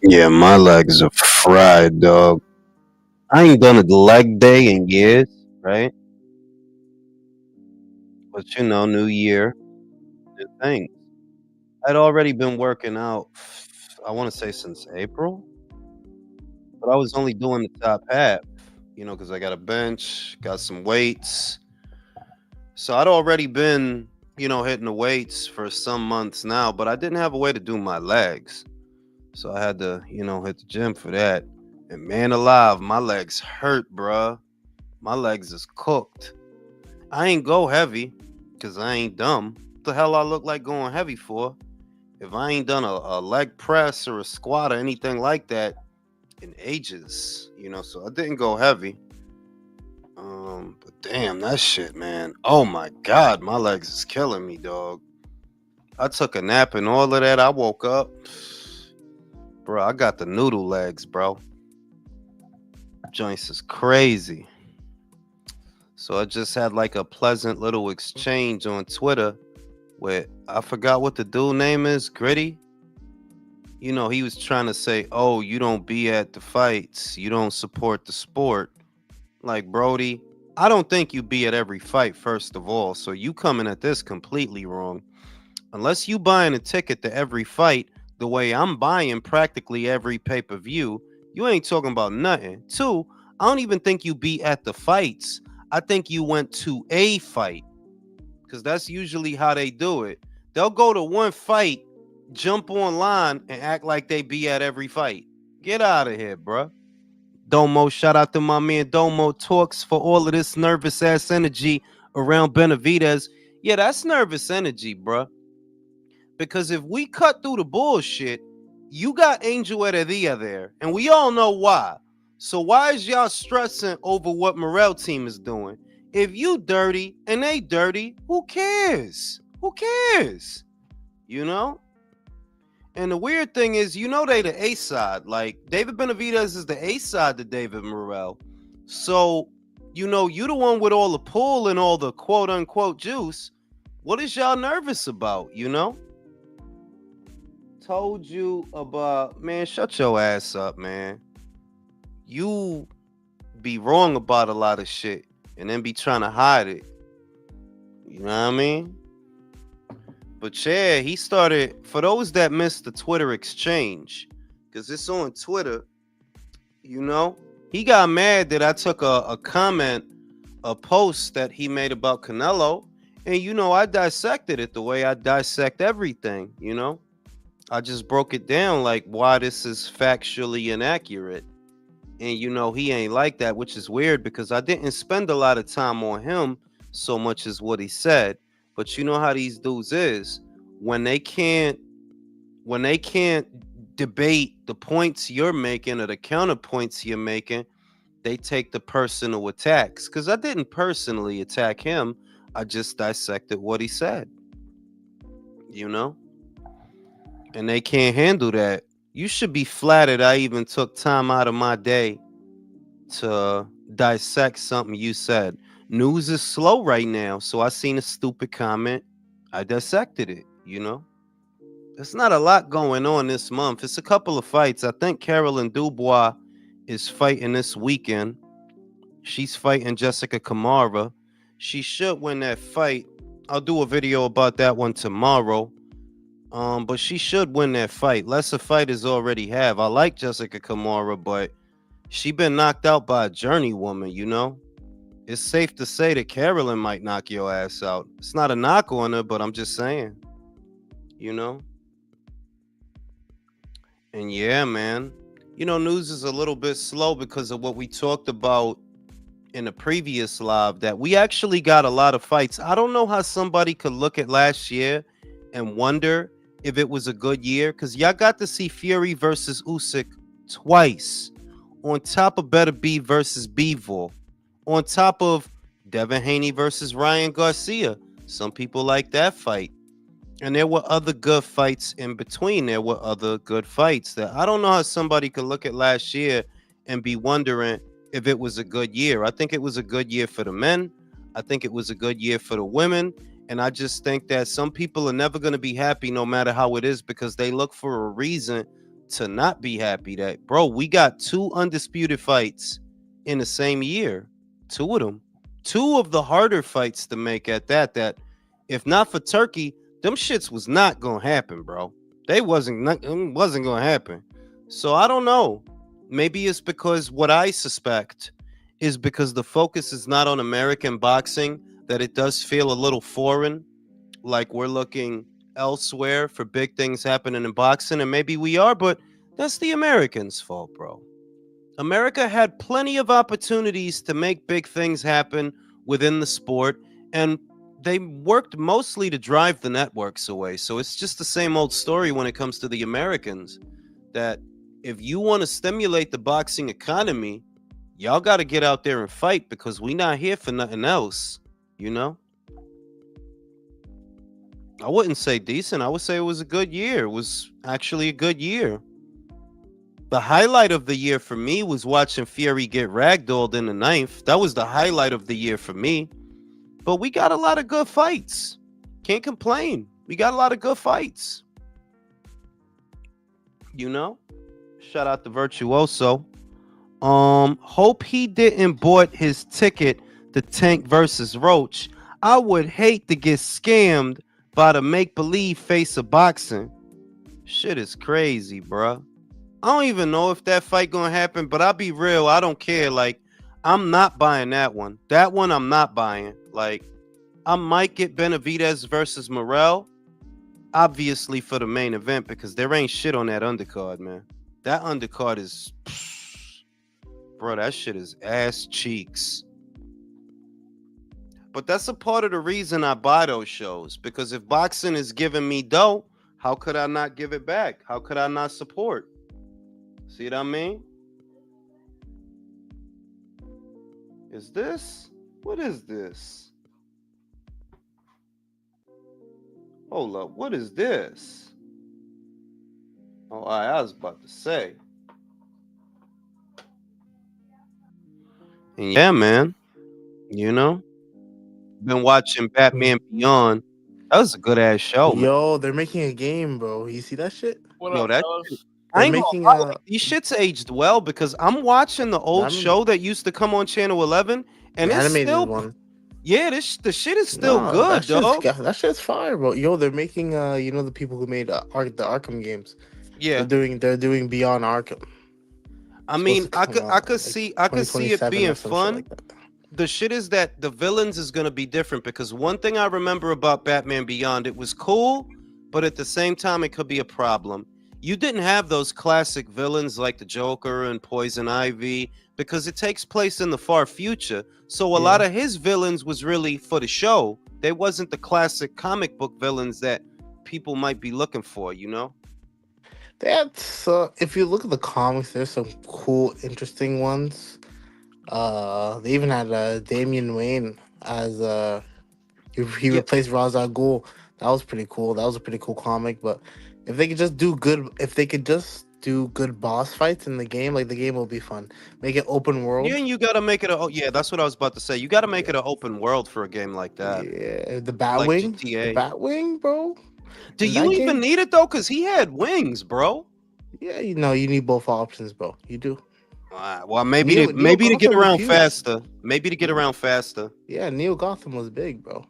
Yeah, my legs are fried, dog. I ain't done a leg day in years, right? But new year, new things. I'd already been working out, I want to say since April, but I was only doing the top half, because I got a bench, got some weights. So I'd already been, hitting the weights for some months now, but I didn't have a way to do my legs. So I had to, hit the gym for that. And man alive, my legs hurt, bruh. My legs is cooked. I ain't go heavy because I ain't dumb. What the hell I look like going heavy for? If I ain't done a leg press or a squat or anything like that in ages, so I didn't go heavy. But damn, that shit, man. Oh my god, my legs is killing me, dog. I took a nap and all of that. I woke up, bro. I got the noodle legs, bro. Joints is crazy. So I just had like a pleasant little exchange on Twitter with, I forgot what the dude name is, Gritty. He was trying to say, "Oh, you don't be at the fights. You don't support the sport." Like, Brody, I don't think you be at every fight, first of all. So you coming at this completely wrong. Unless you buying a ticket to every fight the way I'm buying practically every pay-per-view, you ain't talking about nothing. Two, I don't even think you be at the fights. I think you went to a fight. Because that's usually how they do it. They'll go to one fight, jump online, and act like they be at every fight. Get out of here, bruh. Domo, shout out to my man Domo Talks for all of this nervous ass energy around Benavidez. Yeah, that's nervous energy, bruh. Because if we cut through the bullshit, you got Angel Heredia there, and we all know why. So why is y'all stressing over what Morel team is doing? If you dirty and they dirty, who cares? Who cares? You know? And the weird thing is, they the A side. Like, David Benavidez is the A side to David Morel. So, you the one with all the pull and all the quote unquote juice. What is y'all nervous about, Told you about, man, shut your ass up, man. You be wrong about a lot of shit and then be trying to hide it. You know what I mean? But yeah, he started, for those that missed the Twitter exchange, because it's on Twitter, he got mad that I took a comment, a post that he made about Canelo, and I dissected it the way I dissect everything, I just broke it down like why this is factually inaccurate. And he ain't like that, which is weird because I didn't spend a lot of time on him so much as what he said. But you know how these dudes is when they can't debate the points you're making or the counterpoints you're making, they take the personal attacks. Because I didn't personally attack him, I just dissected what he said. And they can't handle that. You should be flattered I even took time out of my day to dissect something you said. News is slow right now, so I seen a stupid comment. I dissected it, There's not a lot going on this month. It's a couple of fights. I think Carolyn Dubois is fighting this weekend. She's fighting Jessica Kamara. She should win that fight. I'll do a video about that one tomorrow. But she should win that fight. Lesser fighters already have. I like Jessica Kamara, but she been knocked out by a journey woman, It's safe to say that Carolyn might knock your ass out. It's not a knock on her, but I'm just saying, And yeah, man, news is a little bit slow because of what we talked about in the previous live, that we actually got a lot of fights. I don't know how somebody could look at last year and wonder if it was a good year, because y'all got to see Fury versus Usyk twice, on top of Better B versus Bivol, on top of Devin Haney versus Ryan Garcia. Some people like that fight. And there were other good fights in between. There were other good fights that I don't know how somebody could look at last year and be wondering if it was a good year. I think it was a good year for the men. I think it was a good year for the women. And I just think that some people are never going to be happy no matter how it is, because they look for a reason to not be happy that, bro, we got 2 undisputed fights in the same year. 2 of them. 2 of the harder fights to make at that. That if not for Turkey, them shits was not gonna happen, bro. They wasn't gonna happen. So I don't know. Maybe it's because what I suspect is because the focus is not on American boxing, that it does feel a little foreign, like we're looking elsewhere for big things happening in boxing, and maybe we are, but that's the Americans' fault, bro. America had plenty of opportunities to make big things happen within the sport, and they worked mostly to drive the networks away. So it's just the same old story when it comes to the Americans, that if you want to stimulate the boxing economy, y'all got to get out there and fight, because we not here for nothing else, you know? I wouldn't say decent. I would say it was a good year. It was actually a good year. The highlight of the year for me was watching Fury get ragdolled in the 9th. That was the highlight of the year for me. But we got a lot of good fights. Can't complain. We got a lot of good fights. You know? Shout out to Virtuoso. Hope he didn't bought his ticket to Tank versus Roach. I would hate to get scammed by the make-believe face of boxing. Shit is crazy, bruh. I don't even know if that fight gonna happen, but I'll be real. I don't care. Like, I'm not buying that one. That one I'm not buying. Like, I might get Benavidez versus Morrell, obviously for the main event, because there ain't shit on that undercard, man. That undercard is, bro, that shit is ass cheeks. But that's a part of the reason I buy those shows, because if boxing is giving me dough, how could I not give it back? How could I not support? See what I mean? Is this? What is this? Hold up. What is this? Oh, I was about to say. And yeah, man. You know? Been watching Batman Beyond. That was a good ass show, man. Yo, they're making a game, bro. You see that shit? What Yo, up, that fellas? shit, I They're ain't gonna making lie, like, these shits aged well, because I'm watching the old I'm- show that used to come on Channel 11, and the it's animated still, one. yeah, the shit is still No, good, dog. that shit's fire, bro. Yo, they're making you know, the people who made the Arkham games. Yeah, They're doing Beyond Arkham. I It's mean, supposed to I come could, out, I could like, see, I could see it 2027 being or some shit fun. like that. The shit is that the villains is gonna be different, because one thing I remember about Batman Beyond, it was cool, but at the same time, it could be a problem. You didn't have those classic villains like the Joker and Poison Ivy, because it takes place in the far future. So a lot of his villains was really for the show. They wasn't the classic comic book villains that people might be looking for, you know? That's if you look at the comics, there's some cool, interesting ones. They even had Damian Wayne as he Yeah, replaced Ra's al Ghul. That was pretty cool. That was a pretty cool comic. But if they could just do good, if they could just do good boss fights in the game, like the game will be fun. Make it open yeah, world. and you gotta make it a, oh, yeah, that's what I was about to say. You gotta make Yeah, it an open world for a game like that, yeah. like The GTA. Batwing, bro. Do In you that even game, need it though? Because he had wings, bro. yeah, you know, you need both options, bro. You do. Well, maybe Neo to get Gotham was around huge. faster. Maybe to get around faster. Yeah, Neo Gotham was big, bro.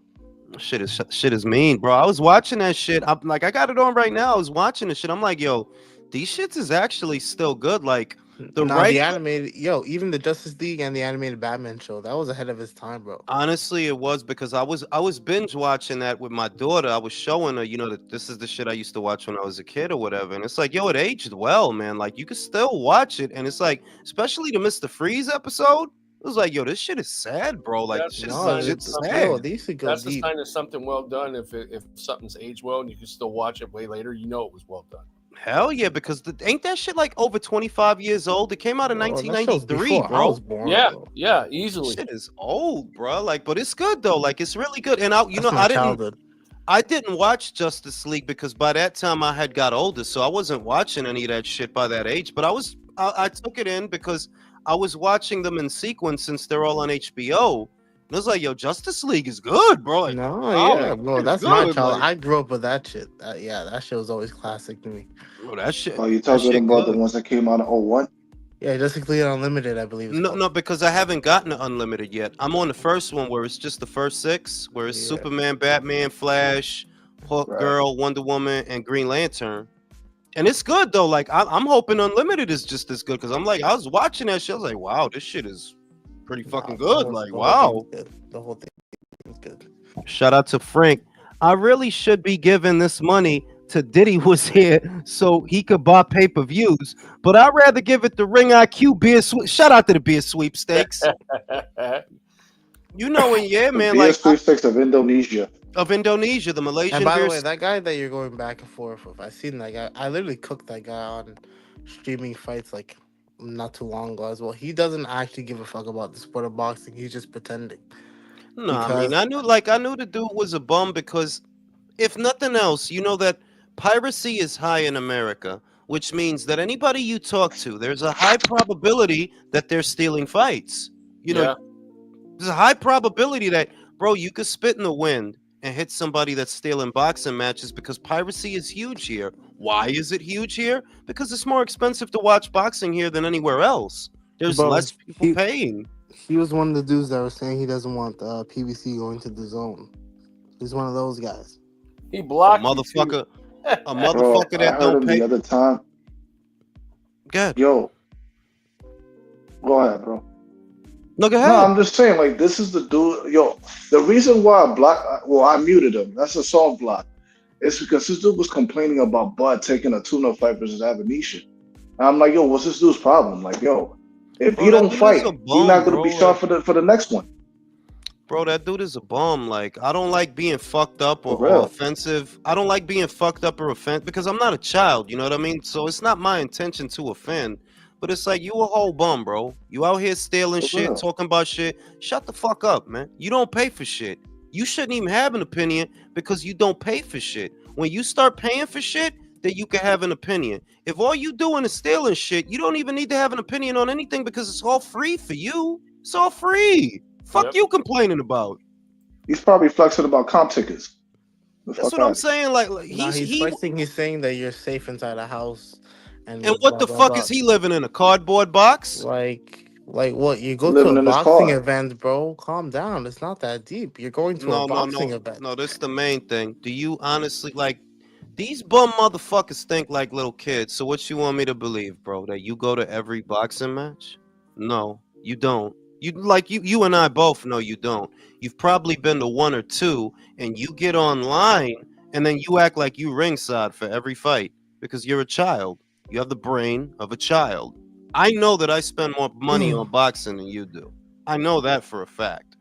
Shit is mean, bro. I was watching that shit. I'm like, I got it on right now. I was watching the shit. I'm like, yo, these shits is actually still good. Like the Now the writing. animated, even the Justice League and the animated Batman show, that was ahead of its time, bro. Honestly, it was because I was binge watching that with my daughter. I was showing her, that this is the shit I used to watch when I was a kid or whatever. And it's like, yo, it aged well, man. Like you could still watch it, and it's like, especially the Mr. Freeze episode. It was like, yo, this shit is sad, bro. Like this That's shit a is No, sign legit of something. yo, sad. they used to go That's a deep. sign of something well done. If something's aged well and you can still watch it way later, you know it was well done. Hell yeah, because ain't that shit like over 25 years old? It came out in Bro, that show's 1993, before I was bro. born, Yeah, bro. yeah, easily. Shit is old, bro. Like, but it's good though. Like, it's really good. And That's my childhood. I didn't watch Justice League because by that time I had got older, so I wasn't watching any of that shit by that age. But I took it in because I was watching them in sequence since they're all on HBO. was like, yo, Justice League is good, bro. Like, No, wow, yeah, like, bro, it's that's my good. child. Like, I grew up with that shit. Yeah, that shit was always classic to me. bro, Oh, you that talking shit about the good. ones that came out in '01? Yeah, Justice League Unlimited, I believe it's No, called. no, because I haven't gotten to Unlimited yet. I'm on the first one where it's just the first 6, where it's Yeah. Superman, Batman, Flash, Hawk Right. Girl, Wonder Woman, and Green Lantern. And it's good though. Like I'm hoping Unlimited is just as good because I'm like I was watching that shit. I was like, wow, this shit is pretty fucking good. Like, The whole thing is wow. good. The whole thing is good. Shout out to Frank. I really should be giving this money to Diddy was here so he could buy pay-per-views, but I'd rather give it to Ring IQ beer sweep. Shout out to the beer sweepstakes. You know, and yeah, The man, like BS36 of Indonesia. of Indonesia, the And Malaysian by the beer. way, that guy that you're going back and forth with, I seen that guy. I literally cooked that guy on streaming fights like not too long ago as well. He doesn't actually give a fuck about the sport of boxing. He's just pretending. No, I mean, Because I knew the dude was a bum because if nothing else, you know that piracy is high in America, which means that anybody you talk to, there's a high probability that they're stealing fights. You know, Yeah. there's a high probability that, bro, you could spit in the wind and hit somebody that's stealing boxing matches because piracy is huge here. Why is it huge here? Because it's more expensive to watch boxing here than anywhere else. There's bro, less people paying. he was one of the dudes that was saying he doesn't want PBC going to the zone. He's one of those guys. He A blocked you, too. motherfucker, a Bro, motherfucker I that heard don't him pay. the other time. Good. Yo, go ahead, bro. No, go No, ahead. I'm just saying, like, this is the dude. Yo, the reason why I muted him. That's a soft block. It's because this dude was complaining about Bud taking a tune-up fight versus Avanesha. And I'm like, yo, what's this dude's problem? Like, yo, if Bro, he that don't dude is fight, a he's not bum, gonna bro. be shot Like, for the next one. bro, that dude is a bum. Like, I don't like being fucked up For or real. offensive. I don't like being fucked up or offensive because I'm not a child. You know what I mean? So it's not my intention to offend. But it's like you a whole bum, bro. You out here stealing For shit, real. talking about shit. Shut the fuck up, man. You don't pay for shit. You shouldn't even have an opinion because you don't pay for shit. When you start paying for shit, then you can have an opinion. If all you doing is stealing shit, you don't even need to have an opinion on anything because it's all free for you. It's all free. Fuck Yep. you complaining about. He's probably flexing about comp tickets. The That's fuck what I'm out. saying. Like Nah, he's he's saying that you're safe inside a house and and what blah the blah fuck blah. is he living in a cardboard box? Like what? You go to Living a in his boxing car. event, bro. Calm down. It's not that deep. You're going to a No, no, boxing no, event. no. That's the main thing. Do you honestly like these bum motherfuckers think like little kids? So what you want me to believe, bro? That you go to every boxing match? No, you don't. You and I both know you don't. You've probably been to one or two, and you get online and then you act like you ringside for every fight because you're a child. You have the brain of a child. I know that I spend more money on boxing than you do. I know that for a fact.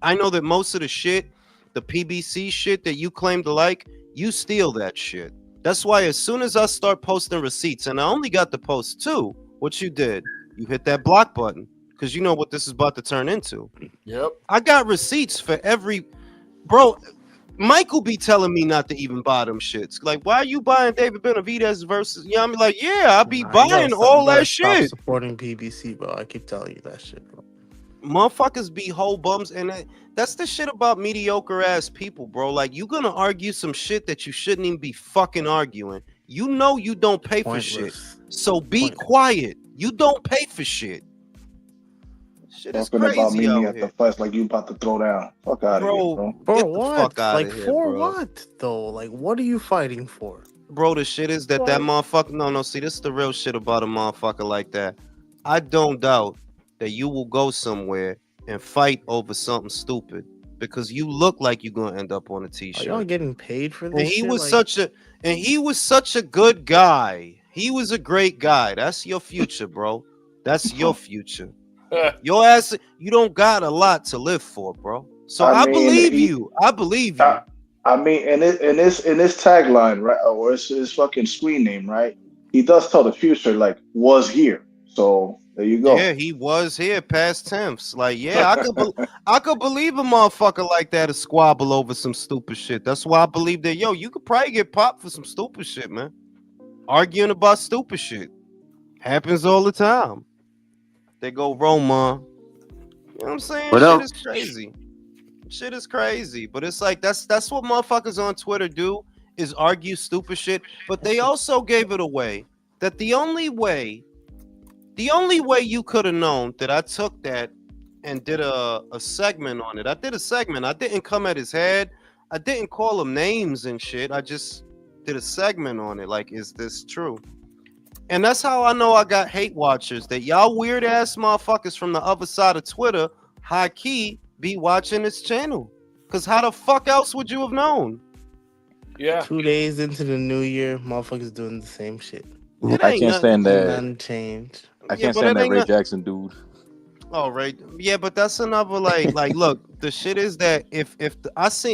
I know that most of the shit, the PBC shit that you claim to like, you steal that shit. That's why as soon as I start posting receipts, and I only got to post 2, what you did, you hit that block button because you know what this is about to turn into. Yep. I got receipts for every, bro. Michael be telling me not to even buy them shits. Like, why are you buying David Benavidez versus? You know, I'm like, yeah, I be Nah, you buying you all gotta that stop shit. supporting PBC, bro. I keep telling you that shit, bro. Motherfuckers be whole bums, and that's the shit about mediocre ass people, bro. Like, you gonna argue some shit that you shouldn't even be fucking arguing. You know you don't pay for shit, Pointless. so be Pointless. quiet. You don't pay for shit. Shit is Talking about crazy me out at the here, fights like you about to throw down. Fuck out of here, bro. bro. Bro, Get the what? fuck out Like of here, for bro. what though? Like what are you fighting for? Bro, the shit is that What? motherfucker. No, see, this is the real shit about a motherfucker like that. I don't doubt that you will go somewhere and fight over something stupid because you look like you're gonna end up on a Are y'all t-shirt. getting paid for And this he shit? was Like, such a good guy. He was a great guy. That's your future, bro. That's your future. Your ass, you don't got a lot to live for, bro. So I I mean, believe you. I believe you. I mean, in this tagline, right, or his fucking screen name, right? He does tell the future, like, was here. So there you go. Yeah, he was here past tense. Like, yeah, I could believe a motherfucker like that to squabble over some stupid shit. That's why I believe that, yo, you could probably get popped for some stupid shit, man. Arguing about stupid shit. Happens all the time. They go Roma. You know what I'm saying? What Shit up? is crazy. Shit is crazy, but it's like that's what motherfuckers on Twitter do is argue stupid shit. But they also gave it away that the only way you could have known that I took that and did a segment on it. I did a segment. I didn't come at his head. I didn't call him names and shit. I just did a segment on it. Like, is this true? And that's how I know I got hate watchers. That y'all weird ass motherfuckers from the other side of Twitter, high key, be watching this channel. Cause how the fuck else would you have known? Yeah. 2 days into the new year, motherfuckers doing the same shit. It I ain't can't stand that. None changed. I Yeah, can't but stand it that ain't Ray not- Jackson dude. Oh, right. Yeah, but that's another like look, the shit is that if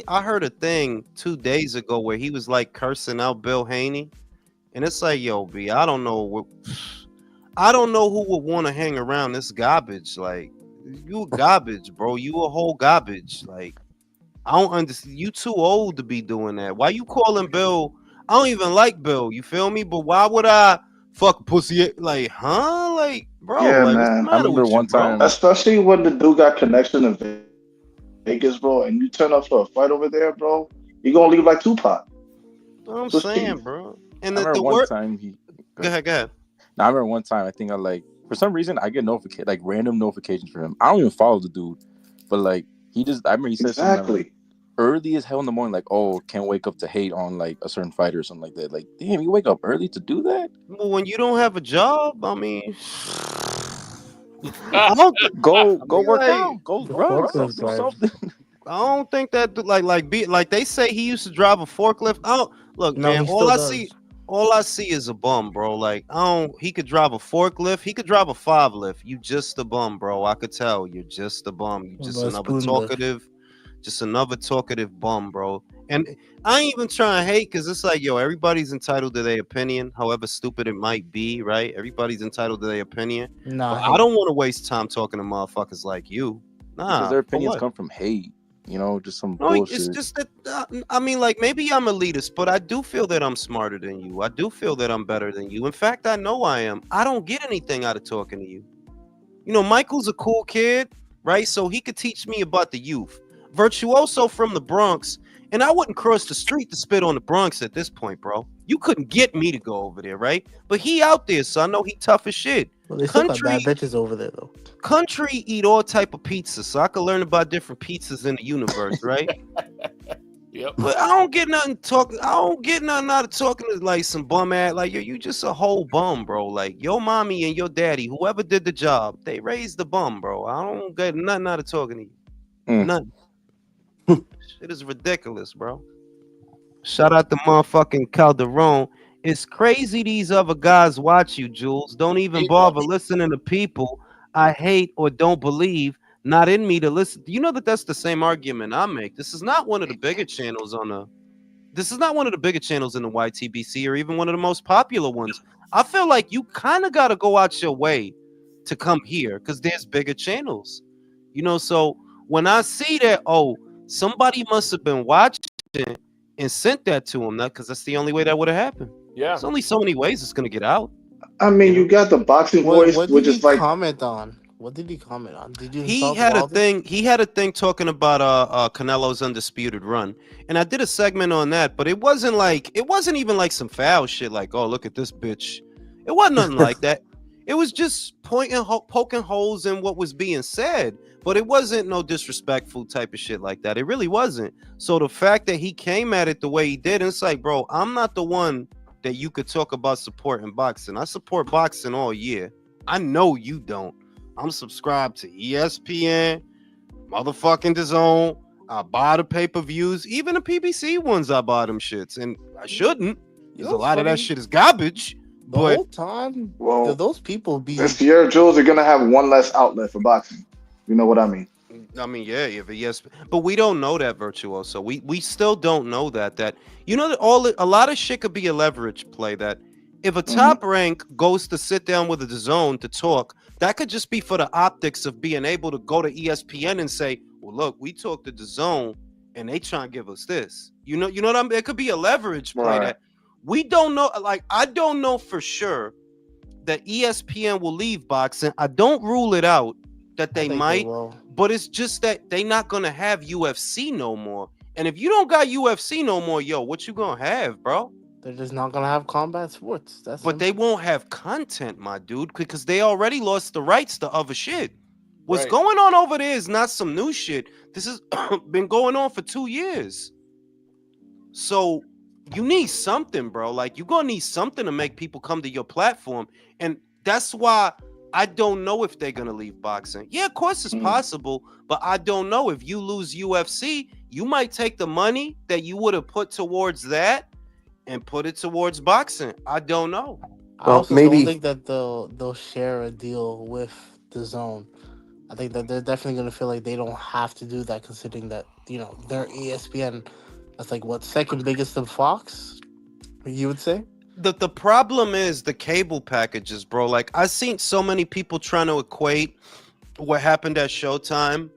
I heard a thing 2 days ago where he was like cursing out Bill Haney, and it's like, yo, B, I don't know who would want to hang around this garbage. Like, you garbage, bro. You a whole garbage. Like, I don't understand. You too old to be doing that. Why you calling Bill? I don't even like Bill. You feel me? But why would I fuck pussy? Like, huh? Like, bro. Yeah, Like, what's the man. matter remember with one you, bro? time- Especially when the dude got connection in Vegas, bro, and you turn up for a fight over there, bro, you gonna leave like Tupac. I'm Let's saying, see. bro. And I the remember one word. time he. Go ahead, go ahead. Now, I remember one time I think I like for some reason I get like random notifications from him. I don't even follow the dude, but like I remember he said something like, Exactly. early as hell in the morning, like, oh, can't wake up to hate on like a certain fighter or something like that. Like, damn, you wake up early to do that? Well, when you don't have a job, I mean, I don't, Go mean, work like, out, go the run, forklift do drive. something. I don't think that like they say he used to drive a forklift. I don't look, No, man. he still does. All I see is a bum, bro. Like, I don't. He could drive a forklift. He could drive a 5-lift. You just a bum, bro. I could tell you're just a bum. You just But a another spoon lift. talkative, just another talkative bum, bro. And I ain't even trying to hate because it's like, yo, everybody's entitled to their opinion, however stupid it might be, right? Everybody's entitled to their opinion. Nah, But I don't want to waste time talking to motherfuckers like you. Nah, Because their for opinions what? come from hate, just some No, bullshit. it's just that I mean, like, maybe I'm elitist, but I do feel that I'm smarter than you. I do feel that I'm better than you. In fact, I know I am. I don't get anything out of talking to you. Michael's a cool kid, right? So he could teach me about the youth. Virtuoso from the Bronx, and I wouldn't cross the street to spit on the Bronx at this point, bro. You couldn't get me to go over there, right? But he out there, so I know he tough as shit. well, they still got Country, bad bitches over there though. country eat all type of pizzas, so I could learn about different pizzas in the universe, right? Yep. But I don't get nothing out of talking to like some bum ass. Like, you just a whole bum, bro. Like, your mommy and your daddy, whoever did the job, they raised the bum, bro. I don't get nothing out of talking to you. Mm. Nothing. Shit is ridiculous, bro. Shout out to motherfucking Calderon. It's crazy these other guys watch you, Jules. Don't even bother listening to people I hate or don't believe. Not in me to listen. You know that's the same argument I make. This is not one of the bigger channels this is not one of the bigger channels in the YTBC or even one of the most popular ones. I feel like you kind of got to go out your way to come here because there's bigger channels. So when I see that, oh, somebody must have been watching and sent that to him, because that's the only way that would have happened. Yeah. There's only so many ways it's gonna get out. I mean, You you got the boxing voice, What which did he is like, comment on? What did he comment on? Did you He insult had a Wilder? thing. He had a thing talking about Canelo's undisputed run, and I did a segment on that. But it wasn't even like some foul shit. Like, oh, look at this bitch. It wasn't nothing like that. It was just poking holes in what was being said. But it wasn't no disrespectful type of shit like that. It really wasn't. So the fact that he came at it the way he did, it's like, bro, I'm not the one that you could talk about supporting boxing. I support boxing all year. I know you don't. I'm subscribed to ESPN, motherfucking DAZN. I buy the pay-per-views, even the PBC ones. I buy them shits, and I shouldn't. Because a lot of that shit is garbage. The But whole time, well, those people be this year, Jules, are gonna have one less outlet for boxing. You know what I mean? I mean, yeah, yes, but we don't know that, Virtuoso. We still don't know that that a lot of shit could be a leverage play. That if a top rank goes to sit down with a DAZN to talk, that could just be for the optics of being able to go to ESPN and say, well, look, we talked to DAZN and they trying to give us this. You know what I mean? It could be a leverage play Right. that we don't know. Like, I don't know for sure that ESPN will leave boxing. I don't rule it out. that I they think they might, will. but it's just that they not gonna have UFC no more. And if you don't got UFC no more, yo, what you gonna have, bro? They're just not gonna have combat sports. That's But they simple. won't have content, my dude, because they already lost the rights to other shit. What's Right. going on over there is not some new shit. This has been going on for 2 years. So you need something, bro. Like you're gonna need something to make people come to your platform. And that's why I don't know if they're gonna leave boxing. Yeah, of course it's possible, but I don't know. If you lose UFC, you might take the money that you would have put towards that and put it towards boxing. I don't know. I Well, also don't maybe think that they'll share a deal with the zone. I think that they're definitely gonna feel like they don't have to do that, considering that they're ESPN. That's like what, second biggest of Fox, you would say. The problem is the cable packages, bro. Like I've seen so many people trying to equate what happened at Showtime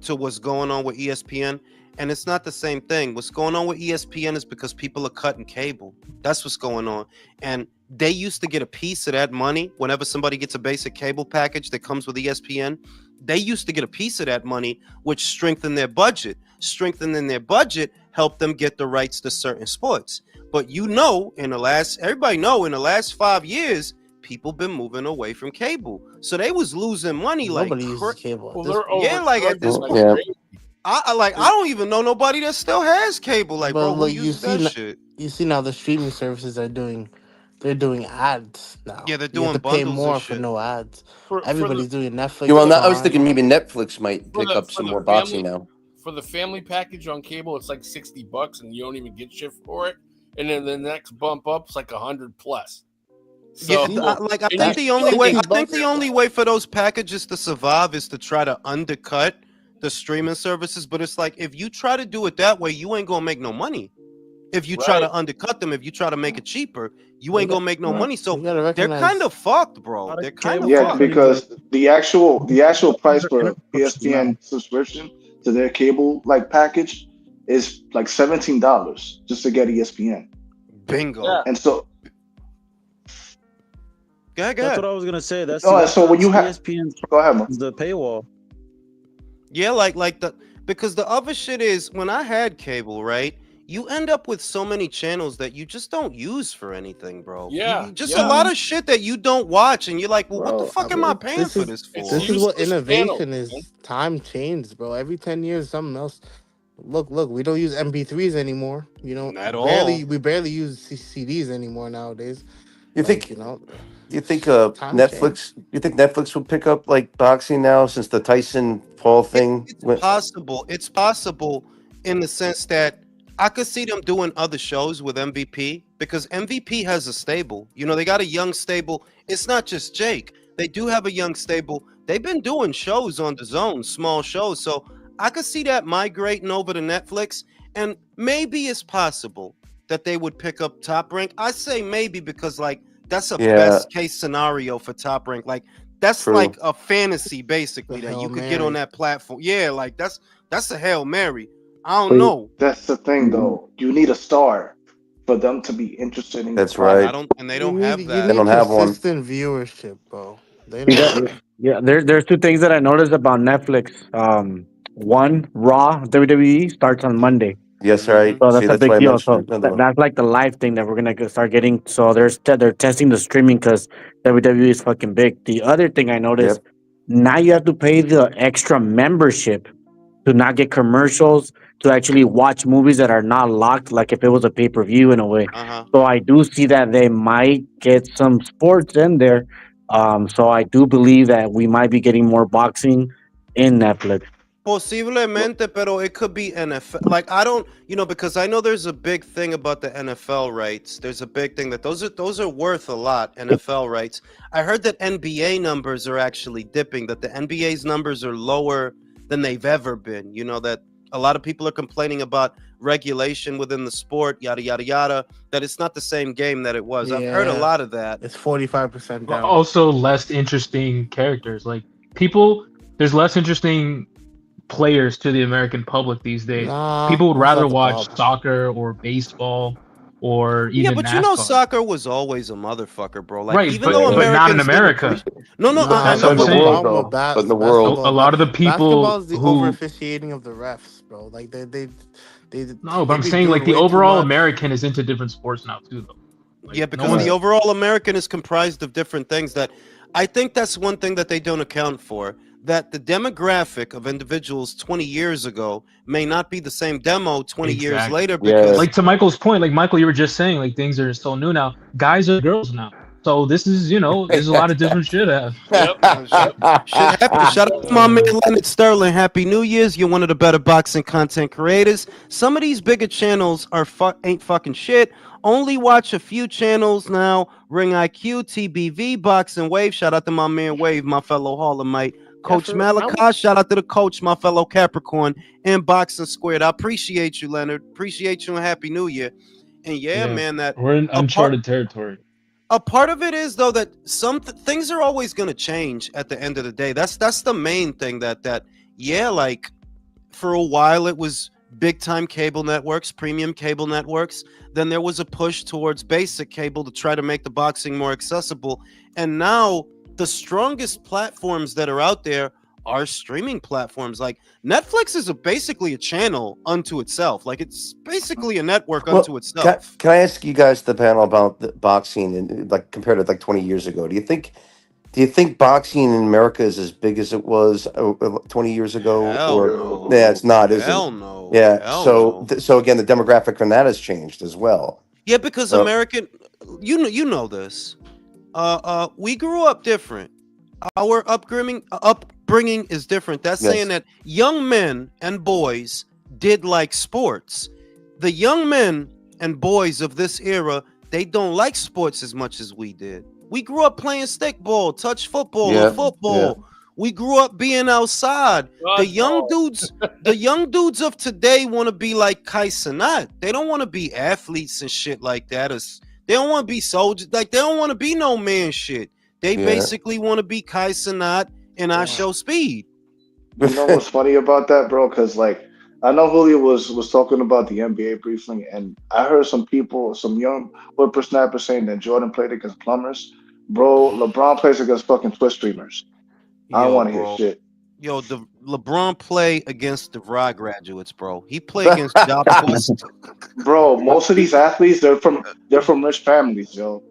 to what's going on with ESPN, and it's not the same thing. What's going on with ESPN is because people are cutting cable. That's what's going on. And they used to get a piece of that money whenever somebody gets a basic cable package that comes with ESPN. They used to get a piece of that money, which strengthened their budget. Strengthening their budget helped them get the rights to certain sports. But everybody know in the last 5 years, people been moving away from cable. So they was losing money Nobody uses cable. At Well, this they're point. Yeah, like at this overcharging point- like crazy. I don't even know nobody that still has cable. Like, But bro, who look, you uses see that n- shit? You see now the streaming services they're doing ads now. Yeah, they're You have doing to pay bundles and more for shit. no ads. For Everybody's doing Netflix. Yeah, well, I was Prime. thinking maybe Netflix might For pick the- up for some the more boxing family- now. for the family package on cable, it's like $60, and you don't even get shit for it. And then the next bump up is like $100 plus. So, Yeah, I and think you- the only way $60 for those packages to survive is to try to undercut the streaming services. But it's like if you try to do it that way, you ain't gonna make no money. If you try Right. to undercut them, if you try to make it cheaper, you ain't gonna make no Right. money. You So gotta they're recognize kind of fucked, bro. lot of They're kind of cable Yeah, fucked. because the actual price for Internet ESPN subscription to their cable like package is like $17 just to get ESPN. Bingo. Yeah. And so Go ahead, go That's ahead. what I was gonna say. That's so when you have ESPN's go ahead, man. the paywall. Yeah, because the other shit is when I had cable, right? You end up with so many channels that you just don't use for anything, bro. Yeah, Just yeah. a lot of shit that you don't watch, and you're like, well, what Bro, the fuck I am I mean, paying this for is- this for? it's This is what useless innovation channels, is. man. Time changed, bro. Every 10 years, something else. Look, we don't use MP3s anymore. Not at We barely use CDs anymore nowadays. You think? you know, You think Time Netflix? You think Netflix will pick up like boxing now since the Tyson Paul thing? It's possible. It's possible in the sense that I could see them doing other shows with MVP because MVP has a stable. They got a young stable. It's not just Jake. They do have a young stable. They've been doing shows on the zone, small shows. So I could see that migrating over to Netflix. And maybe it's possible that they would pick up Top Rank. I say maybe because that's a Yeah. best case scenario for Top Rank. That's True. like a fantasy basically The that you Hail could get on Mary. that platform. Yeah, that's a Hail Mary. I don't know. That's the thing though. You need a star for them to be interested in That's your product. right. They don't have You that. They don't have one. consistent viewership, bro. They You don't. got- yeah, there's two things that I noticed about Netflix. One, Raw WWE starts on Monday, Yes, right. so See, that's a that's why big I deal. mentioned So it. Another one. that's like the live thing that we're gonna start getting. So they're testing the streaming because WWE is fucking big. The other thing I noticed, now you have to pay the extra membership to not get commercials, to actually watch movies that are not locked, like if it was a pay per view in a way. Uh-huh. So I do see that they might get some sports in there. So I do believe that we might be getting more boxing in Netflix. Posiblemente, pero it could be NFL. I don't, because I know there's a big thing about the NFL rights. There's a big thing that those are worth a lot, NFL rights. I heard that NBA numbers are actually dipping, that the NBA's numbers are lower than they've ever been. That a lot of people are complaining about regulation within the sport, yada, yada, yada, that it's not the same game that it was. I've heard a Yeah. lot of that. It's 45% But down. also less interesting characters. There's less interesting players to the American public these days. Nah, People would that's rather not the watch problem. soccer or baseball or Yeah, even but you know, NASCAR. soccer was always a motherfucker, bro. Like, Right, even though but not in Americans didn't America. appreciate. No, no, I That's know, what I'm that's in the the but saying. world problem with though, but in the world, A basketball. lot of the Basketball people is the over who officiating of the refs, bro. Like no, but they I'm be saying like doing the way too overall much. American is into different sports now too, though. Like yeah, no because the one's right. overall American is comprised of different things that I think that's one thing that they don't account for. That the demographic of individuals 20 years ago may not be the same demo 20 years exactly. later Yeah. because Like to Michael's point, like Michael, you were just saying, like things are so new now. Guys are girls now, so this is there's a lot of different shit. Yep. shit, Yep. shit happens. Shout out to my man Uh, Leonard Sterling. Happy New Year's. You're one of the better boxing content creators. Some of these bigger channels ain't fucking shit. Only watch a few channels now. Ring IQ, TBV, Boxing Wave. Shout out to my man Wave, my fellow Harlemite. Yeah, Coach for I Malachi, shout out to the coach, my fellow Capricorn, and Boxing Squared. I appreciate you, Leonard. Appreciate you and Happy New Year. And yeah, yeah, man, that we're in apart uncharted territory. a part of it is though that things are always going to change at the end of the day. That's the main thing that yeah, like for a while it was big time cable networks, premium cable networks. Then there was a push towards basic cable to try to make the boxing more accessible. And now the strongest platforms that are out there are streaming platforms. Like Netflix is basically a channel unto itself. Like it's basically a network Well, unto itself. can I ask you guys the panel about the boxing and like compared to like 20 years ago? Do you think boxing in America is as big as it was 20 years ago? Hell Or no. yeah, it's Yo, not, is it? Hell no. Yeah. Hell So no. so again, the demographic from that has changed as well. Yeah, because So American, you know this. We grew up different. Our upbringing is different. That's saying yes, that young men and boys did like sports. The young men and boys of this era, they don't like sports as much as we did. We grew up playing stickball, touch football, or yeah, yeah, football. We grew up being outside. The young Dodgeball. dudes, the young dudes of today want to be like Kai Cenat. They don't want to be athletes and shit like that. They don't want to be soldiers. Like they don't want to be no man shit. They yeah. basically want to be Kai Cenat and I yeah. show speed. You know what's funny about that, bro? Because like I know Julio was talking about the NBA briefly, and I heard some people, some young whippersnappers saying that Jordan played against plumbers. Bro, LeBron plays against fucking Twitch streamers. I don't Yo, want to hear bro. shit. Yo, the LeBron play against DeVry graduates, bro. He play against job post. Bro, most of these athletes they're from rich families, yo.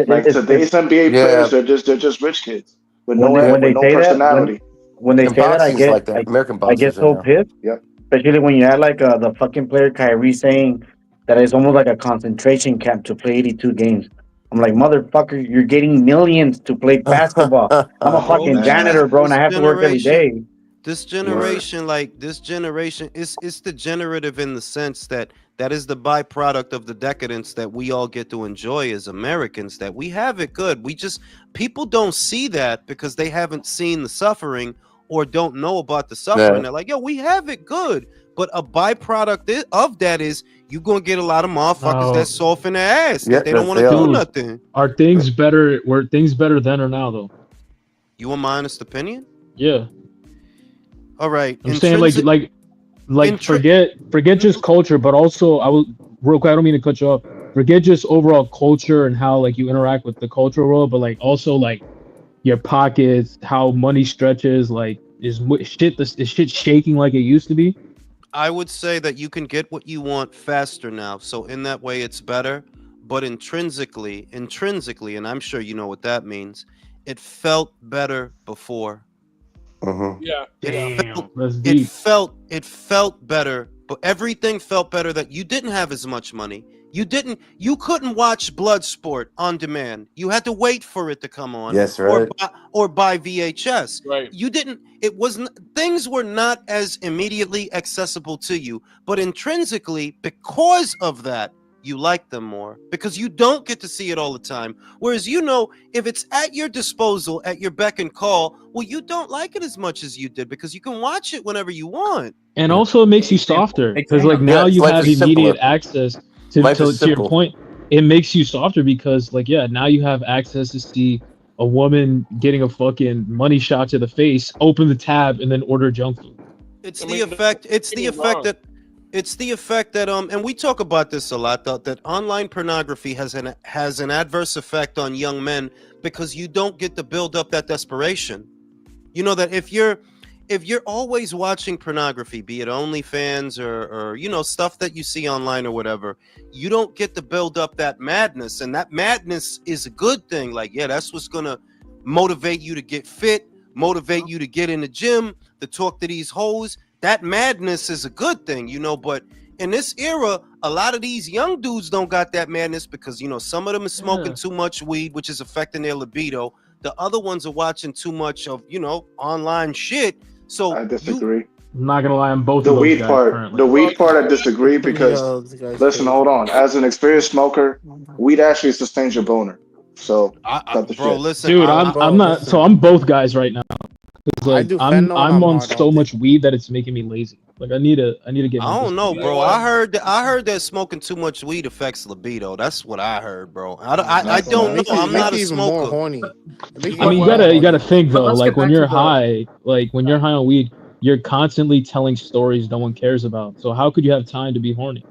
Like It's today's NBA Yeah, players, they're just rich kids with when no they yeah. when with they no say that personality. when they And say that boxing's like that. American I get boxers are so now. pissed, Yep. especially when you had like the fucking player Kyrie saying that it's almost like a concentration camp to play 82 games. I'm like, motherfucker, you're getting millions to play basketball. I'm a Oh fucking Man, man. janitor, bro, and this I have to work every generation, day. this Word. generation, like this generation, it's degenerative in the sense that that is the byproduct of the decadence that we all get to enjoy as Americans. That we have it good. We just people don't see that because they haven't seen the suffering or don't know about the suffering. Yeah, They're like, yo, we have it good. But a byproduct of that is you gonna get a lot of motherfuckers that Now, soft in their ass yeah. that they don't That's want to they do are. dude, nothing. are things better? Were things better then or now though? You want my honest opinion? Yeah, All right, I'm saying intrinsic. Intri- forget just culture, but also I will real quick. I don't mean to cut you off. Forget just overall culture and how like you interact with the cultural world, but like also like your pockets, how money stretches. Like is shit shaking like it used to be? I would say that you can get what you want faster now. So in that way it's better, but intrinsically, and I'm sure you know what that means, it felt better before. Hmm. Yeah. It Yeah. felt Damn, that's deep. it felt better, but everything felt better that you didn't have as much money. You couldn't watch Bloodsport on demand. You had to wait for it to come on Yes, right. or buy VHS. Right. You didn't it wasn't things were not as immediately accessible to you, but intrinsically because of that you like them more because you don't get to see it all the time. Whereas if it's at your disposal, at your beck and call, well, you don't like it as much as you did because you can watch it whenever you want. And Yeah, also it makes you softer because like Example. now yeah. you Life have is immediate simpler. access Life is to your simple. point. It makes you softer because like yeah, now you have access to see a woman getting a fucking money shot to the face, open the tab, and then order junk food. It's I the mean, effect. It's don't the get me effect wrong. that It's the effect that and we talk about this a lot, though, that online pornography has an adverse effect on young men because you don't get to build up that desperation. You know that if you're always watching pornography, be it OnlyFans or stuff that you see online or whatever, you don't get to build up that madness, and that madness is a good thing. Like, yeah, that's what's gonna motivate you to get fit, motivate you to get in the gym, to talk to these hoes. That madness is a good thing, but in this era, a lot of these young dudes don't got that madness because some of them is smoking too much weed, which is affecting their libido. The other ones are watching too much of online shit. So I disagree. I'm not gonna lie, I'm both The of those weed guys part, currently. the weed part, I disagree because Yo, this guy's listen, crazy. hold on. As an experienced smoker, weed actually sustains your boner. So cut the bro, shit. listen, Dude, Bro, I'm not. listen. So I'm both guys right now. It's I like do I'm fentanyl and I'm on hard all so day. much weed that it's making me lazy. Like I need to get I my don't know, discipline You know bro. what? I heard that smoking too much weed affects libido. That's what I heard, bro. I That's don't know. Makes you, I'm makes not a you even more smoker. horny. It makes I mean, you more gotta horny. think But though. let's Like get when back to you're the. high, on weed, you're constantly telling stories no one cares about. So how could you have time to be horny?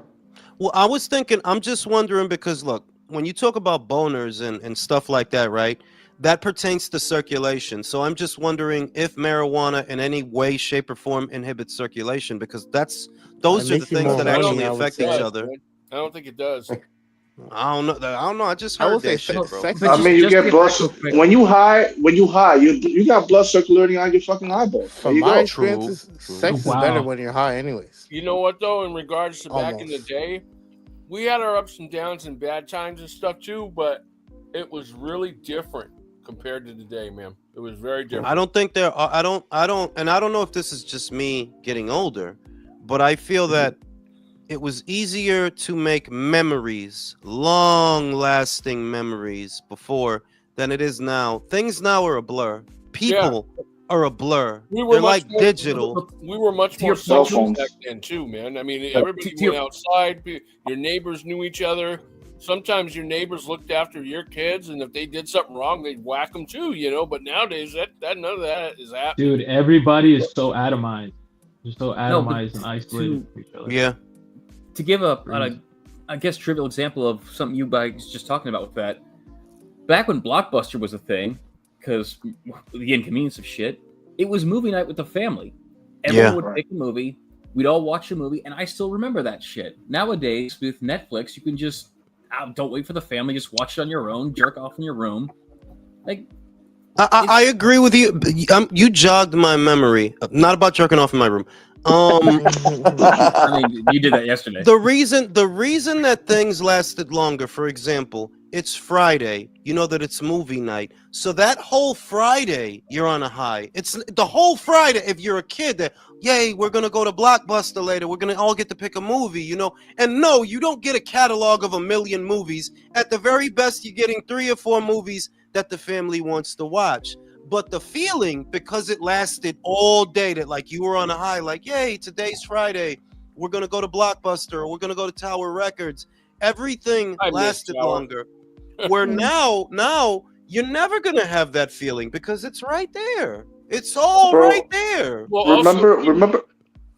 Well, I was thinking, I'm just wondering because look, when you talk about boners and stuff like that, right? That pertains to circulation. So I'm just wondering if marijuana in any way, shape, or form inhibits circulation because It those are the makes you things more that I don't horny, actually think I would it affect each say. does, other. man. I don't think it does. I don't know. I just I heard would say that shit, bro. sex But I is, mean, you just to get get blood back real quick. when you high, you got blood circulating on your fucking eyeballs. There from you my go. True, experiences, true. sex is better Wow. when you're high, anyways. You know what though? In regards to back in the Almost. day, we had our ups and downs and bad times and stuff too, but it was really different compared to today, man. It was very different. I don't think there are. And I don't know if this is just me getting older, but I feel that it was easier to make memories, long-lasting memories before than it is now. Things now are a blur. Yeah, People are a blur. we were They're much like more. digital. We were much To more your Cell social point, back phones. then too, man. I mean, to everybody your went outside. Your neighbors knew each other. Sometimes your neighbors looked after your kids, and if they did something wrong, they'd whack them too, But nowadays, that none of that is happening. Dude, everybody is so atomized. They're so no, but atomized and isolated to from each other. Yeah. give a Crazy. I guess trivial example of something you guys just talking about with that. Back when Blockbuster was a thing, because the inconvenience of shit, it was movie night with the family. Everyone Yeah. would Right. pick a movie. We'd all watch a movie, and I still remember that shit. Nowadays, with Netflix, you can just don't wait for the family, just watch it on your own, jerk off in your room. Like, I agree with you. You jogged my memory. Not about jerking off in my room. I mean, you did that yesterday. The reason that things lasted longer, for example, it's Friday. You know that it's movie night. So that whole Friday, you're on a high. It's the whole Friday. If you're a kid, that yay, we're gonna go to Blockbuster later. We're gonna all get to pick a movie, And no, you don't get a catalog of 1,000,000 movies. At the very best, you're getting 3 or 4 movies that the family wants to watch. But the feeling, because it lasted all day, that like you were on a high, like, yay, today's Friday. We're going to go to Blockbuster or we're going to go to Tower Records. Everything I miss lasted Tower. longer. Where now you're never going to have that feeling because it's right there. It's all Bro, right there. Well, remember.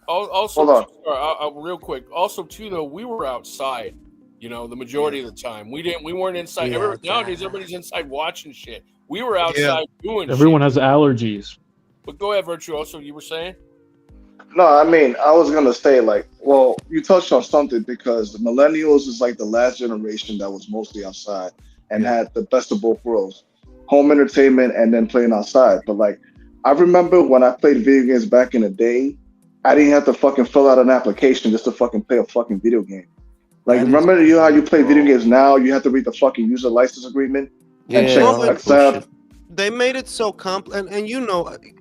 also, Hold too, real quick. Also, too, though, we were outside. The majority of the time, we weren't inside. Yeah, Nowadays, everybody's inside watching shit. We were outside doing Everyone shit. has allergies. But go ahead, Virtuoso. You were saying? No, I mean, I was gonna say well, you touched on something because the millennials is like the last generation that was mostly outside and Yeah. had the best of both worlds, home entertainment and then playing outside. But I remember when I played video games back in the day, I didn't have to fucking fill out an application just to fucking play a fucking video game. That is Remember how you play video Bro. games now? You have to read the fucking user license agreement and Yeah, check Bro, all that accept. bullshit. They made it so complex. And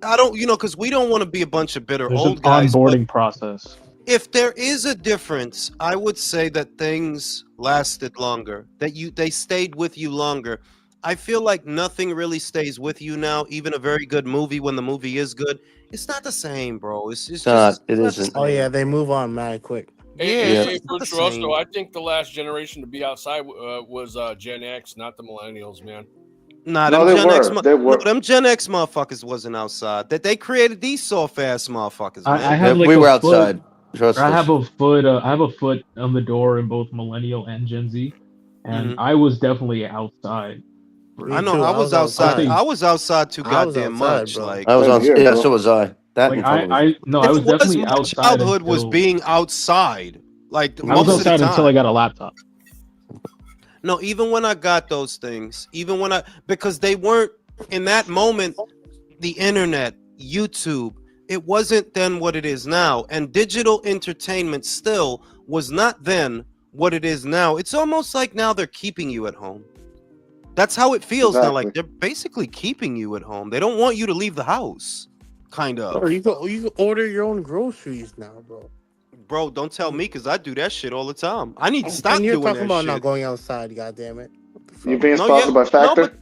I don't, because we don't want to be a bunch of bitter There's an old guys. But onboarding process. if there is a difference, I would say that things lasted longer, that they stayed with you longer. I feel like nothing really stays with you now. Even a very good movie, when the movie is good, it's not the same, bro. It's It's just not. It it's not the isn't. Oh yeah, same. they move on mad quick. Yeah, Yeah. it's not the Virtuoso, same. I think the last generation to be outside was Gen X, not the millennials, man. Nah, No, they were. them Gen X motherfuckers wasn't outside. That they created these soft ass motherfuckers, I man. have like we a were foot. outside. trust I have us. a foot. I have a foot on the door in both millennial and Gen Z, and Hmm. I was definitely outside. I Me For know too. I I was was I outside. outside. I think was outside too I was goddamn outside, much. bro. Like, I was Same on. here, Yeah, bro. so was I. That like and tunnels. no, I and was it was definitely my outside childhood was until being outside. Like I was most of the outside until I time. got a laptop. No, even when I got those things, even when because they weren't in that moment, the internet, YouTube, it wasn't then what it is now. And digital entertainment still was not then what it is now. It's almost like now they're keeping you at home. That's how it feels now. Like Exactly. they're basically keeping you at home. They don't want you to leave the house, kind Bro, of. you can order your own groceries now, bro. Bro, don't tell me because I do that shit all the time. I need to And stop you're doing talking that about not shit. going outside, goddamn it. What the You fuck? being No, yeah, sponsored by no, Factor? but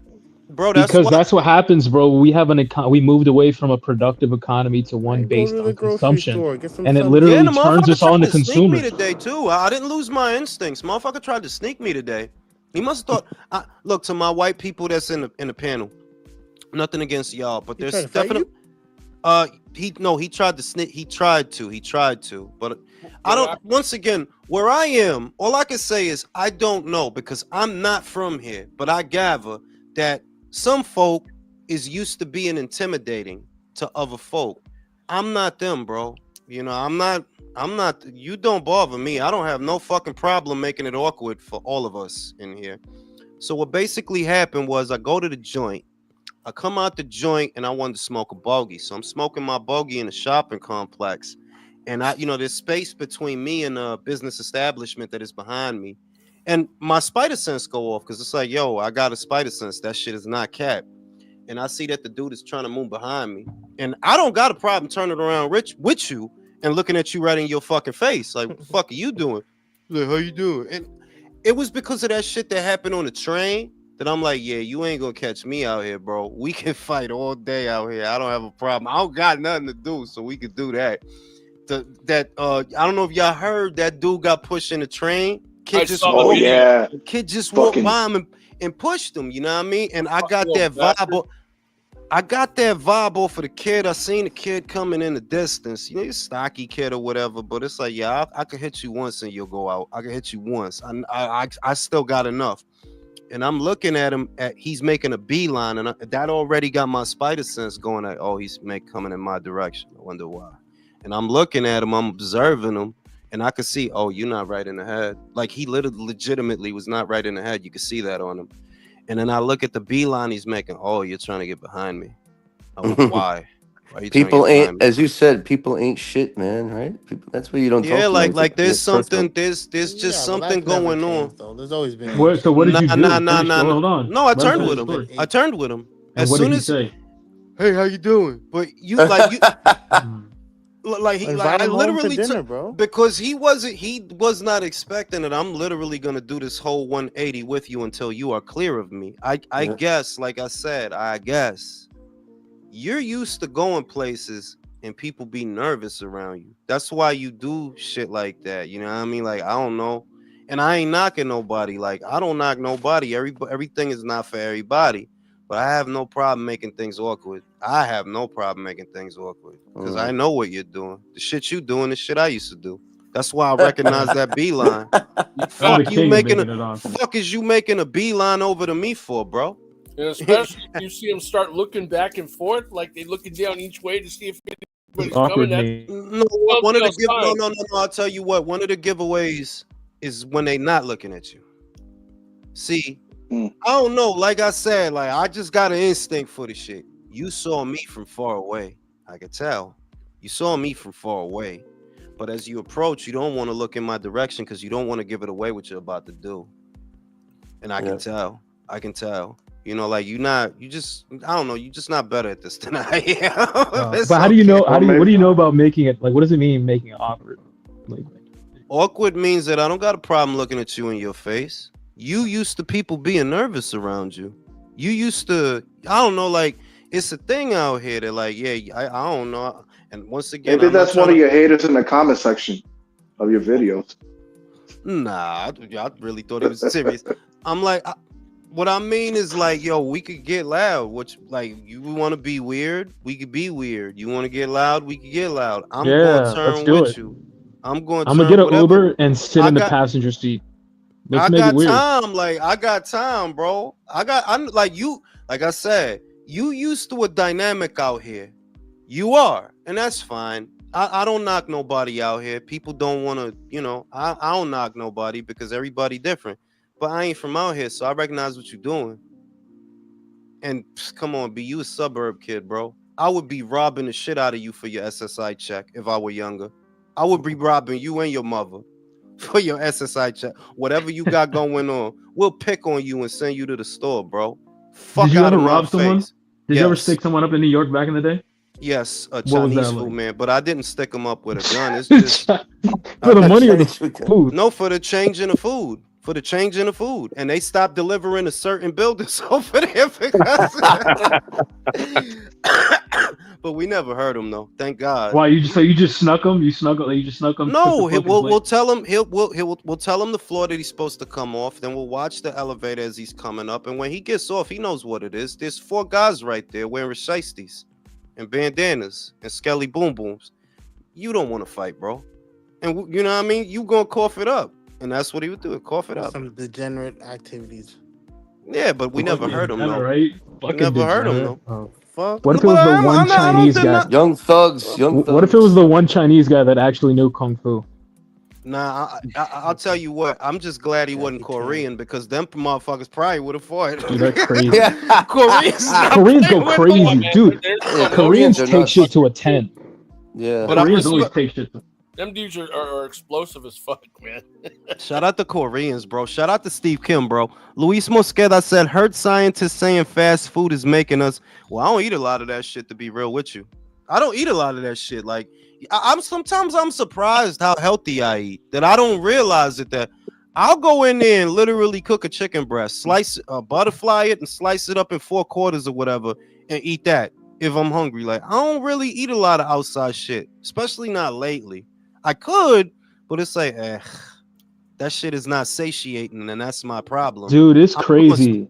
bro, that's Because why. that's what happens, bro. We moved away from a productive economy to one Man, go based to the on grocery consumption, store, get some and it Yeah, and literally the sunflower. turns motherfucker us all tried into to sneak me consumers. today too. I didn't lose my instincts. Motherfucker tried to sneak me today. He must have thought. Look, to my white people that's in the panel. Nothing against y'all, but He tried there's to fight definitely. you? He tried to sneak. He tried to, but I What don't. happened? Once again, where I am, all I can say is I don't know because I'm not from here. But I gather that some folk is used to being intimidating to other folk. I'm not them, bro. You know, I'm not. I'm not. You don't bother me. I don't have no fucking problem making it awkward for all of us in here. So what basically happened was I go to the joint. I come out the joint and I wanted to smoke a bogey. So I'm smoking my bogey in a shopping complex. And there's space between me and a business establishment that is behind me. And my spider sense go off because it's like, yo, I got a spider sense. That shit is not cat. And I see that the dude is trying to move behind me. And I don't got a problem turning around rich with you and looking at you right in your fucking face. Like, what the fuck are you doing? Like, how you doing? And it was because of that shit that happened on the train that I'm like, yeah, you ain't gonna catch me out here, bro. We can fight all day out here. I don't have a problem. I don't got nothing to do, so we could do that. I don't know if y'all heard that dude got pushed in the train. I Kid just saw the Oh walked. video. yeah, Kid just walked fucking by him and pushed him. You know what I mean? And I got Little that bastard. vibe. I got that vibe off of the kid. I seen the kid coming in the distance. You know, he's a stocky kid or whatever. But it's like, yeah, I could hit you once and you'll go out. I could hit you once. I still got enough. And I'm looking at him. He's making a beeline, and that already got my spider sense going. Like, oh, he's coming in my direction. I wonder why. And I'm looking at him. I'm observing him, and I could see, oh, you're not right in the head. Like he legitimately was not right in the head. You could see that on him. And then I look at the beeline he's making. Oh, you're trying to get behind me. I wonder why. Why are you trying to People get ain't, behind me? as you said, people ain't shit, man. Right? People, that's why you don't Yeah, talk to them. like there's It's personal. something. There's just Yeah, but that's something never going on. changed though. There's always been that So what shit. did Nah, you nah, do? nah, Finish. nah, Well, nah. hold on. No, I Let him turned There's with finish always him. been first. I hate. turned with him. And As what did soon he as, say? hey, how you doing? But you like you Hmm. Invite I him home for literally took dinner, bro. because he was not expecting it. I'm literally gonna do this whole 180 with you until you are clear of me. I Yeah. guess, like I said, I guess you're used to going places and people be nervous around you. That's why you do shit like that. You know what I mean? Like I don't know. And I ain't knocking nobody. Like I don't knock nobody. Everything is not for everybody. But I have no problem making things awkward. I have no problem making things awkward because I know what you're doing. The shit you doing, the shit I used to do. That's why I recognize Yeah. that beeline. You're the Fuck you king of making making a it awkward. fuck is you making a beeline over to me for, bro? And especially if you see them start looking back and forth, like they looking down each way to see if anybody's Awkward coming. That's name. No, one of the give no. I'll tell you what. One of the giveaways is when they not looking at you. See, Mm. I don't know. Like I said, like I just got an instinct for the shit. You saw me from far away. I could tell. You saw me from far away. But as you approach, you don't want to look in my direction because you don't want to give it away what you're about to do. And I can tell. I can tell. You know, like I don't know, you're just not better at this than I am. It's But how do you okay. know? Well, What maybe do you know about making it? Like, what does it mean making it awkward? Like, Awkward means that I don't got a problem looking at you in your face. You used to people being nervous around you. You used to, I don't know, like it's a thing out here that like, yeah, I don't know. And once again, maybe I'm not that's one trying of to. your haters in the comment section of your videos. Nah, I really thought he was serious. I'm like, what I mean is like, yo, we could get loud. Which like, you want to be weird, we could be weird. You want to get loud, we could get loud. I'm gonna yeah, let's turn do with it. you. I'm going to I'm gonna turn get an whatever. Uber and sit I in the got passenger seat. Let's I make it got weird. time. Like I got time, bro. I'm like you. Like I said, you used to a dynamic out here. You are, and that's fine. I don't knock nobody out here. People don't want to, I don't knock nobody because everybody different. But I ain't from out here, so I recognize what you're doing. And come on, be you a suburb kid, bro. I would be robbing the shit out of you for your SSI check if I were younger. I would be robbing you and your mother for your SSI check. Whatever you got going on, we'll pick on you and send you to the store, bro. Did Fuck you out ever of my rob someone? face. Did you ever Yes. stick someone up in New York back in the day? Yes, a What was that Chinese food like? man, but I didn't stick him up with a gun. It's just For the money or the food? no, for the change in the food. For the change in the food. And they stopped delivering to certain buildings over there because but we never heard him though. Thank God. Why you just snuck him? You snuck him. You just snuck him. No, we'll tell him we'll tell him the floor that he's supposed to come off. Then we'll watch the elevator as he's coming up. And when he gets off, he knows what it is. There's 4 guys right there wearing shiesties and bandanas and skelly boom booms. You don't want to fight, bro. And you know what I mean? You gonna cough it up. And that's what he would do. Cough it up. Some degenerate activities. Yeah, but we never heard him though. Right? We never heard him though. Oh. Fuck. What if it was the one Chinese guy? Young thugs. What if it was the one Chinese guy that actually knew kung fu? Nah, I'll tell you what. I'm just glad he wasn't Korean because them motherfuckers probably would have fought. Dude, that's crazy. Koreans go crazy, dude. Koreans take shit to a 10. Yeah, but Koreans always take shit. Them dudes are explosive as fuck, man. Shout out to Koreans, bro. Shout out to Steve Kim, bro. Luis Mosqueda said, heard scientists saying fast food is making us. Well, I don't eat a lot of that shit, to be real with you. I don't eat a lot of that shit. Like, I'm surprised how healthy I eat. That I don't realize it. That I'll go in there and literally cook a chicken breast, slice, butterfly it, and slice it up in 4 quarters or whatever, and eat that if I'm hungry. Like, I don't really eat a lot of outside shit, especially not lately. I could, but it's like, that shit is not satiating, and that's my problem. Dude, it's crazy.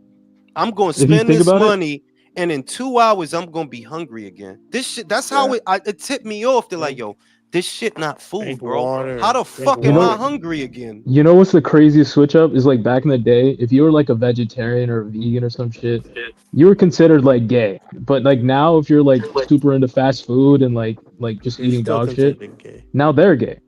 I'm going to spend this money, and in 2 hours, I'm going to be hungry again. This shit, that's how it tipped me off. They're like, yo, this shit not food, bro. How the fuck am I hungry again? You know what's the craziest switch up is like back in the day, if you were like a vegetarian or a vegan or some shit, you were considered like gay. But like now, if you're like super into fast food and like just eating dog shit, now they're gay.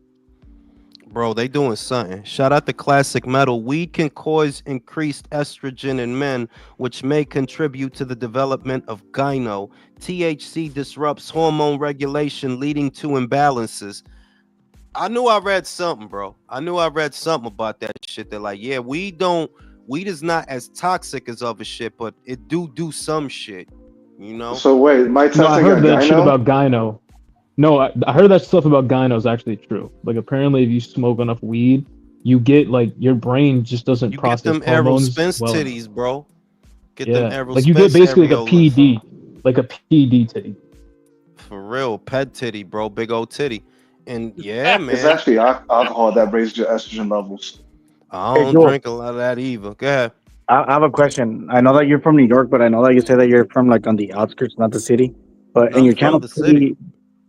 Bro, they doing something. Shout out to Classic Metal. Weed can cause increased estrogen in men, which may contribute to the development of gyno. THC disrupts hormone regulation, leading to imbalances. I knew I read something, bro. I knew I read something about that shit. They're like, yeah, weed is not as toxic as other shit, but it do some shit, you know? So wait, my testing I heard that gyno? shit about gyno. No, I heard that stuff about gyno is actually true. Like apparently, if you smoke enough weed, you get like your brain just doesn't process get them hormones Aerospence well. titties, bro. Get them Aerospence. Like you get basically areolas. like a PD titty. For real, ped titty, bro, big old titty, and yeah, man. It's actually alcohol that raises your estrogen levels. I don't drink a lot of that either. Go ahead. I have a question. I know that you're from New York, but I know that you say that you're from like on the outskirts, not the city. But in your channel,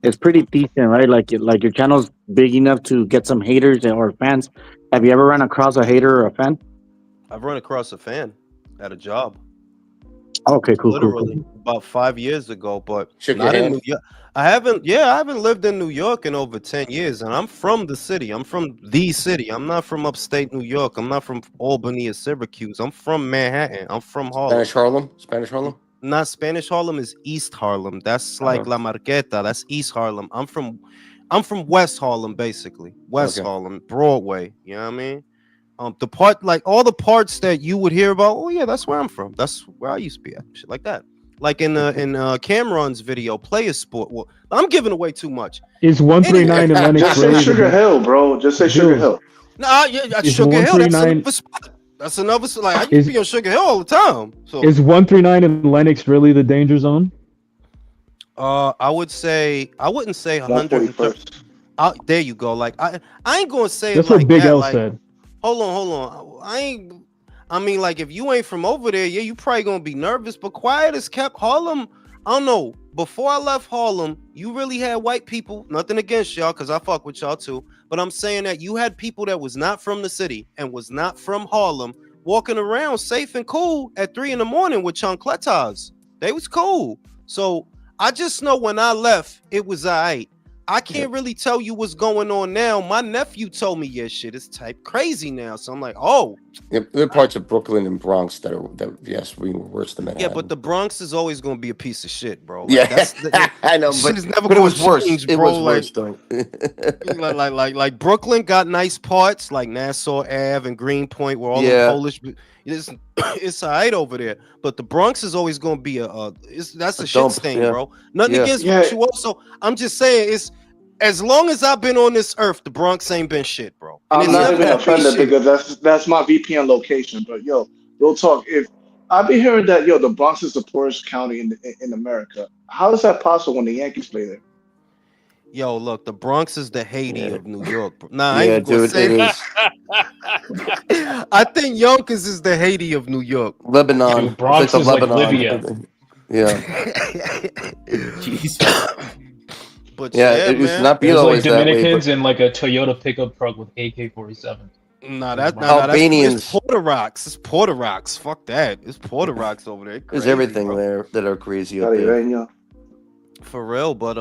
it's pretty decent, right? Like your channel's big enough to get some haters or fans. Have you ever run across a hater or a fan? I've run across a fan at a job. Okay, cool. Literally about 5 years ago, but not in New York. I haven't lived in New York in over 10 years, and I'm from the city. I'm from the city. I'm not from upstate New York. I'm not from Albany or Syracuse. I'm from Manhattan. I'm from Harlem. Spanish Harlem? Not Spanish Harlem is East Harlem. That's like La Marqueta. That's East Harlem. I'm from West Harlem, basically. West Harlem, Broadway. You know what I mean? The part, like all the parts that you would hear about. Oh yeah, that's where I'm from. That's where I used to be at. Shit like that. Like in Cameron's video, Play a Sport. Well, I'm giving away too much. Is 139 in Lennox? Just say Sugar Hill, bro. Just say Sugar Hill. Nah, yeah, Sugar Hill. That's another. Like I used to be on Sugar Hill all the time. So is 139 in Lennox really the danger zone? I wouldn't say 100. There you go. Like I ain't gonna say that's like what Big that, L like, said. Hold on. I mean, like if you ain't from over there, yeah, you probably gonna be nervous. But quiet as kept. Harlem I don't know. Before I left Harlem, you really had white people. Nothing against y'all, cause I fuck with y'all too. But I'm saying that you had people that was not from the city and was not from Harlem walking around safe and cool at 3 a.m. with chancletas. They was cool. So I just know when I left, it was alright. I can't really tell you what's going on now. My nephew told me, yeah, shit is type crazy now. So I'm like, oh. There are parts of Brooklyn and Bronx that yes, we were worse than Manhattan. Yeah, but the Bronx is always going to be a piece of shit, bro. Like, yeah, that's I know, shit is never but it going was to worse. change, It bro. was worse, though. like Brooklyn got nice parts, like Nassau Ave and Greenpoint, where all the Polish. It's alright over there, but the Bronx is always going to be that's a shit dump, stain, bro. Nothing against you. Also, I'm just saying, it's as long as I've been on this earth, the Bronx ain't been shit, bro. And I'm not even offended because that's my VPN location. But yo, real talk. If I've been hearing that the Bronx is the poorest county in America, how is that possible when the Yankees play there? Yo, look, the Bronx is the Haiti of New York. Bro. Nah, I yeah, ain't gonna dude, say it that. is. I think Yonkers is the Haiti of New York. Lebanon. Dude, Bronx it's like is the like Lebanon. Libya. Yeah. Jeez. But it man, used to not be there's like always that way. Dominicans But in like a Toyota pickup truck with AK-47. that's Albanians. Puerto Rocks. It's Puerto Rocks. Fuck that. It's Puerto Rocks over there. There's everything there that are crazy up there. For real, but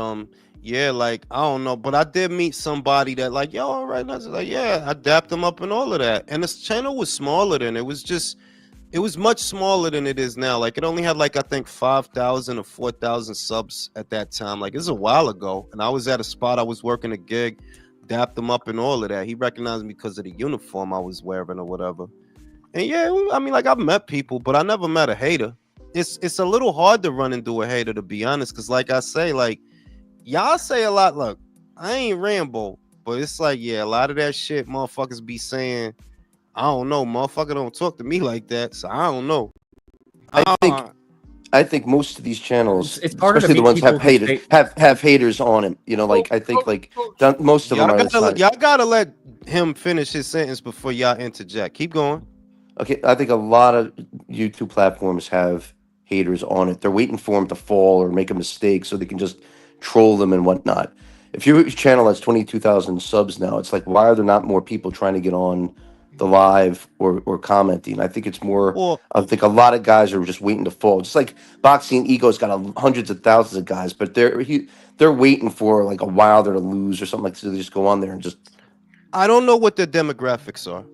yeah, like I don't know, but I did meet somebody that like, yo, all right, and I was like, yeah, I dapped them up and all of that, and this channel was smaller than it was much smaller than it is now. Like it only had like I think 5,000 or 4,000 subs at that time. Like it was a while ago, and I was at a spot, I was working a gig, dapped him up and all of that. He recognized me because of the uniform I was wearing or whatever. And yeah, I mean, like I've met people, but I never met a hater. It's a little hard to run into a hater, to be honest, because like I say, like y'all say a lot. Look, I ain't Rambo, but it's like, yeah, a lot of that shit motherfuckers be saying. I don't know, motherfucker don't talk to me like that, so I don't know. I think most of these channels, it's harder especially to the ones meet have haters, have haters on them. You know, like I think like most of them are. Y'all gotta let him finish his sentence before y'all interject. Keep going. Okay, I think a lot of YouTube platforms have haters on it. They're waiting for them to fall or make a mistake so they can just troll them and whatnot. If your channel has 22,000 subs now, it's like, why are there not more people trying to get on the live or commenting? I think it's more. I think a lot of guys are just waiting to fall. Just like Boxing Ego's got hundreds of thousands of guys, but they're waiting for like a Wilder to lose or something like that. So they just go on there and just. I don't know what their demographics are,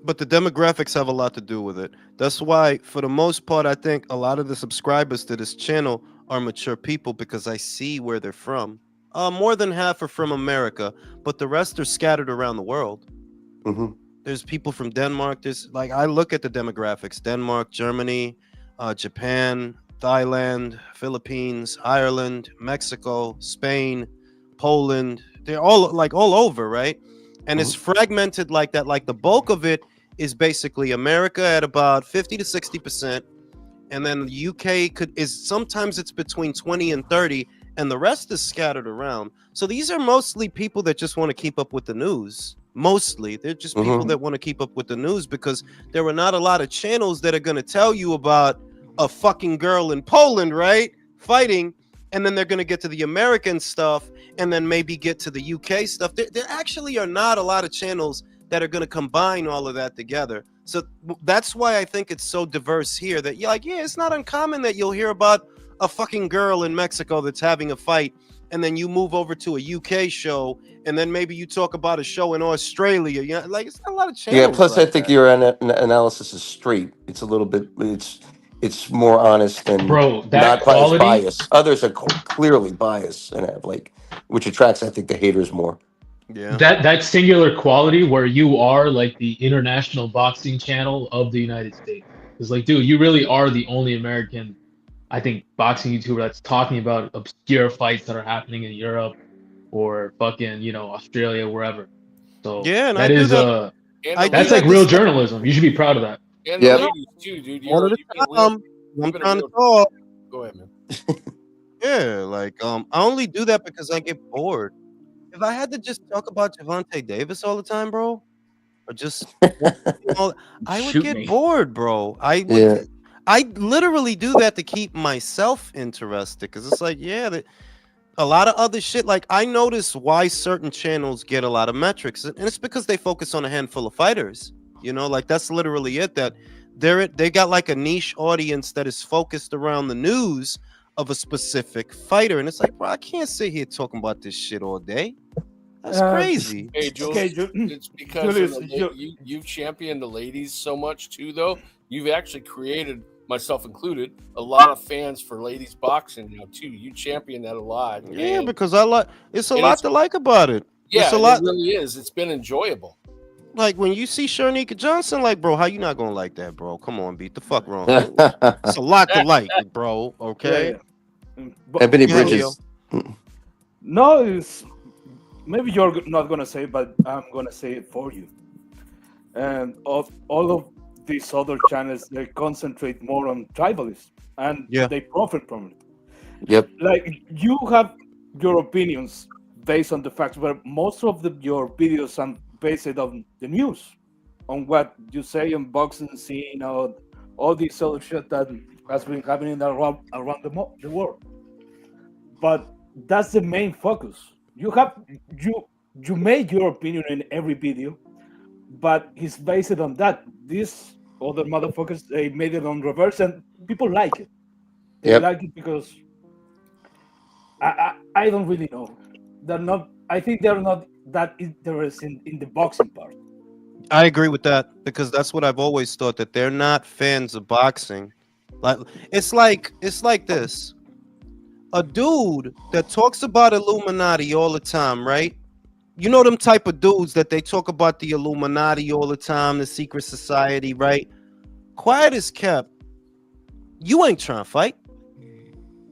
but the demographics have a lot to do with it. That's why, for the most part, I think a lot of the subscribers to this channel are mature people because I see where they're from. More than half are from America, but the rest are scattered around the world. Mm-hmm. There's people from Denmark. There's like I look at the demographics: Denmark, Germany, Japan, Thailand, Philippines, Ireland, Mexico, Spain, Poland. They're all all over, right? And it's fragmented like that. Like the bulk of it is basically America at about 50 to 60%, and then the UK is sometimes it's between 20 and 30, and the rest is scattered around. So these are mostly people that just want to keep up with the news. Mostly, they're just people that want to keep up with the news because there are not a lot of channels that are going to tell you about a fucking girl in Poland, right? Fighting, and then they're going to get to the American stuff and then maybe get to the UK stuff. There actually are not a lot of channels that are going to combine all of that together. So that's why I think it's so diverse here that you're like, yeah, it's not uncommon that you'll hear about a fucking girl in Mexico that's having a fight, and then you move over to a UK show, and then maybe you talk about a show in Australia. You know, like it's not a lot of channels. Yeah, plus like I think your analysis is straight. It's a little bit, it's more honest and not as biased. Others are clearly biased and have which attracts, I think, the haters more. Yeah, that singular quality where you are like the international boxing channel of the United States. It's like, dude, you really are the only American, I think, boxing YouTuber that's talking about obscure fights that are happening in Europe or fucking, Australia, wherever. So yeah, and that is that's like real journalism. You should be proud of that. And the ladies too, dude. All of the time, I'm trying to talk. Go ahead, man. Yeah, like I only do that because I get bored. If I had to just talk about Javante Davis all the time, bro, or just I would get bored, bro. I literally do that to keep myself interested because it's like, yeah, a lot of other shit. Like I notice why certain channels get a lot of metrics, and it's because they focus on a handful of fighters. You know, like that's literally it. That they got like a niche audience that is focused around the news of a specific fighter, and it's like, bro, I can't sit here talking about this shit all day. That's crazy. Hey, Jules, Okay, it's because Julius, you've championed the ladies so much too, though. You've actually created, myself included, a lot of fans for ladies boxing now too. You champion that a lot. Yeah, and because I like it's a and lot it's- to like about it. yeah, It's a and lot. it really is. It's been enjoyable. Like when you see Sharnika Johnson, like, bro, how you not gonna like that, bro? Come on, beat the fuck wrong. It's a lot to like, bro. Okay. But Ebony Yeah, Bridges. no, it's maybe you're not gonna say it, but I'm gonna say it for you. And all of these other channels, they concentrate more on tribalism, and Yeah. they profit from it. Yep. Like you have your opinions based on the facts, but most of your videos are based on the news, on what you say on boxing scene, or all this other shit that has been happening around the world. But that's the main focus. You make your opinion in every video, but it's based on that. These other motherfuckers, they made it on reverse, and people like it. They Yep. like it because I don't really know. They're not. I think they're not that interested in the boxing part. I agree with that because that's what I've always thought, that they're not fans of boxing. Like it's like this. A dude that talks about Illuminati all the time, right? You know them type of dudes that they talk about the Illuminati all the time, the secret society, right? Quiet as kept. You ain't trying to fight.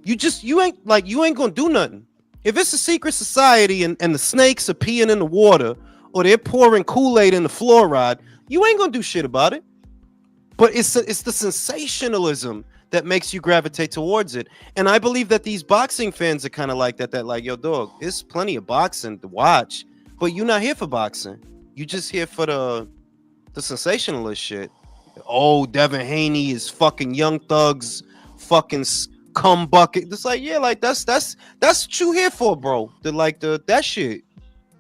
You ain't gonna do nothing. If it's a secret society and the snakes are peeing in the water or they're pouring Kool-Aid in the fluoride, you ain't gonna do shit about it. But it's the sensationalism that makes you gravitate towards it. And I believe that these boxing fans are kind of like that. That like, yo, dog, there's plenty of boxing to watch, but you're not here for boxing. You just here for the sensationalist shit. Oh, Devin Haney is fucking Young Thugs, fucking cum bucket. It's like, yeah, like that's what you here for, bro. That shit,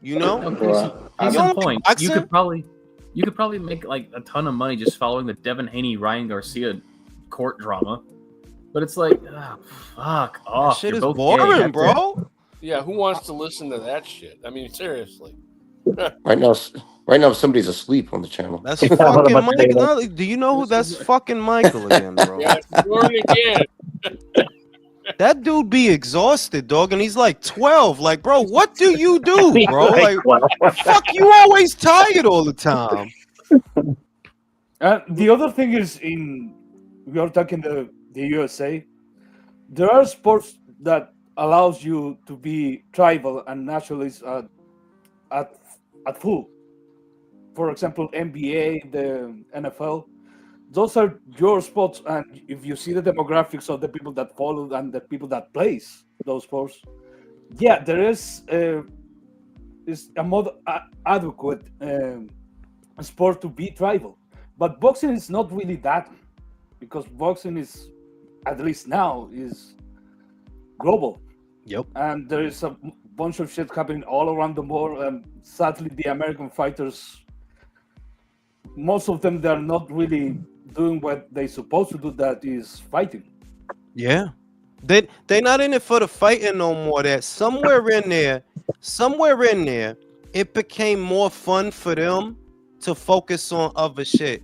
you know. Okay, case You in don't point, like you boxing? could probably make like a ton of money just following the Devin Haney Ryan Garcia court drama, but it's like, fuck off. Shit You're is both gay. boring, That's it. bro. Yeah, who wants to listen to that shit? I mean, seriously. Right now, somebody's asleep on the channel. That's I was fucking about to say Michael. that. No, do you know who that's fucking Michael again, bro? Yeah, it's boring again. That dude be exhausted, dog, and he's like 12. Like, bro, what do you do, bro? Like, fuck, you always tired all the time. The other thing is, we are talking the USA. There are sports that allows you to be tribal and nationalist at full. For example, NBA, the NFL. Those are your sports, and if you see the demographics of the people that follow and the people that plays those sports, yeah, there is a more adequate sport to be tribal. But boxing is not really that, because boxing is, at least now, is global. Yep. And there is a bunch of shit happening all around the world. And sadly, the American fighters, most of them, they're not really doing what they're supposed to do, that is fighting. Yeah. They not in it for the fighting no more. That somewhere in there, it became more fun for them to focus on other shit.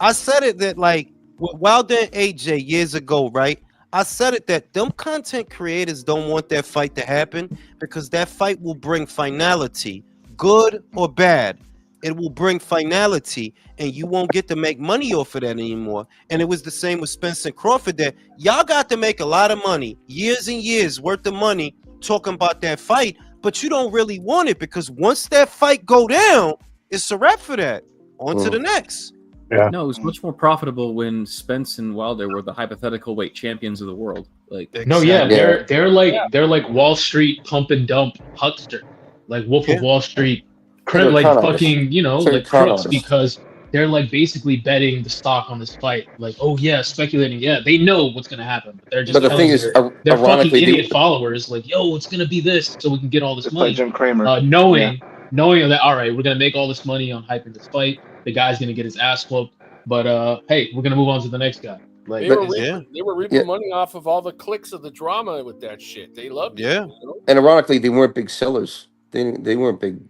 I said it that like with Wilder and AJ years ago, right? I said it that them content creators don't want that fight to happen because that fight will bring finality, good or bad. It will bring finality, and you won't get to make money off of that anymore. And it was the same with Spence and Crawford. That y'all got to make a lot of money, years and years worth of money, talking about that fight, but you don't really want it because once that fight go down, it's a wrap for that. On to the next. Yeah. No, it was much more profitable when Spence and Wilder were the hypothetical weight champions of the world. Like, No, yeah, Yeah. they're like Wall Street pump and dump huckster, like Wolf of Wall Street, They're like con fucking, They're like con crooks artists. because they're like basically betting the stock on this fight. Like, oh yeah, speculating. Yeah, they know what's gonna happen, but they're But just the thing telling is, their fucking ironically, idiot followers like, yo, it's gonna be this, so we can get all this It's like money. Jim Cramer. Yeah. Knowing that, all right, we're gonna make all this money on hyping this fight. The guy's gonna get his ass whooped, but hey, we're gonna move on to the next guy. Like, They were Yeah. reaping money off of all the clicks of the drama with that shit. They loved it. Yeah. You know? and ironically, they weren't big sellers. They weren't big,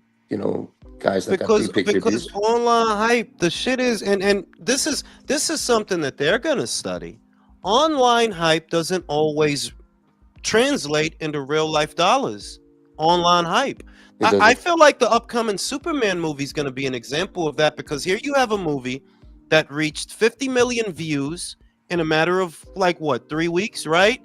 guys that got big picture Because views. online hype, the shit is, and this is something that they're gonna study. Online hype doesn't always translate into real life dollars. Online hype. It I doesn't. feel like the upcoming Superman movie is going to be an example of that, because here you have a movie that reached 50 million views in a matter of like what, 3 weeks, right?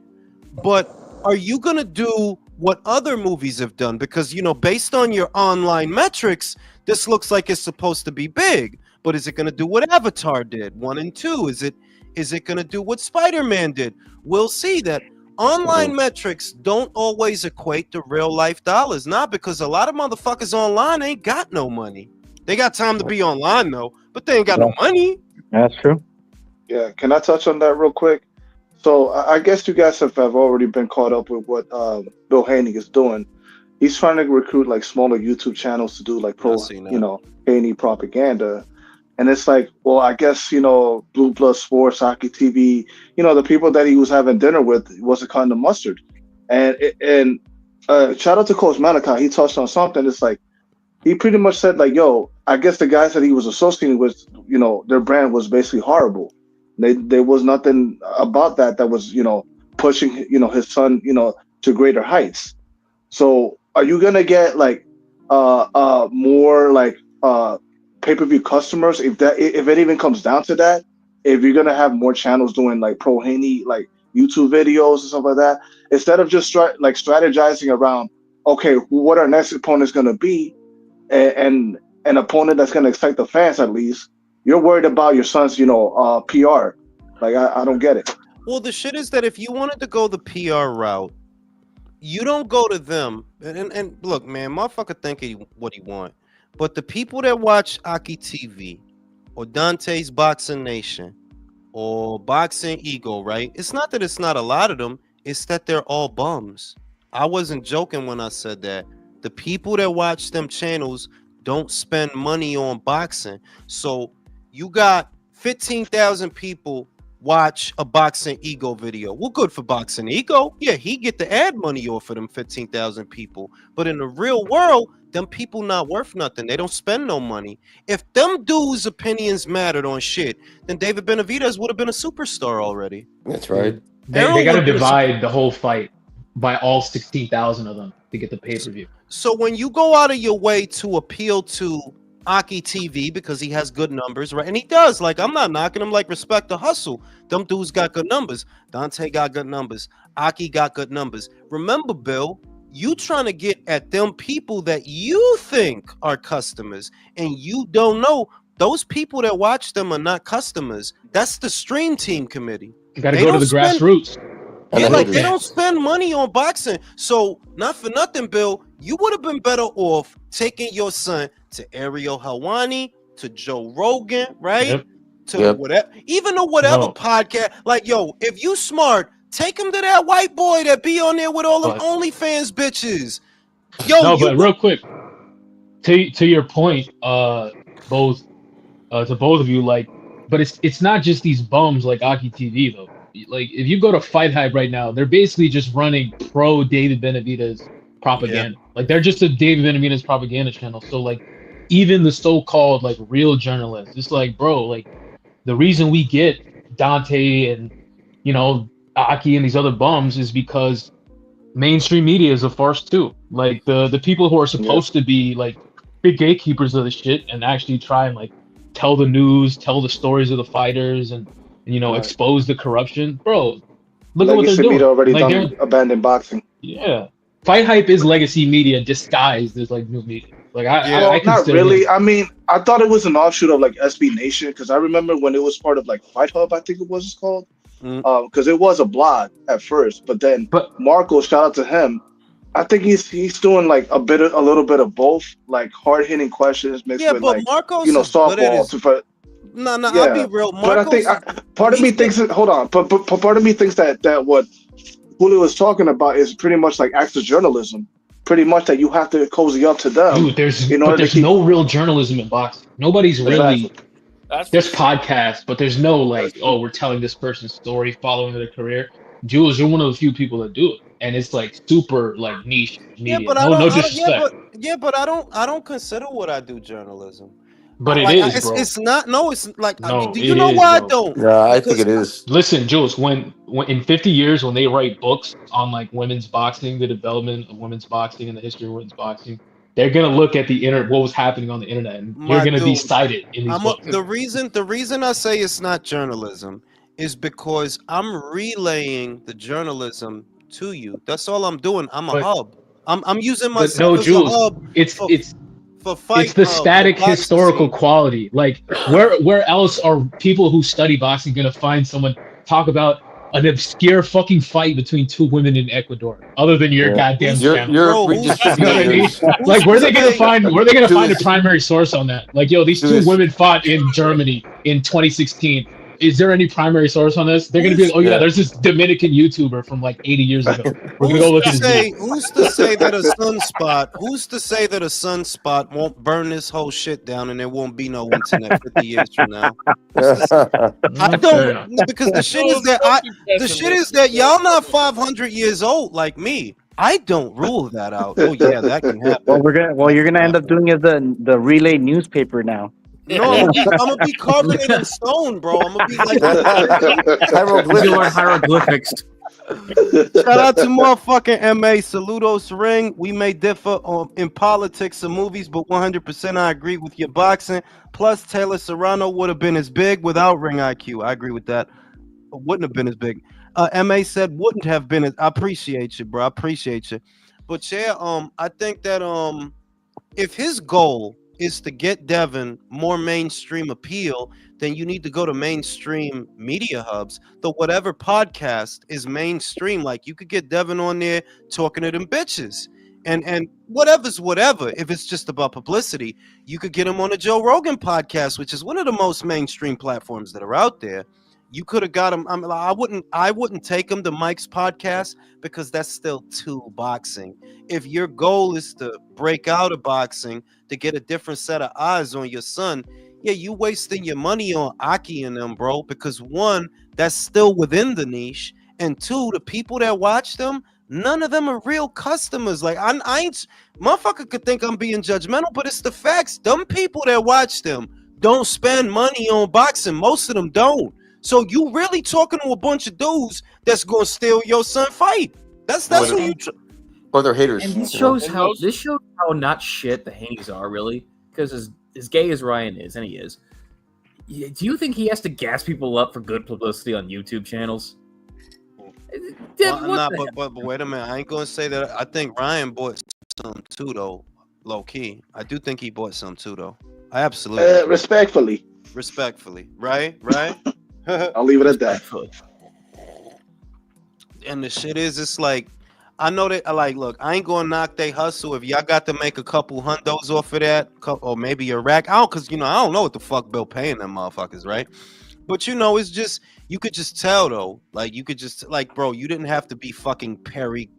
But are you going to do what other movies have done? Because, based on your online metrics, this looks like it's supposed to be big. But is it going to do what Avatar did, 1 and 2? Is it going to do what Spider-Man did? We'll see. That online metrics don't always equate to real life dollars. Not because a lot of motherfuckers online ain't got no money. They got time to be online though, but they ain't got no money. That's true. Yeah. Can I touch on that real quick? So I guess you guys have already been caught up with what Bill Haney is doing. He's trying to recruit like smaller YouTube channels to do like pro, Haney propaganda. And it's like, well, I guess, Blue Blood Sports, Hockey TV, the people that he was having dinner with wasn't kind of mustard. And shout out to Coach Malachi. He touched on something. It's like, he pretty much said like, yo, I guess the guys that he was associating with, their brand was basically horrible. There was nothing about that was, pushing, his son, to greater heights. So are you going to get like more like pay-per-view customers if it even comes down to that? If you're gonna have more channels doing like pro Haney like YouTube videos and stuff like that, instead of just strategizing around, okay, what our next opponent is gonna be, and an opponent that's gonna excite the fans at least, you're worried about your son's PR. Like I don't get it. Well, the shit is that if you wanted to go the PR route, you don't go to them. And look, man, motherfucker think what he want. But the people that watch Aki TV or Dante's Boxing Nation or Boxing Ego, right? It's not that it's not a lot of them. It's that they're all bums. I wasn't joking when I said that. The people that watch them channels don't spend money on boxing. So you got 15,000 people watch a Boxing Ego video. Well, good for Boxing Ego. Yeah, he get the ad money off of them 15,000 people. But in the real world, them people not worth nothing. They don't spend no money. If them dudes' opinions mattered on shit, then David Benavidez would have been a superstar already. That's right. They got to divide the whole fight by all 16,000 of them to get the pay-per-view. So when you go out of your way to appeal to Aki TV because he has good numbers, right? And he does. Like, I'm not knocking him. Like, respect the hustle. Them dudes got good numbers. Dante got good numbers. Aki got good numbers. Remember, Bill, you trying to get at them people that you think are customers, and you don't know those people that watch them are not customers. That's the stream team committee. You got to go to the grassroots. Yeah, like they don't spend money on boxing. So not for nothing, Bill, you would have been better off taking your son to Ariel Helwani, to Joe Rogan, right? Yep. To whatever, even to whatever podcast. Like, yo, if you smart, take him to that white boy that be on there with all them OnlyFans bitches. Yo, no, but real quick, to your point, to both of you, like, but it's not just these bums like Aki TV though. Like, if you go to Fight Hype right now, they're basically just running pro David Benavidez propaganda. Yeah. Like, they're just a David Benavidez propaganda channel. So like, even the so-called like real journalists, it's like, bro, like the reason we get Dante and Aki and these other bums is because mainstream media is a farce too. Like the people who are supposed to be like big gatekeepers of the shit and actually try and like tell the news, tell the stories of the fighters, and expose the corruption. Bro, look at what they're doing. Media already done abandoned boxing. Yeah, Fight Hype is legacy media disguised as like new media. Like I not really. I mean, I thought it was an offshoot of like SB Nation because I remember when it was part of like Fight Hub, I think it was called. Because it was a blog at first, but then Marco, shout out to him. I think he's doing like a little bit of both, like hard hitting questions mixed with like Marco's softball. No, I'll be Yeah, real. but I think Marcos, part of me he's thinks hold on, but part of me thinks that what Julio was talking about is pretty much like active journalism. Pretty much that you have to cozy up to them Dude, there's in but order to there's keep no real journalism in boxing. Nobody's exactly. really. That's for There's sure. podcasts, but there's no That's like, oh, we're telling this person's story, following their career. Jules, you're one of the few people that do it, and it's like super like niche yeah, media. but No yeah, disrespect, but I don't consider what I do journalism. but it is, bro. It's not. No, it's like. No, Do you it know is, why I bro. don't? No, I think Because it is. Listen, Jules, when in 50 years when they write books on like women's boxing, the development of women's boxing and the history of women's boxing, they're gonna look at the internet, what was happening on the internet, and you're my gonna be dude, cited in these books. the reason I say it's not journalism is because I'm relaying the journalism to you. That's all I'm doing. I'm a But hub. I'm using but myself no, as a Jules, hub it's for it's fight it's the for static boxing historical scenes. quality. Like where else are people who study boxing gonna find someone talk about an obscure fucking fight between two women in Ecuador, other than your Yeah, goddamn Who's channel? you're bro? Who's to You know what I say? mean? redistributing. Like, Who's to say? where are they gonna Do find a this. primary source on that? Like, yo, these Do two this. women fought in Germany in 2016. Is there any primary source on this? They're gonna be Who's like, oh yeah, Yeah. there's this Dominican YouTuber from like 80 years ago. We're gonna go look at his video. Who's to say that a sunspot? Who's to say that a sunspot won't burn this whole shit down and there won't be no internet 50 years from now? Who's to say? I Fair enough. don't, because the shit is that y'all not 500 years old like me. I don't rule that out. Oh yeah, that can happen. You're That gonna can end up happen. doing is the relay newspaper now. No, I'm gonna be carbonated in stone, bro. I'm gonna be like. He's gonna learn Hieroglyphics. hieroglyphics. Shout out to motherfucking MA. Saludos ring. We may differ in politics and movies, but 100% I agree with your boxing. Plus, Taylor Serrano would have been as big without ring IQ. I agree with that. Wouldn't have been as big. MA said wouldn't have been as. I appreciate you, bro. I appreciate you. But yeah, I think that if his goal is to get Devin more mainstream appeal, then you need to go to mainstream media hubs. The whatever podcast is mainstream, like you could get Devin on there talking to them bitches. And whatever's whatever. If it's just about publicity, you could get him on a Joe Rogan podcast, which is one of the most mainstream platforms that are out there. You could have got him. I wouldn't take him to Mike's podcast because that's still too boxing. If your goal is to break out of boxing to get a different set of eyes on your son, yeah, you wasting your money on Aki and them, bro. Because one, that's still within the niche, and two, the people that watch them, none of them are real customers. Like I ain't motherfucker could think I'm being judgmental, but it's the facts. Them people that watch them don't spend money on boxing. Most of them don't. So you really talking to a bunch of dudes that's gonna steal your son fight. That's who you. Or they're haters. And this you know? shows how not shit the Haneys are, really. Because as gay as Ryan is, and he is, do you think he has to gas people up for good publicity on YouTube channels? But wait a minute. I ain't gonna say that. I think Ryan bought some too, though. Low key, I do think he bought some too, though. I absolutely respectfully, right. I'll leave it at that. And the shit is, it's like, I know that, like, look, I ain't gonna knock they hustle. If y'all got to make a couple hundos off of that, or maybe a rack out, cause I don't know what the fuck Bill paying them motherfuckers, right? But it's just, you could just tell though, like, you could just, like, bro, you didn't have to be fucking Perry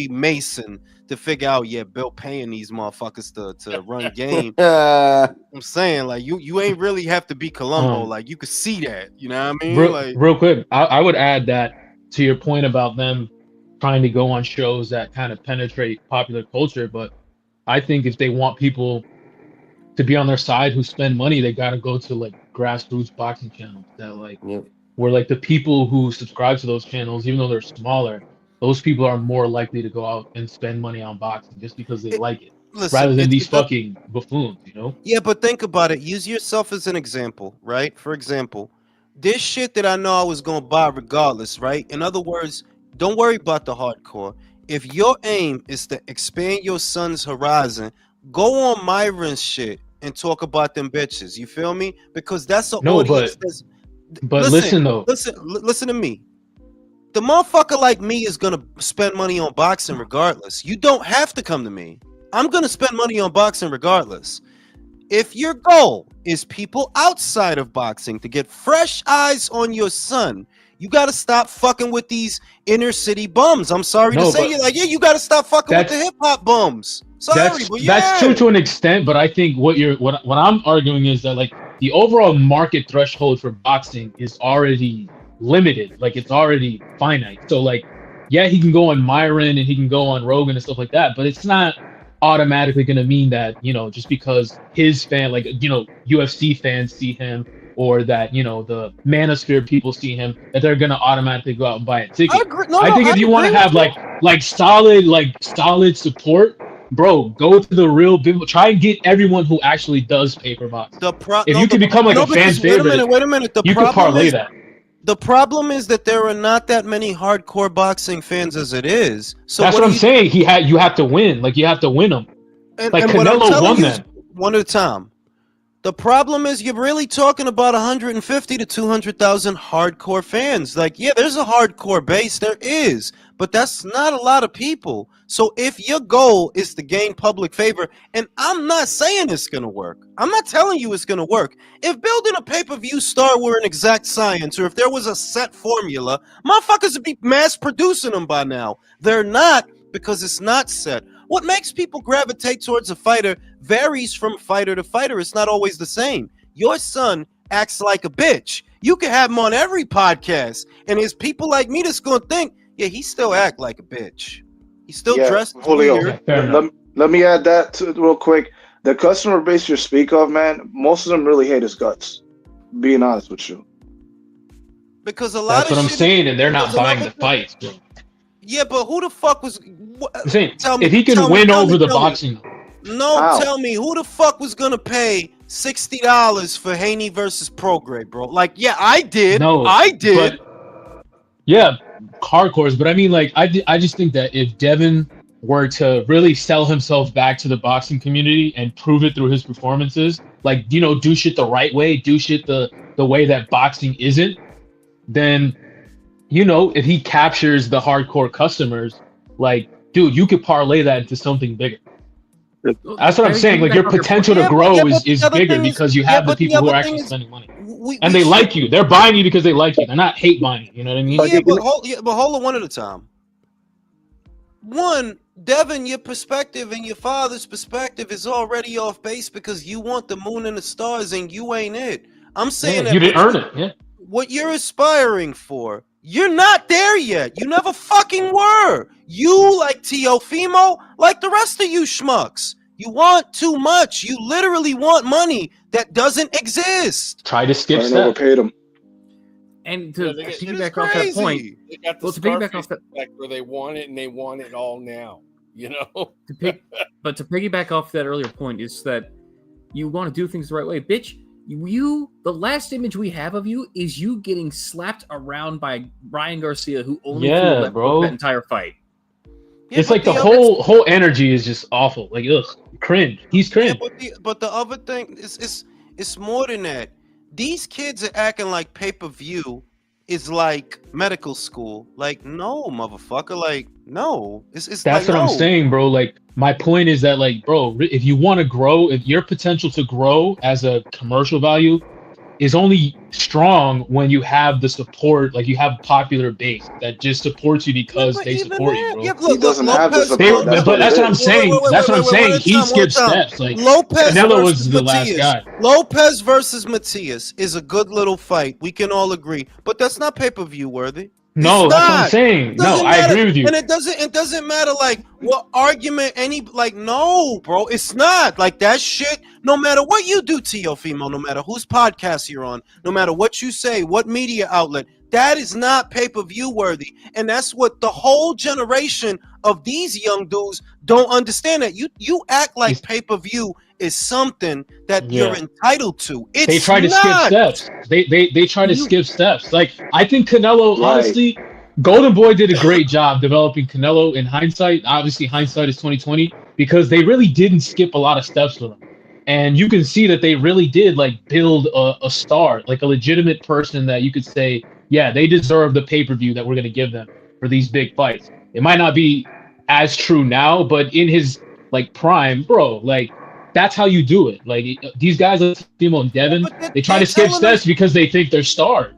Mason to figure out, yeah, Bill paying these motherfuckers to run game. I'm saying, like, you ain't really have to be Columbo, like, you could see that, you know what I mean? Real quick, I would add that to your point about them trying to go on shows that kind of penetrate popular culture, but I think if they want people to be on their side who spend money, they got to go to like grassroots boxing channels that where like the people who subscribe to those channels, even though they're smaller, those people are more likely to go out and spend money on boxing just because they like it, rather than these fucking buffoons, Yeah, but think about it. Use yourself as an example, right? For example, this shit that I know I was gonna buy regardless, right? In other words, don't worry about the hardcore. If your aim is to expand your son's horizon, go on Myron's shit and talk about them bitches. You feel me? Because that's an audience that's. But listen though. Listen to me. The motherfucker like me is gonna spend money on boxing regardless. You don't have to come to me. I'm gonna spend money on boxing regardless. If your goal is people outside of boxing to get fresh eyes on your son, you got to stop fucking with these inner city bums. I'm sorry to say, you're like, yeah, you got to stop fucking with the hip hop bums. Sorry, but yeah. That's true to an extent, but I think what I'm arguing is that like the overall market threshold for boxing is already limited, like it's already finite. So like, yeah, he can go on Myron and he can go on Rogan and stuff like that, but it's not automatically going to mean that, you know, just because his fan, like, you know, UFC fans see him, or that, you know, the Manosphere people see him, that they're gonna automatically go out and buy a ticket. I think if you want to have like solid support, bro, go to the real people. Try and get everyone who actually does paper box. If you can become like a fan favorite, wait a minute. You can parlay that. The problem is that there are not that many hardcore boxing fans as it is. So that's what I'm saying. You have to win. Like you have to win them. Like Canelo won that one at a time. The problem is you're really talking about 150 to 200,000 hardcore fans. Like, yeah, there's a hardcore base. There is. But that's not a lot of people. So if your goal is to gain public favor, and I'm not saying it's going to work. I'm not telling you it's going to work. If building a pay-per-view star were an exact science, or if there was a set formula, motherfuckers would be mass producing them by now. They're not, because it's not set. What makes people gravitate towards a fighter varies from fighter to fighter. It's not always the same. Your son acts like a bitch. You can have him on every podcast, and there's people like me that's going to think, yeah, he still act like a bitch. He's still dressed Julio, let me add that to real quick. The customer base you speak of, man, most of them really hate his guts. Being honest with you. Because a lot that's what I'm saying, and they're not buying the fights, bro. Yeah, but who the fuck was? I'm saying, if he can win over the boxing. No, tell me, who the fuck was gonna pay $60 for Haney versus Prograde, bro? Like, yeah, I did. No, I did. Yeah, hardcores. But I mean, like, I just think that if Devin were to really sell himself back to the boxing community and prove it through his performances, like, you know, do shit the right way, do shit the way that boxing isn't, then, you know, if he captures the hardcore customers, like, dude, you could parlay that into something bigger. That's what I'm saying. Like, your potential to grow is bigger because you have the people who are actually spending money. And they like you. They're buying you because they like you. They're not hate buying you. You know what I mean? But hold on one at a time. One, Devin, your perspective and your father's perspective is already off base because you want the moon and the stars and you ain't it. I'm saying that you didn't earn it. Yeah. What you're aspiring for, you're not there yet. You never fucking were. You, like Teofimo, like the rest of you schmucks, you want too much. You literally want money that doesn't exist. Try to skip steps. Overpaid them. And to piggyback off that point, they got the piggyback off that where they want it and they want it all now. You know. But to piggyback off that earlier point is that you want to do things the right way, bitch. The last image we have of you is you getting slapped around by Ryan Garcia, who only threw left hook that entire fight. Yeah, it's like the whole energy is just awful. Like, ugh, cringe. He's cringe. Yeah, but the other thing is it's more than that. These kids are acting like pay-per-view is like medical school. Like, no, motherfucker. Like, no. It's that's like, what I'm saying, bro. Like, my point is that, like, bro, if you want to grow, if your potential to grow as a commercial value is only strong when you have the support, like you have a popular base that just supports you because they support you, bro. Yeah, look, he doesn't have the support. But that's what I'm saying. That's what I'm saying. He skipped steps. Like, Canelo was the last guy. Lopez versus Matias is a good little fight. We can all agree. But that's not pay-per-view worthy. No, that's what I'm saying. No, I agree with you. And it doesn't matter like what argument no, bro, it's not. Like that shit, no matter what you do, Teofimo, no matter whose podcast you're on, no matter what you say, what media outlet, that is not pay-per-view worthy. And that's what the whole generation of these young dudes don't understand, that you act like pay-per-view is something that you're entitled to. They try to skip steps. They try to skip steps. Like, I think Canelo, honestly, Golden Boy did a great job developing Canelo in hindsight. Obviously, hindsight is 2020 because they really didn't skip a lot of steps with him. And you can see that they really did like build a star, like a legitimate person that you could say, yeah, they deserve the pay-per-view that we're going to give them for these big fights. It might not be as true now, but in his like prime, bro, like that's how you do it. Like these guys like Timo and Devin, but they try they're to skip telling them steps because they think they're stars.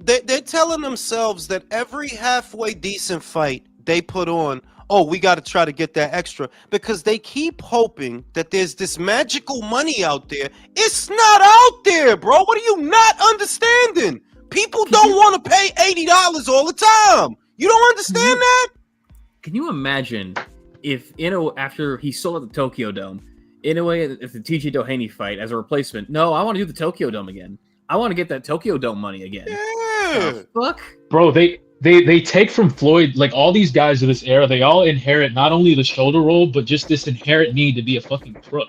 they're telling themselves that every halfway decent fight they put on, oh, we got to try to get that extra, because they keep hoping that there's this magical money out there. It's not out there, bro. What are you not understanding? People don't want to pay $80 all the time. You don't understand that? Can you imagine if after he sold out the Tokyo Dome, Inoue, if the TJ Doheny fight as a replacement, no, I want to do the Tokyo Dome again. I want to get that Tokyo Dome money again. Yeah. Fuck. Bro, they take from Floyd, like all these guys of this era, they all inherit not only the shoulder roll, but just this inherent need to be a fucking crook.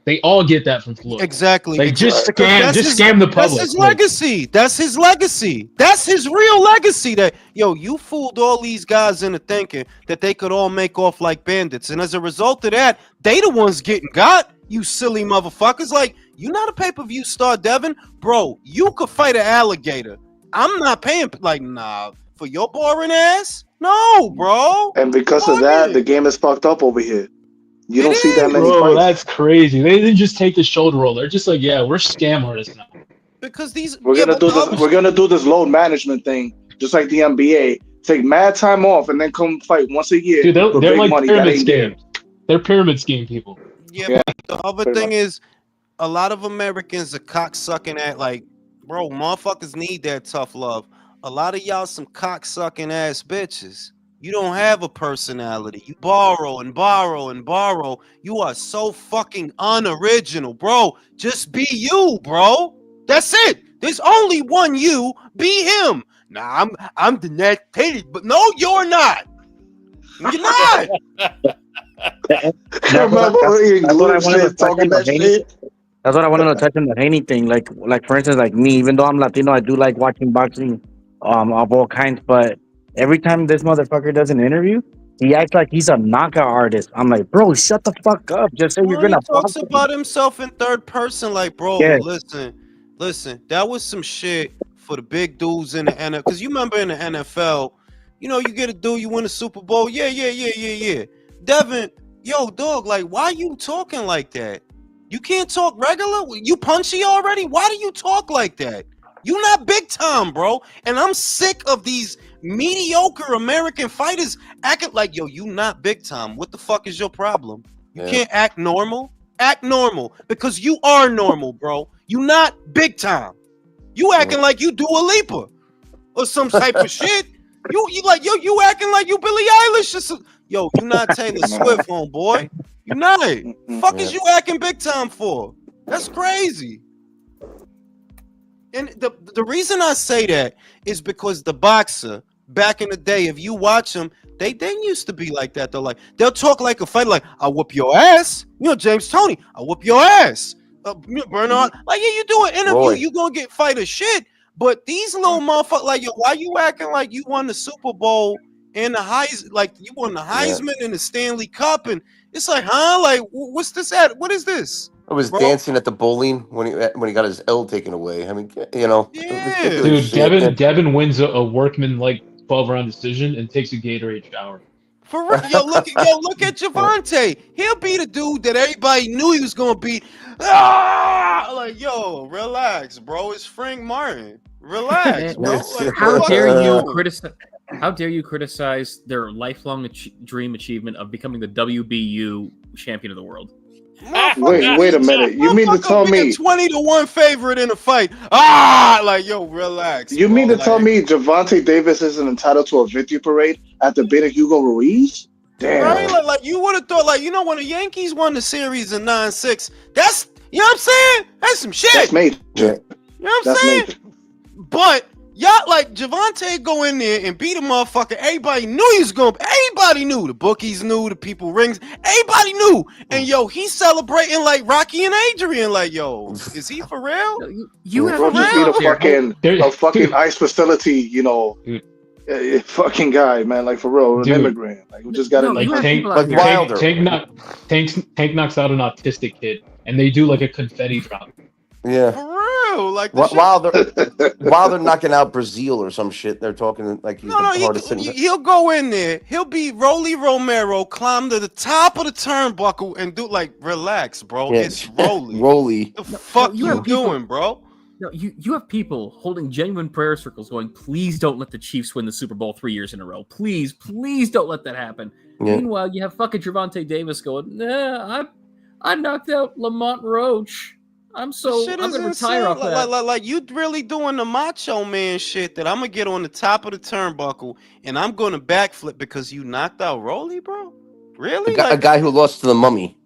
They all get that from Floyd. Exactly. Like just scam the public. That's his legacy. That's his legacy. That's his real legacy. That you fooled all these guys into thinking that they could all make off like bandits, and as a result of that, they the ones getting got. You silly motherfuckers! Like, you not a pay-per-view star, Devin, bro. You could fight an alligator. I'm not paying. Like, nah, for your boring ass. No, bro. And because of that, the game is fucked up over here. You don't see that many Bro, fights. that's crazy. They didn't just take the shoulder roll. They're just like, yeah, we're scam artists now. Because we're gonna do this load management thing, just like the NBA. Take mad time off and then come fight once a year. Dude, they're big like money. pyramid schemes. They're pyramid scheme people. Yeah, but the other thing is, a lot of Americans are cocksucking at, like, bro, motherfuckers need that tough love. A lot of y'all some cocksucking ass bitches. You don't have a personality. You borrow and borrow and borrow. You are so fucking unoriginal, bro. Just be you, bro. That's it. There's only one you. Be him. Nah, I'm the next Katie, but no, you're not. You're not. That's what I wanted to touch on the Haney thing. Like for instance, like me, even though I'm Latino, I do like watching boxing of all kinds. But every time this motherfucker does an interview, he acts like he's a knockout artist. I'm like, bro, shut the fuck up. Just say you're gonna. He talks about himself in third person, like, bro, listen. That was some shit for the big dudes in the NFL. Because you remember in the NFL, you get a dude, you win a Super Bowl. Yeah. Devin, yo, dog, like, why you talking like that? You can't talk regular? You punchy already? Why do you talk like that? You not big time, bro. And I'm sick of these mediocre American fighters acting like, yo, you not big time. What the fuck is your problem? You can't act normal. Act normal, because you are normal, bro. You not big time. You acting like you Dua Lipa or some type of shit. You like, yo, you acting like you Billie Eilish or some, yo, you not Taylor Swift, homeboy. You not. Fuck is you acting big time for? That's crazy. And the reason I say that is because the boxer back in the day, if you watch them, they used to be like that though. Like, they'll talk like a fighter, like, I'll whoop your ass. James Toney, I'll whoop your ass. Bernard, like, yeah, you do an interview, you gonna get fighter shit. But these little motherfuckers, like, yo, why you acting like you won the Super Bowl and the Heisman, like you won the Heisman and the Stanley Cup, and it's like, huh? Like, what's this at? What is this? I was dancing at the bowling when he got his L taken away. I mean, Yeah. Dude, Devin wins a workman like 12-round decision and takes a Gatorade shower. For real, look at Javante. He'll be the dude that everybody knew he was gonna beat. Like, yo, relax, bro. It's Frank Martin. Relax, bro. Like, how dare you criticize their lifelong dream achievement of becoming the WBU champion of the world? Wait a minute. You mean to tell me 20-1 favorite in a fight? Like, yo, relax. You mean to tell me Javante Davis isn't entitled to a victory parade after beating Hugo Ruiz? Damn. Right? Like you would have thought, like, when the Yankees won the series in 9-6, that's, you know what I'm saying? That's some shit. That's major. You know what I'm saying? Major. But y'all, like, Javante go in there and beat a motherfucker. Everybody knew he was going. Everybody knew. The bookies knew. The people rings. Everybody knew. And yo, he's celebrating like Rocky and Adrian. Like, yo, is he for real? You have a fucking ice facility. Fucking guy, man. Like, for real, an immigrant. Like, we just got like Tank knocks out an autistic kid, and they do like a confetti drop. Yeah. For real. real. Like the Wh- shit. while they're knocking out Brazil or some shit, they're talking like he's No, the hardest hitting. he'll go in there. He'll be Rolly Romero, climb to the top of the turnbuckle and do like, relax, bro. Yeah, It's Rolly. Rolly. The fuck you you have people- doing, bro? No, you have people holding genuine prayer circles going, please don't let the Chiefs win the Super Bowl 3 years in a row. Please don't let that happen. Yeah. Meanwhile, you have fucking Gervonta Davis going, nah, I knocked out Lamont Roach. I'm gonna retire off that. Like you really doing the macho man shit that I'm gonna get on the top of the turnbuckle and I'm gonna backflip because you knocked out Rolly, bro? Really? A guy who lost to the Mummy.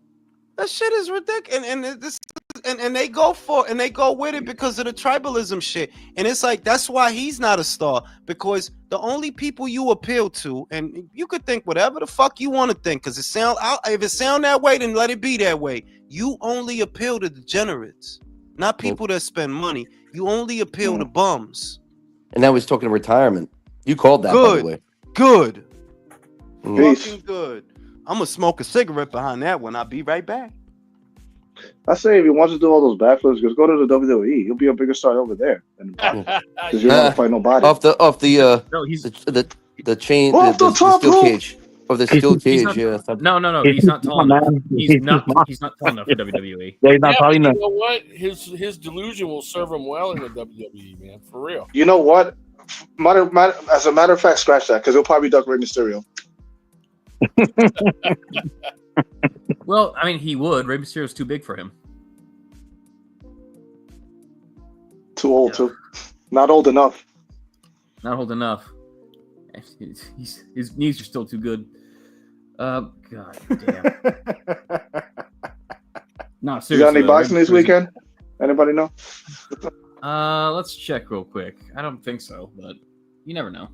That shit is ridiculous, and they go with it because of the tribalism shit, and it's like that's why he's not a star, because the only people you appeal to, and you could think whatever the fuck you want to think, because if it sound that way, then let it be that way. You only appeal to degenerates, not people that spend money. You only appeal to bums. And now he's talking retirement. You called that, by the way. Good, Peace. fucking good. I'm gonna smoke a cigarette behind that one. I'll be right back. I say if he wants to do all those backflips, just go to the WWE. He'll be a bigger star over there. Because you don't want to fight nobody. Off the No, he's the chain, Off the top steel rope. cage. Of the steel cage, not- yeah. no. He's not tall enough. He's not tall enough for WWE. Yeah, he's not Yeah, probably but not. you know what? His delusion will serve him well in the WWE, man. For real. You know what? As a matter of fact, scratch that, because he'll probably duck Rey Mysterio. Well, I mean, he would. Rey Mysterio's too big for him. Too old, too. Not old enough. Not old enough. His knees are still too good. God damn. No, You seriously. got any though, boxing Rey this Mysterio's- weekend? Anybody know? Let's check real quick. I don't think so, but you never know.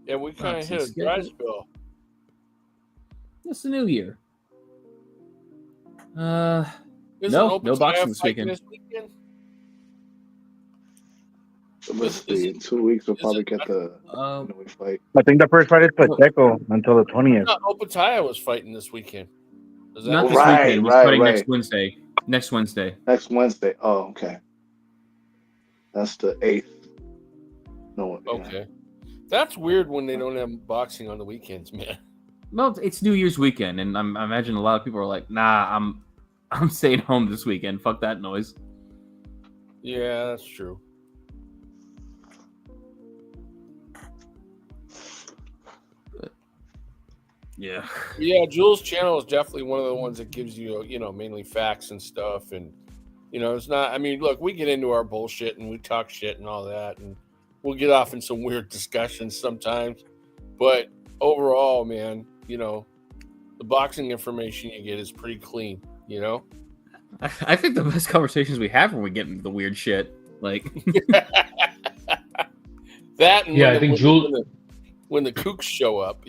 Yeah, we kind of hit a Schedule. dry spell. It's the new year. Isn't No Open boxing Sky this fighting weekend. Let's see. In 2 weeks, we'll probably get the fight. I think the first fight is Pacheco until the 20th. No, Opataya was fighting this weekend. Is that Not this Right, weekend. He's right, fighting right. next Wednesday. Next Wednesday. Next Wednesday. Oh, okay. That's the 8th. No. Yeah. okay? That's weird when they don't have boxing on the weekends, man. Well, it's New Year's weekend, and I imagine a lot of people are like, "Nah, I'm staying home this weekend. Fuck that noise." Yeah, that's true. Yeah. Yeah, Jules' channel is definitely one of the ones that gives you, mainly facts and stuff. And, it's not, I mean, look, we get into our bullshit and we talk shit and all that. And we'll get off in some weird discussions sometimes. But overall, man, the boxing information you get is pretty clean, I think the best conversations we have when we get into the weird shit, like that. And Yeah, I think when the kooks show up,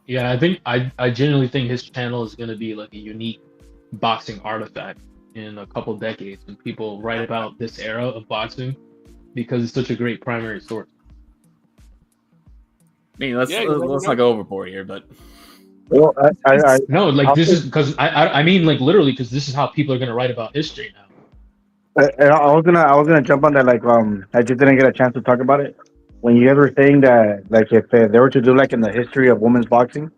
Yeah, I genuinely think his channel is going to be like a unique boxing artifact in a couple decades when people write about this era of boxing because it's such a great primary source. I mean, let's not go overboard here, but Well, I No, like this is because I mean like literally because this is how people are going to write about history now. I was gonna jump on that. Like, I just didn't get a chance to talk about it. When you guys were saying that, like, if they were to do like in the history of women's boxing,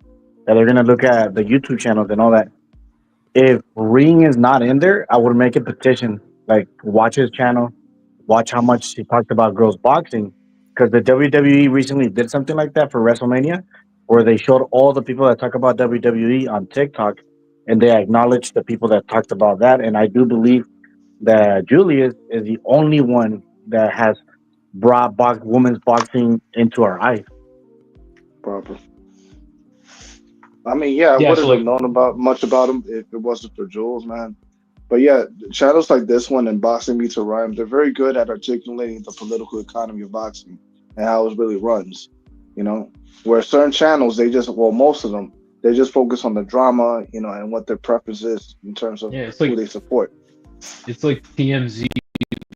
that they're gonna look at the YouTube channels and all that. If Ring is not in there, I would make a petition. Like, watch his channel, watch how much he talked about girls boxing, because the WWE recently did something like that for WrestleMania, where they showed all the people that talk about WWE on TikTok, and they acknowledged the people that talked about that. And I do believe that Julius is the only one that has brought women's boxing into our eyes. Proper. I mean, yeah, I Yeah, wouldn't so, have known much about him if it wasn't for Jules, man. But yeah, channels like this one and Boxing Meets a Rhyme, they're very good at articulating the political economy of boxing and how it really runs. Where certain channels, most of them, they just focus on the drama, and what their preference is in terms of who they support. It's like TMZ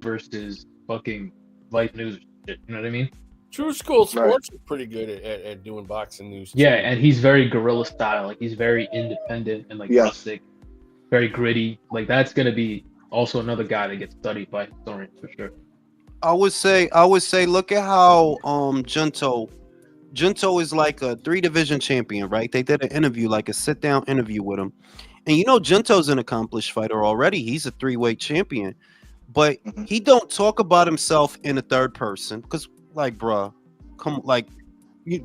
versus fucking Life News. You know what I mean? True School Sports is pretty good at doing boxing news. Too. Yeah, and he's very guerrilla style. Like he's very independent and like rustic, very gritty. Like that's gonna be also another guy that gets studied by historians for sure. I would say, look at how Junto is like a 3 division champion, right? They did an interview, like a sit down interview with him. And you know, Junto's an accomplished fighter already. He's a 3-weight champion, but Mhm. he don't talk about himself in a third person because, like, bruh, come, like,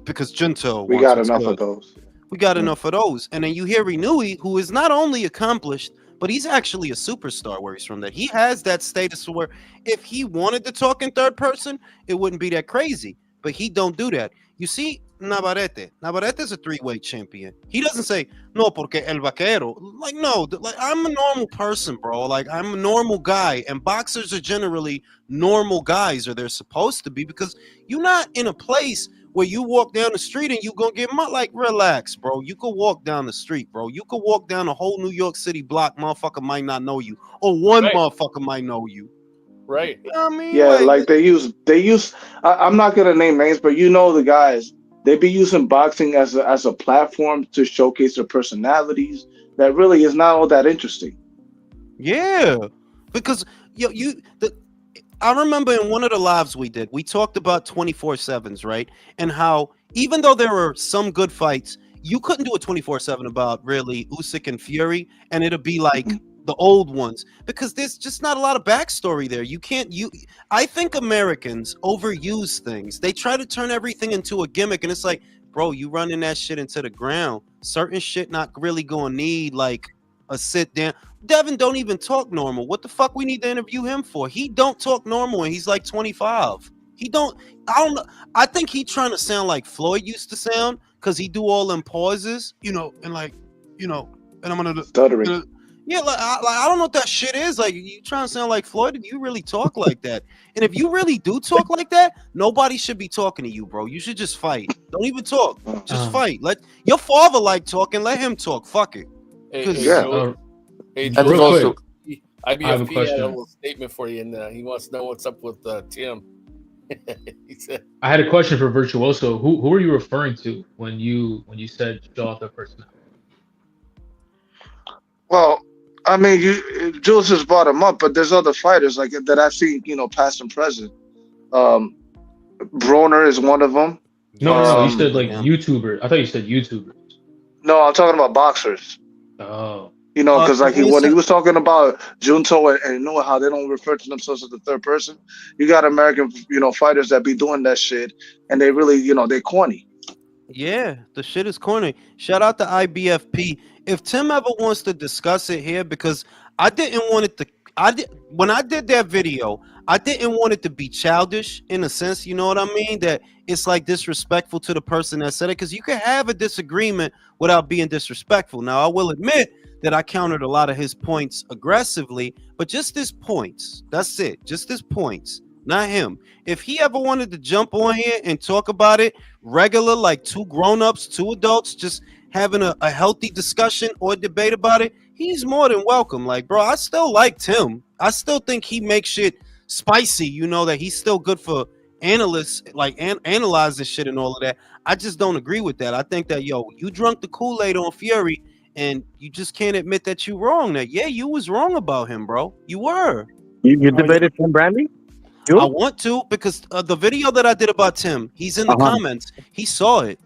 because Junto We wants got what's enough good. of those. We got Mm. enough of those. And then you hear Inui, who is not only accomplished, but he's actually a superstar where he's from. That he has that status where if he wanted to talk in third person, it wouldn't be that crazy. But he don't do that. You see, Navarrete. Navarrete is a 3-weight champion. He doesn't say, no, porque el vaquero. Like, no, like, I'm a normal person, bro. Like, I'm a normal guy. And boxers are generally normal guys, or they're supposed to be, because you're not in a place where you walk down the street and you gonna get like, relax, bro. You could walk down the street, bro. You could walk down a whole New York City block, motherfucker might not know you, or one Right. motherfucker might know you. Right. You know what I mean? Yeah, like they use. I'm not gonna name names, but you know the guys. They be using boxing as a platform to showcase their personalities. That really is not all that interesting. Yeah, because I remember in one of the lives we did, we talked about 24/7s, right? And how even though there were some good fights, you couldn't do a 24/7 about really Usyk and Fury, and it'll be like Mhm. the old ones because there's just not a lot of backstory there. You can't you. I think Americans overuse things. They try to turn everything into a gimmick, and it's like, bro, you running that shit into the ground. Certain shit not really gonna need like a sit down. Devin don't even talk normal. What the fuck we need to interview him for? He don't talk normal and he's like 25. He don't. I don't know. I think he trying to sound like Floyd used to sound because he do all them pauses, and like, and I'm gonna. Stuttering. Yeah, I don't know what that shit is. Like, you trying to sound like Floyd? Do you really talk like that? And if you really do talk like that, nobody should be talking to you, bro. You should just fight. Don't even talk. Just fight. Let your father like talking. Let him talk. Fuck it. Hey, 'Cause- Yeah. Joe, hey, I think Joe, Real also quick, I have a IBFP had a question. little statement for you, and he wants to know what's up with Tim. He said, I had a question for Virtuoso. Who are you referring to when you said show off their personality? Well, I mean, Jules just brought him up, but there's other fighters like that I've seen, past and present. Broner is one of them. No. You said definitely like him. YouTubers. I thought you said YouTubers. No, I'm talking about boxers. Oh, Because like when you when he said- was talking about Junto and how they don't refer to themselves as the third person, you got American, fighters that be doing that shit, and they really, they corny. Yeah, the shit is corny. Shout out to IBFP. If Tim ever wants to discuss it here, because I didn't want it to. I did when I did that video. I didn't want it to be childish in a sense. You know what I mean? That it's like disrespectful to the person that said it. Because you can have a disagreement without being disrespectful. Now, I will admit that I countered a lot of his points aggressively, but just his points. That's it. Just his points, not him. If he ever wanted to jump on here and talk about it regular, like two grown-ups, two adults, just having a healthy discussion or debate about it, he's more than welcome. Like, bro, I still like Tim. I still think he makes shit spicy, that he's still good for analysts, like analyzing shit and all of that. I just don't agree with that. I think that, you drunk the Kool-Aid on Fury and you just can't admit that you wrong. That, yeah, you was wrong about him, bro. You were. You debated Tim Brandy? I want to, because the video that I did about Tim, he's in the comments. He saw it.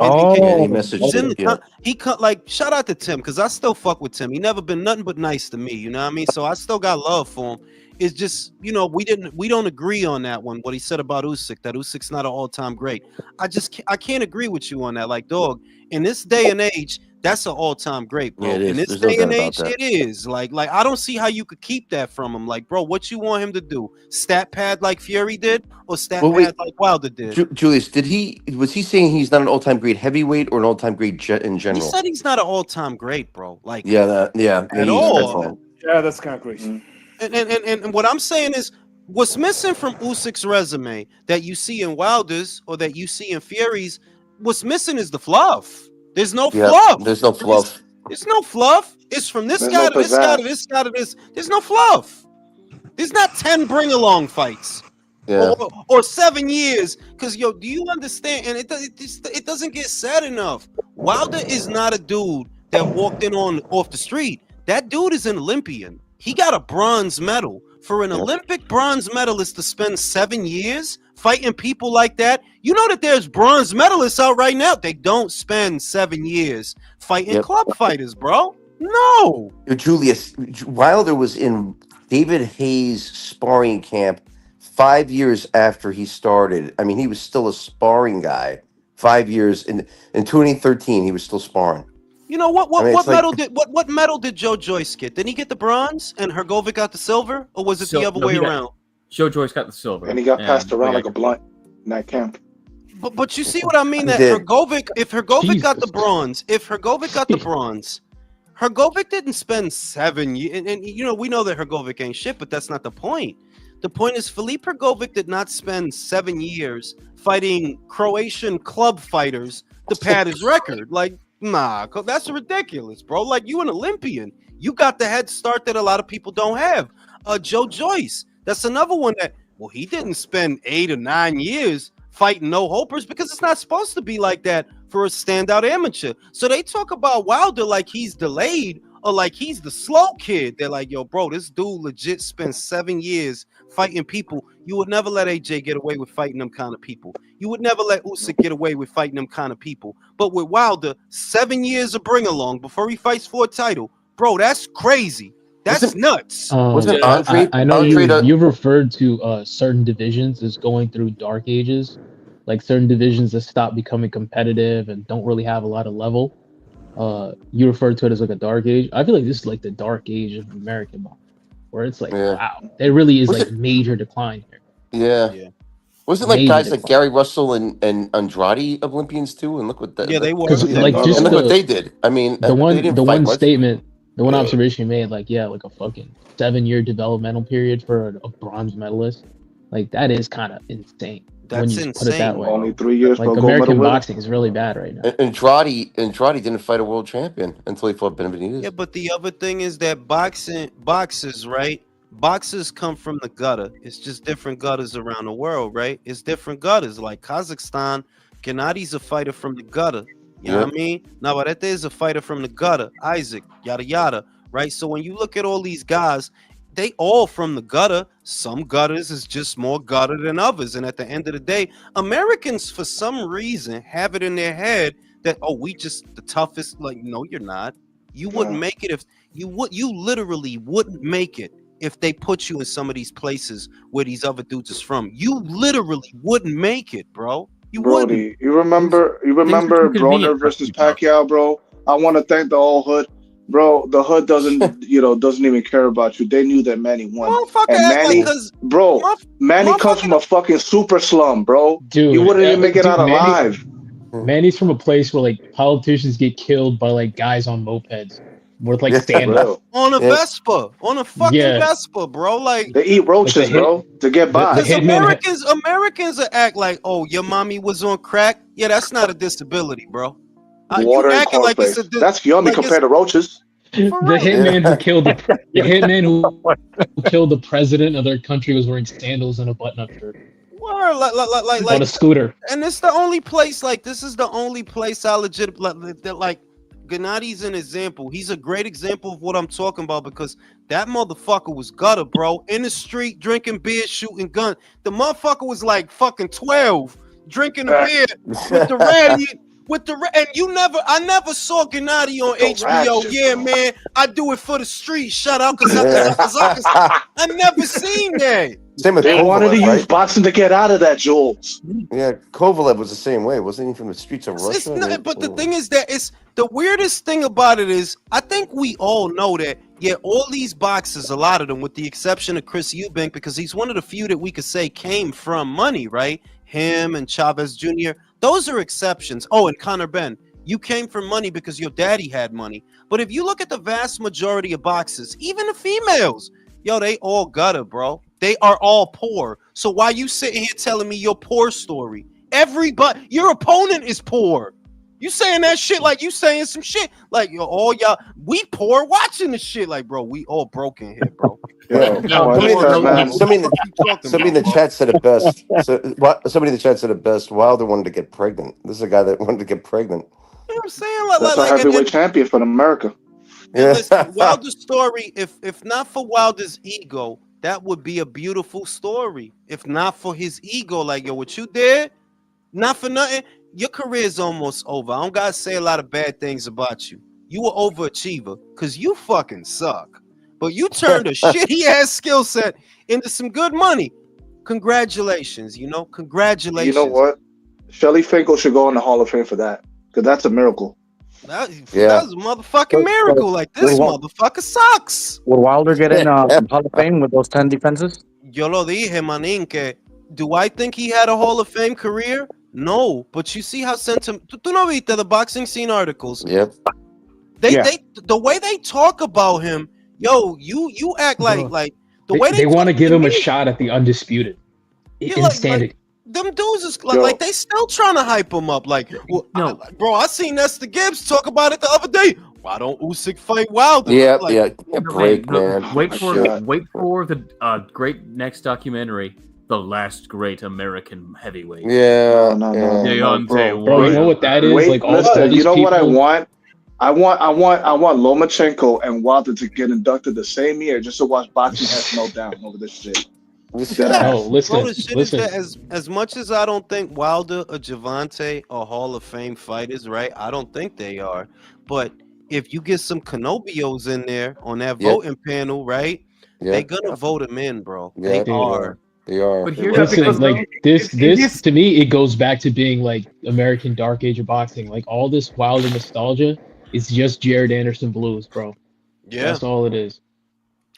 And Oh, he messaged he's in it, the yeah. he cut, like, shout out to Tim, because I still fuck with Tim. He never been nothing but nice to me, you know what I mean? So I still got love for him. It's just, we don't agree on that one. What he said about Usyk, that Usyk's not an all-time great. I can't agree with you on that. Like, dog, in this day and age, that's an all-time great, bro. Yeah, it is. In this There's no day doubt and about age, that. it is. Like I don't see how you could keep that from him. Like, bro, what you want him to do? Stat pad like Fury did, or stat Well, wait, pad like Wilder did? Julius, was he saying he's not an all-time great heavyweight or an all-time great in He general? said he's not an all-time great, bro. Like, Yeah, at he's all. Yeah, that's kind of crazy. And what I'm saying is, what's missing from Usyk's resume that you see in Wilder's or that you see in Fury's, what's missing is the fluff. There's no fluff. There's no fluff. There's no fluff. It's from this There's guy no to this guy to pizzazz. this guy to this. There's no fluff. There's not 10 bring-along fights. Yeah. Or 7 years. Because, do you understand? And it doesn't get said enough. Wilder is not a dude that walked in off the street. That dude is an Olympian. He got a bronze medal. For an Yep. Olympic bronze medalist to spend 7 years fighting people like that, you know that there's bronze medalists out right now. They don't spend 7 years fighting Yep. club fighters, bro. No. Julius Wilder was in David Hayes' sparring camp 5 years after he started. I mean, he was still a sparring guy. 5 years in 2013, he was still sparring. You know what? I mean, What it's like medal did what medal did Joe Joyce get? Did he get the bronze and Hergovic got the silver, or was it the other way around? Joe Joyce got the silver, And he got passed around like a blunt in that camp. But you see what I mean? That did. Hergovic, if Hergovic got the Jesus. bronze, Hergovic didn't spend 7 years. And you know, we know that Hergovic ain't shit, but that's not the point. The point is Filip Hergovic did not spend 7 years fighting Croatian club fighters to pad his record. Like, nah, that's ridiculous, bro. Like, you an Olympian. You got the head start that a lot of people don't have. Joe Joyce, that's another one that, well, he didn't spend 8 or 9 years fighting no-hopers because it's not supposed to be like that for a standout amateur. So they talk about Wilder like he's delayed or like he's the slow kid. They're like, yo, bro, this dude legit spent 7 years fighting people. You would never let AJ get away with fighting them kind of people. You would never let Usyk get away with fighting them kind of people. But with Wilder, 7 years of bring along before he fights for a title, bro, that's crazy. That's nuts. Wasn't Andre? I know Andre you've referred to certain divisions as going through dark ages, like certain divisions that stop becoming competitive and don't really have a lot of level. You referred to it as like a dark age. I feel like this is like the dark age of American boxing, where it's like, wow, there really is like major decline here. Yeah. Wasn't like guys like Gary Russell and Andrade Olympians too? And look what that. Yeah, they were. Like, just look what they did. I mean, the one statement, the one Yeah. observation you made, like, yeah, like a fucking 7-year developmental period for a bronze medalist, like that is kind of insane. That's when you insane. put it that way. Only 3 years Like for a gold American medal. boxing is really bad right now. Andrade didn't fight a world champion until he fought Benavidez. Yeah, but the other thing is that boxers, right? Boxers come from the gutter. It's just different gutters around the world, right? It's different gutters. Like Kazakhstan, Gennadi's a fighter from the gutter. You know what I mean? Navarrete is a fighter from the gutter. Isaac, yada yada, right? So when you look at all these guys, they all from the gutter. Some gutters is just more gutter than others. And at the end of the day, Americans, for some reason, have it in their head that, oh, we just the toughest. Like, no, you're not. You wouldn't make it if you literally wouldn't make it if they put you in some of these places where these other dudes is from. You literally wouldn't make it, bro. You Brody, wouldn't. you remember Broner versus Pacquiao, bro? I want to thank the whole hood. Bro, the hood doesn't even care about you. They knew that Manny won. And Manny, Manny comes from a fucking super slum, bro. Dude, he wouldn't even make it out alive. Manny's from a place where like politicians get killed by like guys on mopeds with like stand-up. On a Vespa, on a fucking Vespa, bro. Like they eat roaches, bro, to get by. Because Americans act like, oh, your mommy was on crack. Yeah, that's not a disability, bro. Water and cornflakes. That's yummy compared to roaches. The hitman who killed the president of their country was wearing sandals and a button-up shirt. Like on a scooter. And it's the only place. Like, this is the only place I legit like. Gennadi's an example. He's a great example of what I'm talking about because that motherfucker was gutter, bro. In the street, drinking beer, shooting guns. The motherfucker was like fucking 12, drinking a beer with the red. And I never saw Gennady on HBO. Yeah, man, I do it for the street. Shut up, because I never seen that. Same with they wanted to use boxing to get out of that, Jules. Yeah, Kovalev was the same way. Wasn't he from the streets of Russia? But the thing is that it's the weirdest thing about it is I think we all know that, yeah, all these boxers, a lot of them, with the exception of Chris Eubank, because he's one of the few that we could say came from money, right? Him and Chavez Jr., those are exceptions. Oh, and Conor Benn, you came from money because your daddy had money. But if you look at the vast majority of boxers, even the females, yo, they all gutter, bro. They are all poor. So why you sitting here telling me your poor story? Everybody, your opponent is poor. You saying that shit like you saying some shit like yo, all y'all, we poor watching the shit like, bro, we all broken here, bro. Somebody in the chat said it best. Somebody in the chat said it best. Wilder wanted to get pregnant. This is a guy that wanted to get pregnant. You know what I'm saying? That's a heavyweight champion for America. And listen, Wilder's story, if not for Wilder's ego, that would be a beautiful story. If not for his ego, like, yo, what you did, not for nothing, your career is almost over. I don't gotta say a lot of bad things about you. You were overachiever because you fucking suck. But you turned a shitty ass skill set into some good money. Congratulations, You know congratulations. what? Shelly Finkel should go in the Hall of Fame for that, because that's a miracle. That was a motherfucking miracle. Like, this motherfucker sucks. Would Wilder get in Hall of Fame with those 10 defenses? Yo lo dije, manín, que do I think he had a Hall of Fame career? No, but you see how tú no viste the boxing scene articles. Yep. They the way they talk about him, yo, you act like the way They want to talk give him a me, shot at the undisputed. yeah, Insanity. them dudes is like they still trying to hype him up. Like, well, No. bro, I seen Nestor Gibbs talk about it the other day. Why don't Usyk fight Wilder? Yeah, Like, yeah. A break, man. Wait Shit. for the great next documentary, The Last Great American Heavyweight. Yeah. No, Deontay Bro, you know what that is? Wait, like all listen, these you know what I people- want? I want Lomachenko and Wilder to get inducted the same year just to watch boxing heads melt down over this shit. No, listen, bro, the shit listen. is that as much as I don't think Wilder or Javante are Hall of Fame fighters, right? I don't think they are. But if you get some Canobios in there on that voting panel, right? Yeah. They're gonna vote him in, bro. Yeah, They are. They are. But here's Listen, because like this to me, it goes back to being like American Dark Age of boxing. Like all this Wilder nostalgia is just Jared Anderson blues, bro. Yeah. That's all it is.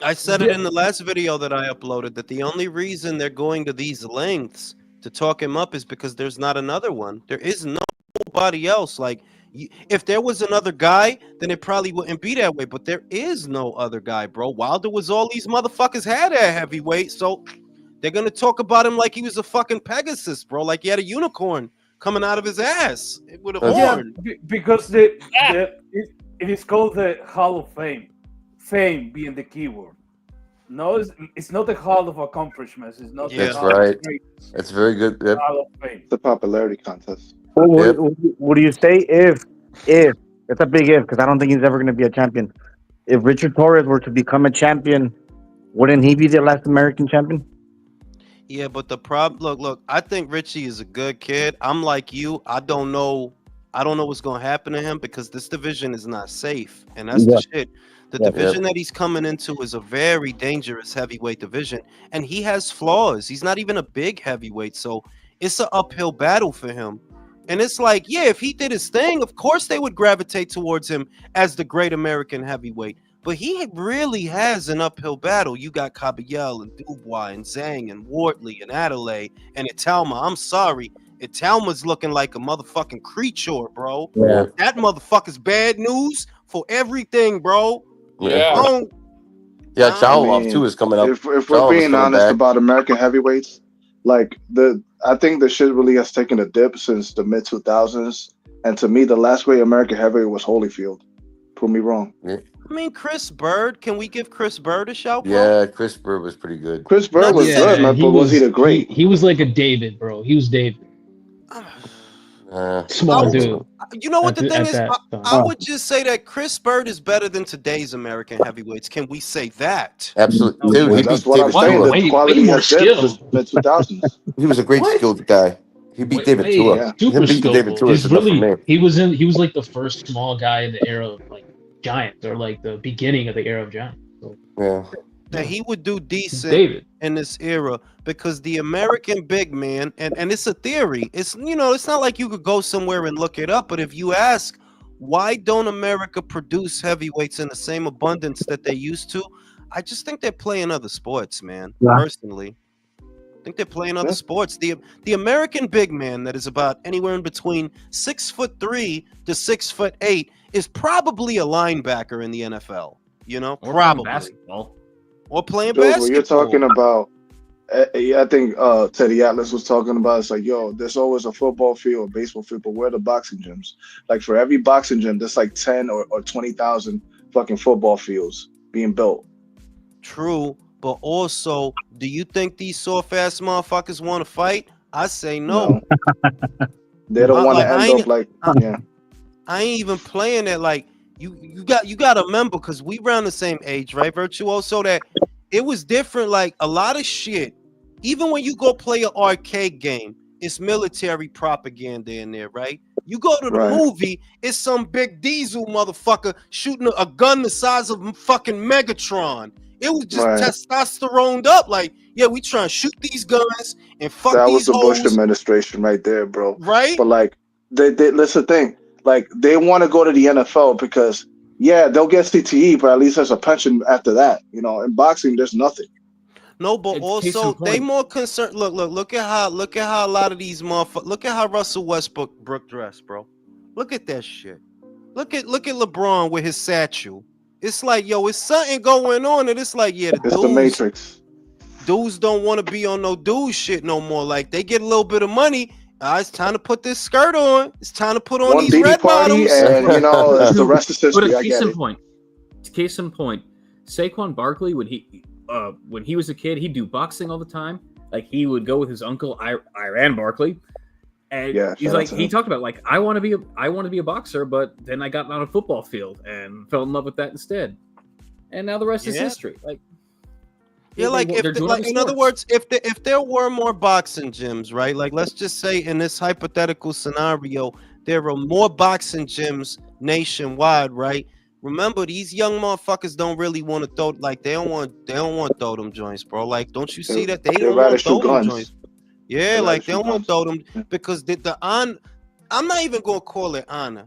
I said it in the last video that I uploaded that the only reason they're going to these lengths to talk him up is because there's not another one. There is nobody else. Like, if there was another guy, then it probably wouldn't be that way. But there is no other guy, bro. Wilder was all these motherfuckers had at heavyweight, so they're gonna talk about him like he was a fucking Pegasus, bro. Like he had a unicorn coming out of his ass with a horn. Because it is called the Hall of Fame. Fame being the keyword. No, it's not the Hall of Accomplishments. It's not. That's the Hall right. Of Greatness. That's very good. Yep. Hall of Fame. The popularity contest. What do you say if it's a big if, because I don't think he's ever going to be a champion. If Richard Torres were to become a champion, wouldn't he be the last American champion? Yeah, but the problem, look, I think Richie is a good kid. I'm like you. I don't know what's gonna happen to him because this division is not safe, and that's the shit. The division that he's coming into is a very dangerous heavyweight division, and he has flaws. He's not even a big heavyweight, so it's an uphill battle for him. And it's like, yeah, if he did his thing, of course they would gravitate towards him as the great American heavyweight. But he really has an uphill battle. You got Caballel and Dubois and Zhang and Wortley and Adelaide and Italma. I'm sorry. Italma's looking like a motherfucking creature, bro. Yeah. That motherfucker's bad news for everything, bro. Yeah. Yeah, I Chalov mean, too is coming up. If we're Chalov is being coming honest back. about American heavyweights, like I think the shit really has taken a dip since the mid 2000s. And to me, the last great American heavyweight was Holyfield. Prove me wrong. I mean, Chris Bird. Can we give Chris Bird a shout, bro? Yeah, Chris Bird was pretty good. Chris Bird was good, man, but was he the great? He was like a David, bro. He was David. Small dude. You know what the thing is? that I would just say that Chris Bird is better than today's American heavyweights. Can we say that? Absolutely. Dude, he That's beat what I'm David saying. Tua. The quality more has dipped skill. since mid 2000s. He was a great skilled guy. He beat David Tua. yeah. Super Him beating David skillful. Tua is He's enough for really me. he was like the first small guy in the era of like giants, or like the beginning of the era of giants. So, Yeah. That he would do decent David. in this era because the American big man, and it's a theory. It's it's not like you could go somewhere and look it up. But if you ask, why don't America produce heavyweights in the same abundance that they used to? I just think they're playing other sports, man. Yeah. Personally, I think they're playing other sports. The American big man that is about anywhere in between 6'3" to 6'8" is probably a linebacker in the NFL. Or Probably. basketball. Or playing Dude, basketball. what you're talking about, I think Teddy Atlas was talking about, it's like, yo, there's always a football field, a baseball field, but where are the boxing gyms? Like for every boxing gym, there's like 10 or 20,000 fucking football fields being built. True, but also, do you think these soft ass motherfuckers want to fight? I say no. They don't want to I end ain't- up like, yeah. I ain't even playing it like You got to remember, because we around the same age, right, Virtuoso, that it was different. Like a lot of shit, even when you go play an arcade game, it's military propaganda in there, right? You go to the movie, it's some big diesel motherfucker shooting a gun the size of fucking Megatron. It was just testosteroned up. Like, yeah, we trying to shoot these guns and fuck That was these the Bush hoes, administration right there, bro. right? But like, they that's the thing. Like, they want to go to the NFL because, yeah, they'll get CTE, but at least there's a pension after that. You know, in boxing, there's nothing. No, but Case in also they point. more concerned. Look at how a lot of these motherfuckers. Look at how Russell Westbrook dressed, bro. Look at that shit. Look at LeBron with his satchel. It's like, yo, it's something going on, and it's like, yeah, It's the Matrix. dudes don't want to be on no dude shit no more. Like, they get a little bit of money. It's time to put this skirt on. It's time to put on One these DD red party, bottoms. and you know, the rest is But history. a I case get in it. point. Case in point. Saquon Barkley, when he was a kid, he'd do boxing all the time. Like, he would go with his uncle Iran Barkley, and he's like, he talked about, like, I want to be a boxer, but then I got on a football field and fell in love with that instead, and now the rest is history. Like, yeah, like, if in other words, if there were more boxing gyms, right? Like, let's just say in this hypothetical scenario, there are more boxing gyms nationwide, right? Remember, these young motherfuckers don't really want to throw, like, they don't want to throw them joints, bro. Like, don't you see that they don't want to throw them joints? Yeah, like, they don't want to throw them because I'm not even gonna call it honor.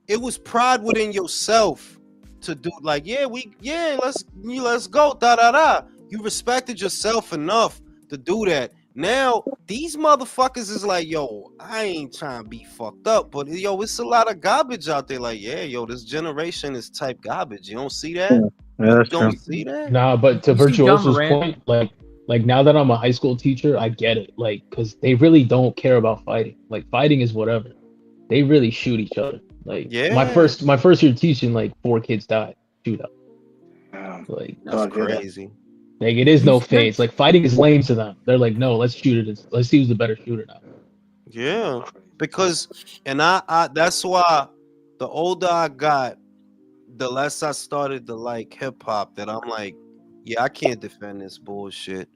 It was pride within yourself to do, like, let's go, da da da. You respected yourself enough to do that. Now these motherfuckers is like, yo, I ain't trying to be fucked up, but yo, it's a lot of garbage out there. Like, yeah, yo, this generation is type garbage. You don't see that? Yeah, that's don't true. see that? Nah, but to You see John Virtuoso's Moran? point, like now that I'm a high school teacher, I get it. Like, because they really don't care about fighting. Like, fighting is whatever. They really shoot each other. Like, Yeah, my first year teaching, like 4 kids died shootout. Like, that's crazy. Like, it is no fades. Like, fighting is lame to them. They're like, no, let's shoot it. Let's see who's the better shooter now. Yeah, because, and I that's why the older I got, the less I started to like hip hop. That I'm like, yeah, I can't defend this bullshit.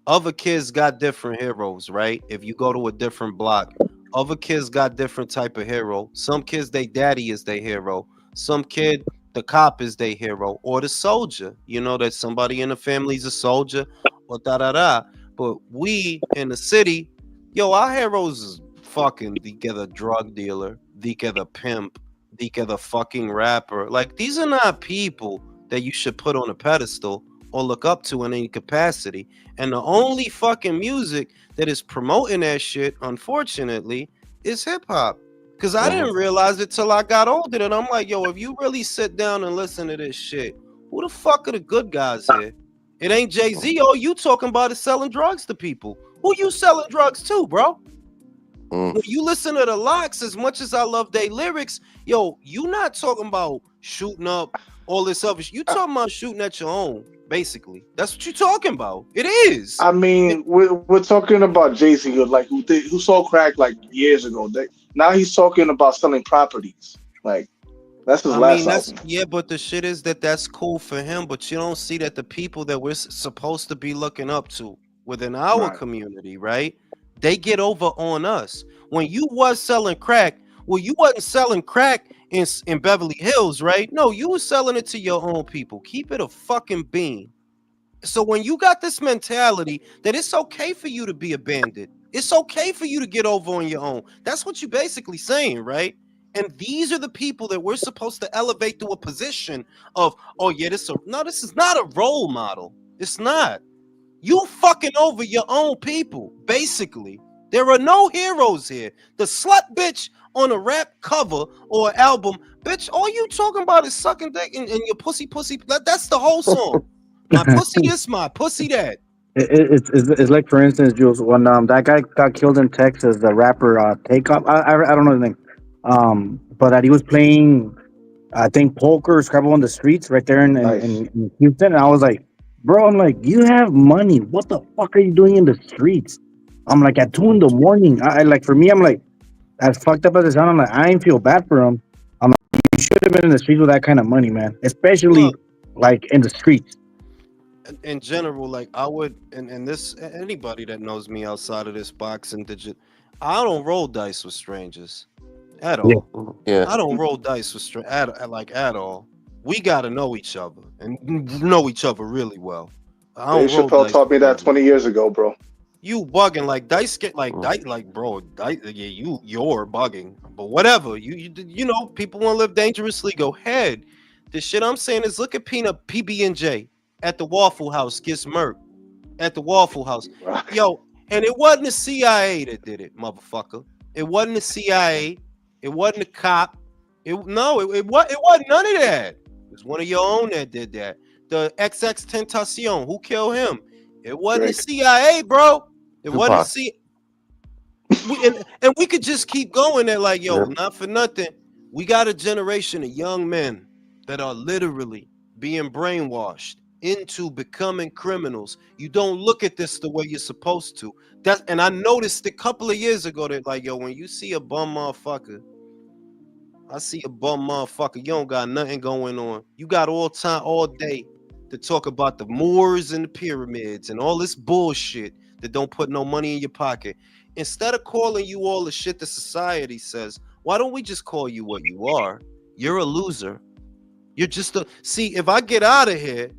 Other kids got different heroes, right? If you go to a different block, other kids got different type of hero. Some kids, they daddy is their hero. Some kid, the cop is their hero, or the soldier. You know, that somebody in the family's a soldier, or da da da. But we in the city, yo, our heroes is fucking the drug dealer, the pimp, the fucking rapper. Like, these are not people that you should put on a pedestal or look up to in any capacity. And the only fucking music that is promoting that shit, unfortunately, is hip hop. Because I didn't realize it till I got older. And I'm like, yo, if you really sit down and listen to this shit, who the fuck are the good guys here? It ain't Jay-Z. All you talking about is selling drugs to people. Who you selling drugs to, bro? When you listen to the Locks, as much as I love their lyrics, yo, you not talking about shooting up all this other shit. You talking about shooting at your own, basically. That's what you talking about. It is. I mean, we're talking about Jay-Z, like who sold crack like years ago. Now he's talking about selling properties. Like, that's his last album. Yeah, but the shit is that's cool for him, but you don't see that the people that we're supposed to be looking up to within our community, right? They get over on us. When you was selling crack, well, you wasn't selling crack in Beverly Hills, right? No, you was selling it to your own people. Keep it a fucking bean. So when you got this mentality that it's okay for you to be a bandit, it's okay for you to get over on your own. That's what you're basically saying, right? And these are the people that we're supposed to elevate to a position of, oh yeah, this is not a role model. It's not. You fucking over your own people, basically. There are no heroes here. The slut bitch on a rap cover or album, bitch, all you talking about is sucking dick and your pussy. That's the whole song. My pussy this, my pussy that. It's like, for instance, Jules, when that guy got killed in Texas, the rapper Takeoff. I don't know his name. But that he was playing, I think, poker or Scrabble on the streets right there in Houston, and I was like, bro, I'm like, you have money. What the fuck are you doing in the streets? I'm like, at 2 a.m. I like, for me, I'm like, as fucked up as it sounds, I'm like, I ain't feel bad for him. I'm like, you should have been in the streets with that kind of money, man. Especially Look, like in the streets. in general, like I would, and this anybody that knows me outside of this boxing digit, I don't roll dice with strangers at Yeah. all. Yeah. I don't roll dice with at all. We gotta know each other and know each other really well. I Dave don't roll Chappelle dice taught with me that strangers. 20 years ago, bro. You bugging like dice get like dice like bro dice yeah you're bugging but whatever you know people want to live dangerously go ahead. The shit I'm saying is look at Peanut PB&J at the Waffle House gets murked at the Waffle House, Right. yo, and it wasn't the CIA that did it, motherfucker. It wasn't the CIA. It wasn't a cop. It wasn't none of that. It was one of your own that did that. The XX Tentacion, who killed him? It wasn't the Drake. CIA, bro. It wasn't the Tupac. CIA. And we could just keep going there, like, yo, Yeah. not for nothing. We got a generation of young men that are literally being brainwashed into becoming criminals. You don't look at this the way you're supposed to. And I noticed a couple of years ago that, like, yo, when you see a bum motherfucker, I see a bum motherfucker, you don't got nothing going on. You got all time, all day to talk about the Moors and the pyramids and all this bullshit that don't put no money in your pocket. Instead of calling you all the shit that society says, why don't we just call you what you are? You're a loser. You're just a see. If I get out of here,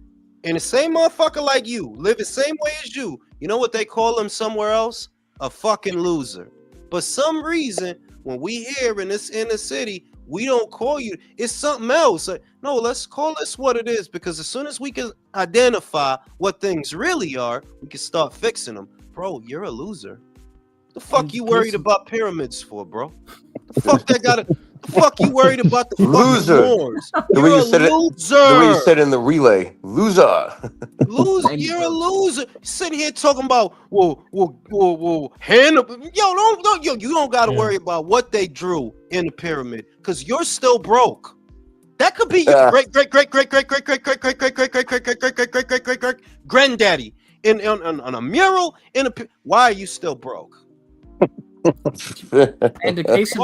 and the same motherfucker like you live the same way as you know what they call him somewhere else? A fucking loser. But some reason when we here in this inner city, we don't call you. It's something else. Like, no, let's call this what it is because as soon as we can identify what things really are, we can start fixing them. Bro, you're a loser. The fuck you worried about pyramids for, bro? The fuck that got to the fuck you worried about the Loser. fucking wars? The way You're you a said it. loser. The way you said it in the relay. Loser. Loser, you're a loser. Sitting here talking about Hannibal. Yo, you don't gotta worry about what they drew in the pyramid because you're still broke. That could be your great granddaddy in on a mural in a. Why are you still broke? And a case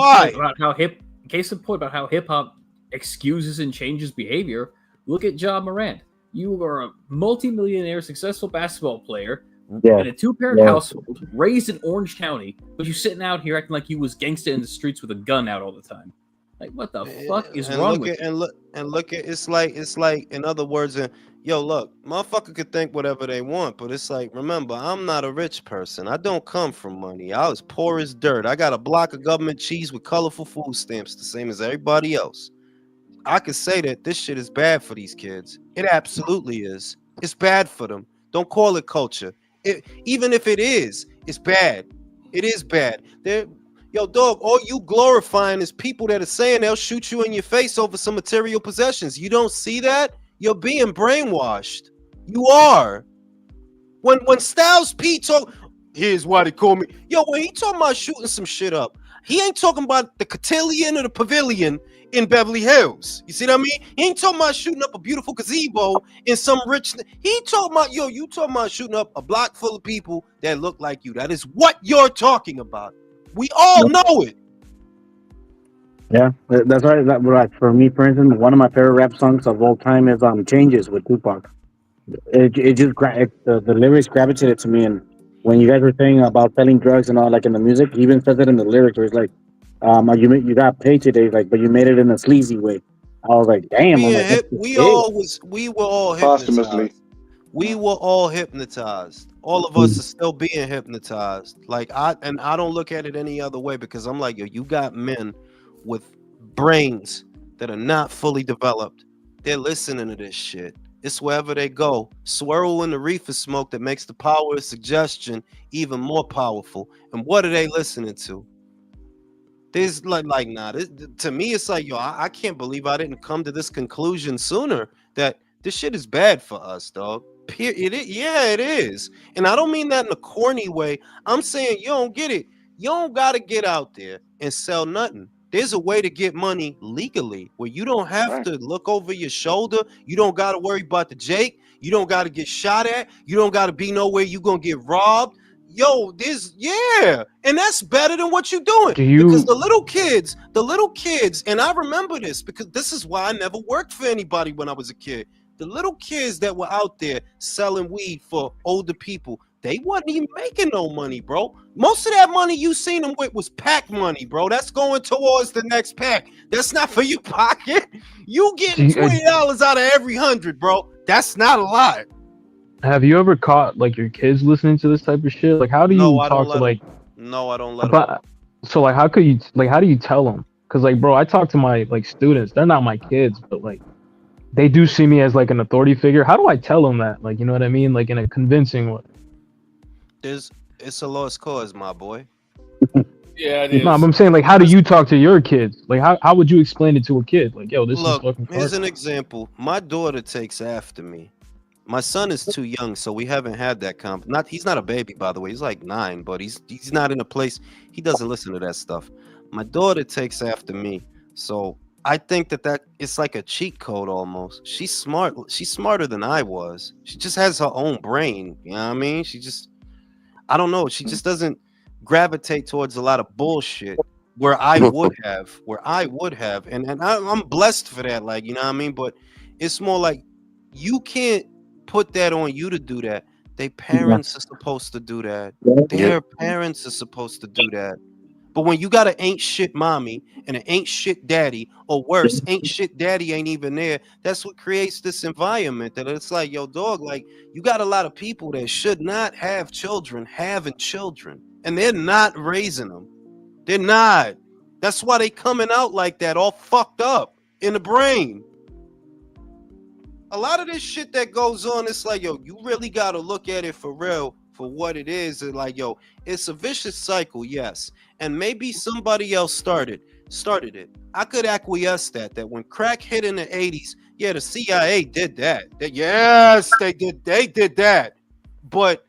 in point about how hip hop excuses and changes behavior. Look at Ja Morant. You are a multimillionaire, successful basketball player in a two-parent household, raised in Orange County, but you sitting out here acting like you was gangsta in the streets with a gun out all the time. Like, what the fuck is wrong with you? And look at it's like in other words, yo, look, motherfucker could think whatever they want, but it's like, remember, I'm not a rich person. I don't come from money. I was poor as dirt. I got a block of government cheese with colorful food stamps, the same as everybody else. I could say that this shit is bad for these kids. It absolutely is. It's bad for them. Don't call it culture. Even if it is, it's bad. It is bad. Yo, dog, all you glorifying is people that are saying they'll shoot you in your face over some material possessions. You don't see that? You're being brainwashed. You are. When Styles P talk, here's why they call me. Yo, when he talking about shooting some shit up, he ain't talking about the cotillion or the pavilion in Beverly Hills. You see what I mean? He ain't talking about shooting up a beautiful gazebo in some rich. He talking about, yo, you talking about shooting up a block full of people that look like you. That is what you're talking about. We all know it. Yeah, that's right. For me, for instance, one of my favorite rap songs of all time is "Changes" with Tupac. The lyrics gravitated to me, and when you guys were saying about selling drugs and all, like in the music, he even says it in the lyrics where it's like, you got paid today, like, but you made it in a sleazy way. I was like, damn, I'm like, We were all Posthumously. hypnotized. We were all hypnotized. All of us are still being hypnotized. Like I don't look at it any other way because I'm like, yo, you got men with brains that are not fully developed. They're listening to this shit. It's wherever they go. Swirl in the reefer smoke that makes the power of suggestion even more powerful. And what are they listening to? There's to me, it's like, yo, I can't believe I didn't come to this conclusion sooner that this shit is bad for us, dog. It is. And I don't mean that in a corny way. I'm saying you don't get it. You don't got to get out there and sell nothing. There's a way to get money legally where you don't have to look over your shoulder. You don't got to worry about the Jake. You don't got to get shot at. You don't got to be nowhere you're going to get robbed. yo, and that's better than what you're doing. Do you? Because the little kids, and I remember this because this is why I never worked for anybody when I was a kid. The little kids that were out there selling weed for older people, they wasn't even making no money, bro. Most of that money you seen them with was pack money, bro. That's going towards the next pack. That's not for your pocket. You getting $20 out of every 100, bro. That's not a lot. Have you ever caught like your kids listening to this type of shit? Like, how do you talk to like? No, I don't let them. But so like, how could you like? How do you tell them? Because like, bro, I talk to my like students. They're not my kids, but like, they do see me as like an authority figure. How do I tell them that? Like, you know what I mean? Like in a convincing way. It's a lost cause, my boy. Yeah, it is. No, I'm saying like, how do you talk to your kids? Like, how would you explain it to a kid? Like, yo, this is fucking. Here's an example. My daughter takes after me. My son is too young, so we haven't had that he's not a baby, by the way. He's like 9, but he's not in a place. He doesn't listen to that stuff. My daughter takes after me, so I think that it's like a cheat code almost. She's smart. She's smarter than I was. She just has her own brain. You know what I mean? I don't know. She just doesn't gravitate towards a lot of bullshit where I would have. And I'm blessed for that. Like, you know what I mean? But it's more like you can't put that on you to do that. Their parents are supposed to do that. Their parents are supposed to do that. But when you got an ain't shit mommy and an ain't shit daddy, or worse, ain't shit daddy ain't even there, that's what creates this environment that it's like, yo, dog, like you got a lot of people that should not have children having children, and they're not raising them. They're not. That's why they coming out like that, all fucked up in the brain. A lot of this shit that goes on, it's like, yo, you really got to look at it for real, for what it is. And like, yo, it's a vicious cycle, yes. And maybe somebody else started it. I could acquiesce that when crack hit in the 80s, yeah, the CIA did that. Yes, they did that. But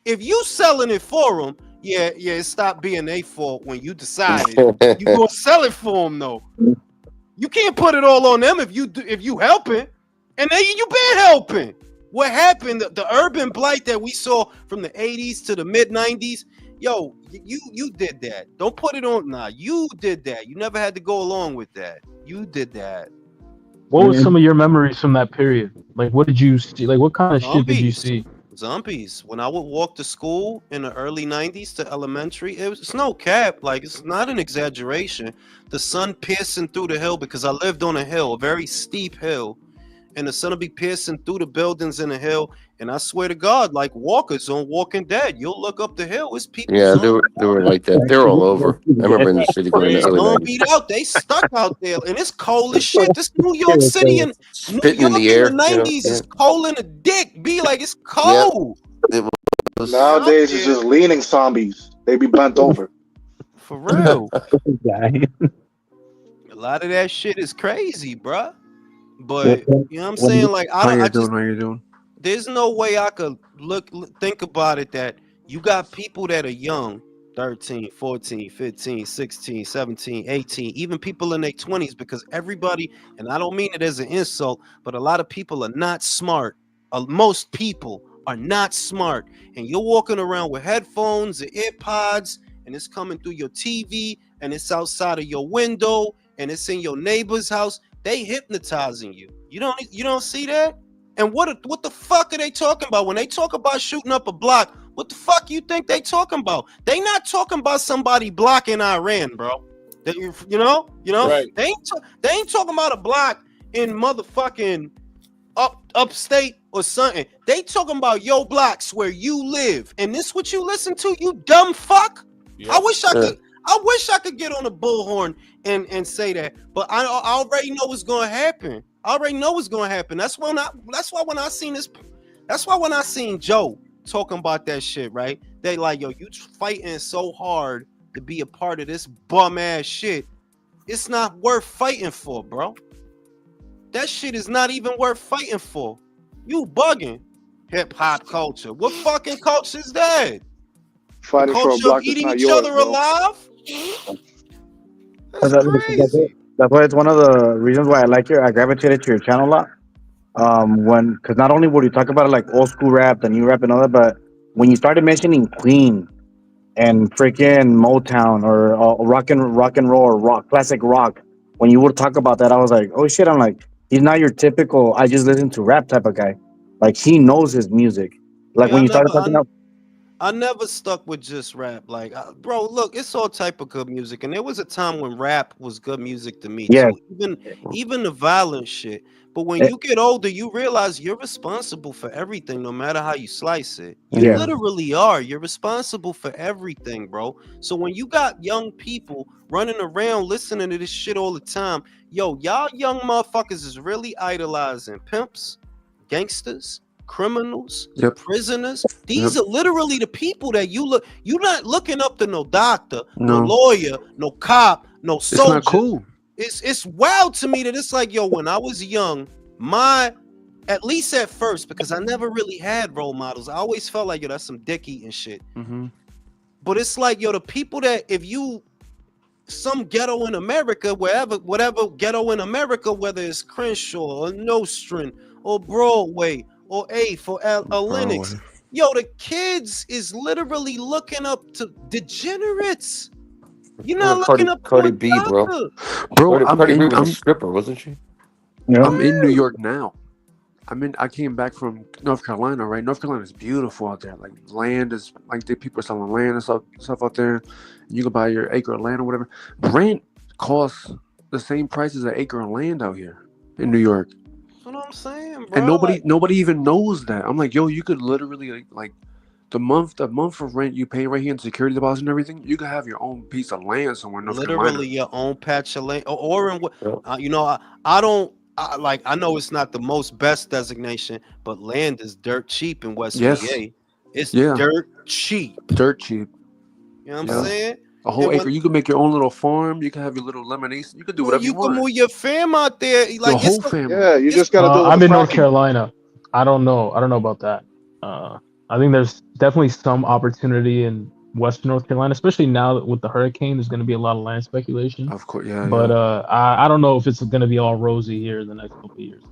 if you selling it for them, yeah, it stopped being their fault when you decided you gonna sell it for them, though. You can't put it all on them if you helping. And then you been helping. What happened? The urban blight that we saw from the 80s to the mid 90s. Yo, you did that. Don't put it on. Nah, you did that. You never had to go along with that. You did that. What was some of your memories from that period? Like, what did you see? Like, what kind of shit did you see? Zombies. When I would walk to school in the early 90s to elementary, it's no cap. Like, it's not an exaggeration. The sun piercing through the hill, because I lived on a hill, a very steep hill. And the sun will be piercing through the buildings in the hill. And I swear to God, like walkers on Walking Dead, you'll look up the hill. It's people. Yeah, they were like that. They're all over. I remember in the city going in the early 90s. Beat out. They stuck out there, and it's cold as shit. This New York City and spitting in the air. In the 90s is cold in the dick. Be like, it's cold. Yep. Nowadays it's just leaning zombies. They be bent over. For real. A lot of that shit is crazy, bruh. But you know what I'm saying? Like, how you doing? There's no way I could think about it that you got people that are young, 13, 14, 15, 16, 17, 18, even people in their 20s, because everybody, and I don't mean it as an insult, but a lot of people are not smart. Most people are not smart. And you're walking around with headphones and AirPods, and it's coming through your TV, and it's outside of your window, and it's in your neighbor's house. They hypnotizing you. You don't see that? And what the fuck are they talking about when they talk about shooting up a block? What the fuck you think they talking about? They not talking about somebody blocking Iran, bro. You know? Right. They ain't talking about a block in motherfucking upstate or something. They talking about your blocks where you live. And this what you listen to, you dumb fuck? Yep. I wish I could get on a bullhorn and say that, but I already know what's going to happen. That's why when I seen Joe talking about that shit, right? They like, yo, you fighting so hard to be a part of this bum ass shit. It's not worth fighting for, bro. That shit is not even worth fighting for. You bugging. Hip hop culture. What fucking culture is that? Fighting for a block eating that's each not other yours, alive? That's crazy. That's why it's one of the reasons why I gravitated to your channel a lot. Because not only would you talk about like old school rap, the new rap, and all that, but when you started mentioning Queen and freaking Motown or rock and roll or rock classic rock, when you would talk about that, I was like, oh shit! I'm like, he's not your typical I just listen to rap type of guy. Like he knows his music. Like Yeah, when you started talking about I never stuck with just rap. Like, bro, look, it's all type of good music, and there was a time when rap was good music to me yeah, too. Even the violent shit. But when eh, you get older, you realize you're responsible for everything, no matter how you slice it. You yeah, literally are. You're responsible for everything, bro. So when you got young people running around listening to this shit all the time, yo, y'all young motherfuckers is really idolizing pimps, gangsters, criminals, Yep. prisoners. Yep. These are literally the people that you look. You're not looking up to no doctor, no No, lawyer, no cop, no it's not soldier. cool. It's wild to me that it's like, yo, when I was young, at least at first, because I never really had role models. I always felt like, yo, that's some dick eating shit. Mm-hmm. But it's like, yo, the people that some ghetto in America, whatever ghetto in America, whether it's Crenshaw or Nostrand or Broadway or Eighth or Lennox, Broadway. yo, the kids is literally looking up to degenerates. You're not looking up to Cardi a B, bro. doctor. Bro, Cardi B was a stripper, wasn't she? yeah. I'm in New York now. I came back from North Carolina, right? North Carolina is beautiful out there. Like land is like people are selling land and stuff out there. You can buy your acre of land or whatever. Rent costs the same price as an acre of land out here in New York. That's what I'm saying, bro. And nobody even knows that. I'm like, yo, you could literally like the month of rent you pay right here in security deposit and everything, you could have your own piece of land somewhere in North literally Carolina. your own patch of land, or in what Yeah. you know. I don't like. I know it's not the most best designation, but land is dirt cheap in West Yes. VA. It's Yeah. dirt cheap. Dirt cheap. You know what Yeah. I'm saying? A whole And acre. You can make your own little farm. You can have your little lemonade. You can do whatever you you can want. move your fam out there. Your Like whole family. Yeah, you just gotta do it with I'm the in North fracking. Carolina. I don't know. I don't know about that. I think there's definitely some opportunity in Western North Carolina, especially now that with the hurricane. There's going to be a lot of land speculation. Of course, yeah, But yeah. I don't know if it's going to be all rosy here in the next couple of years.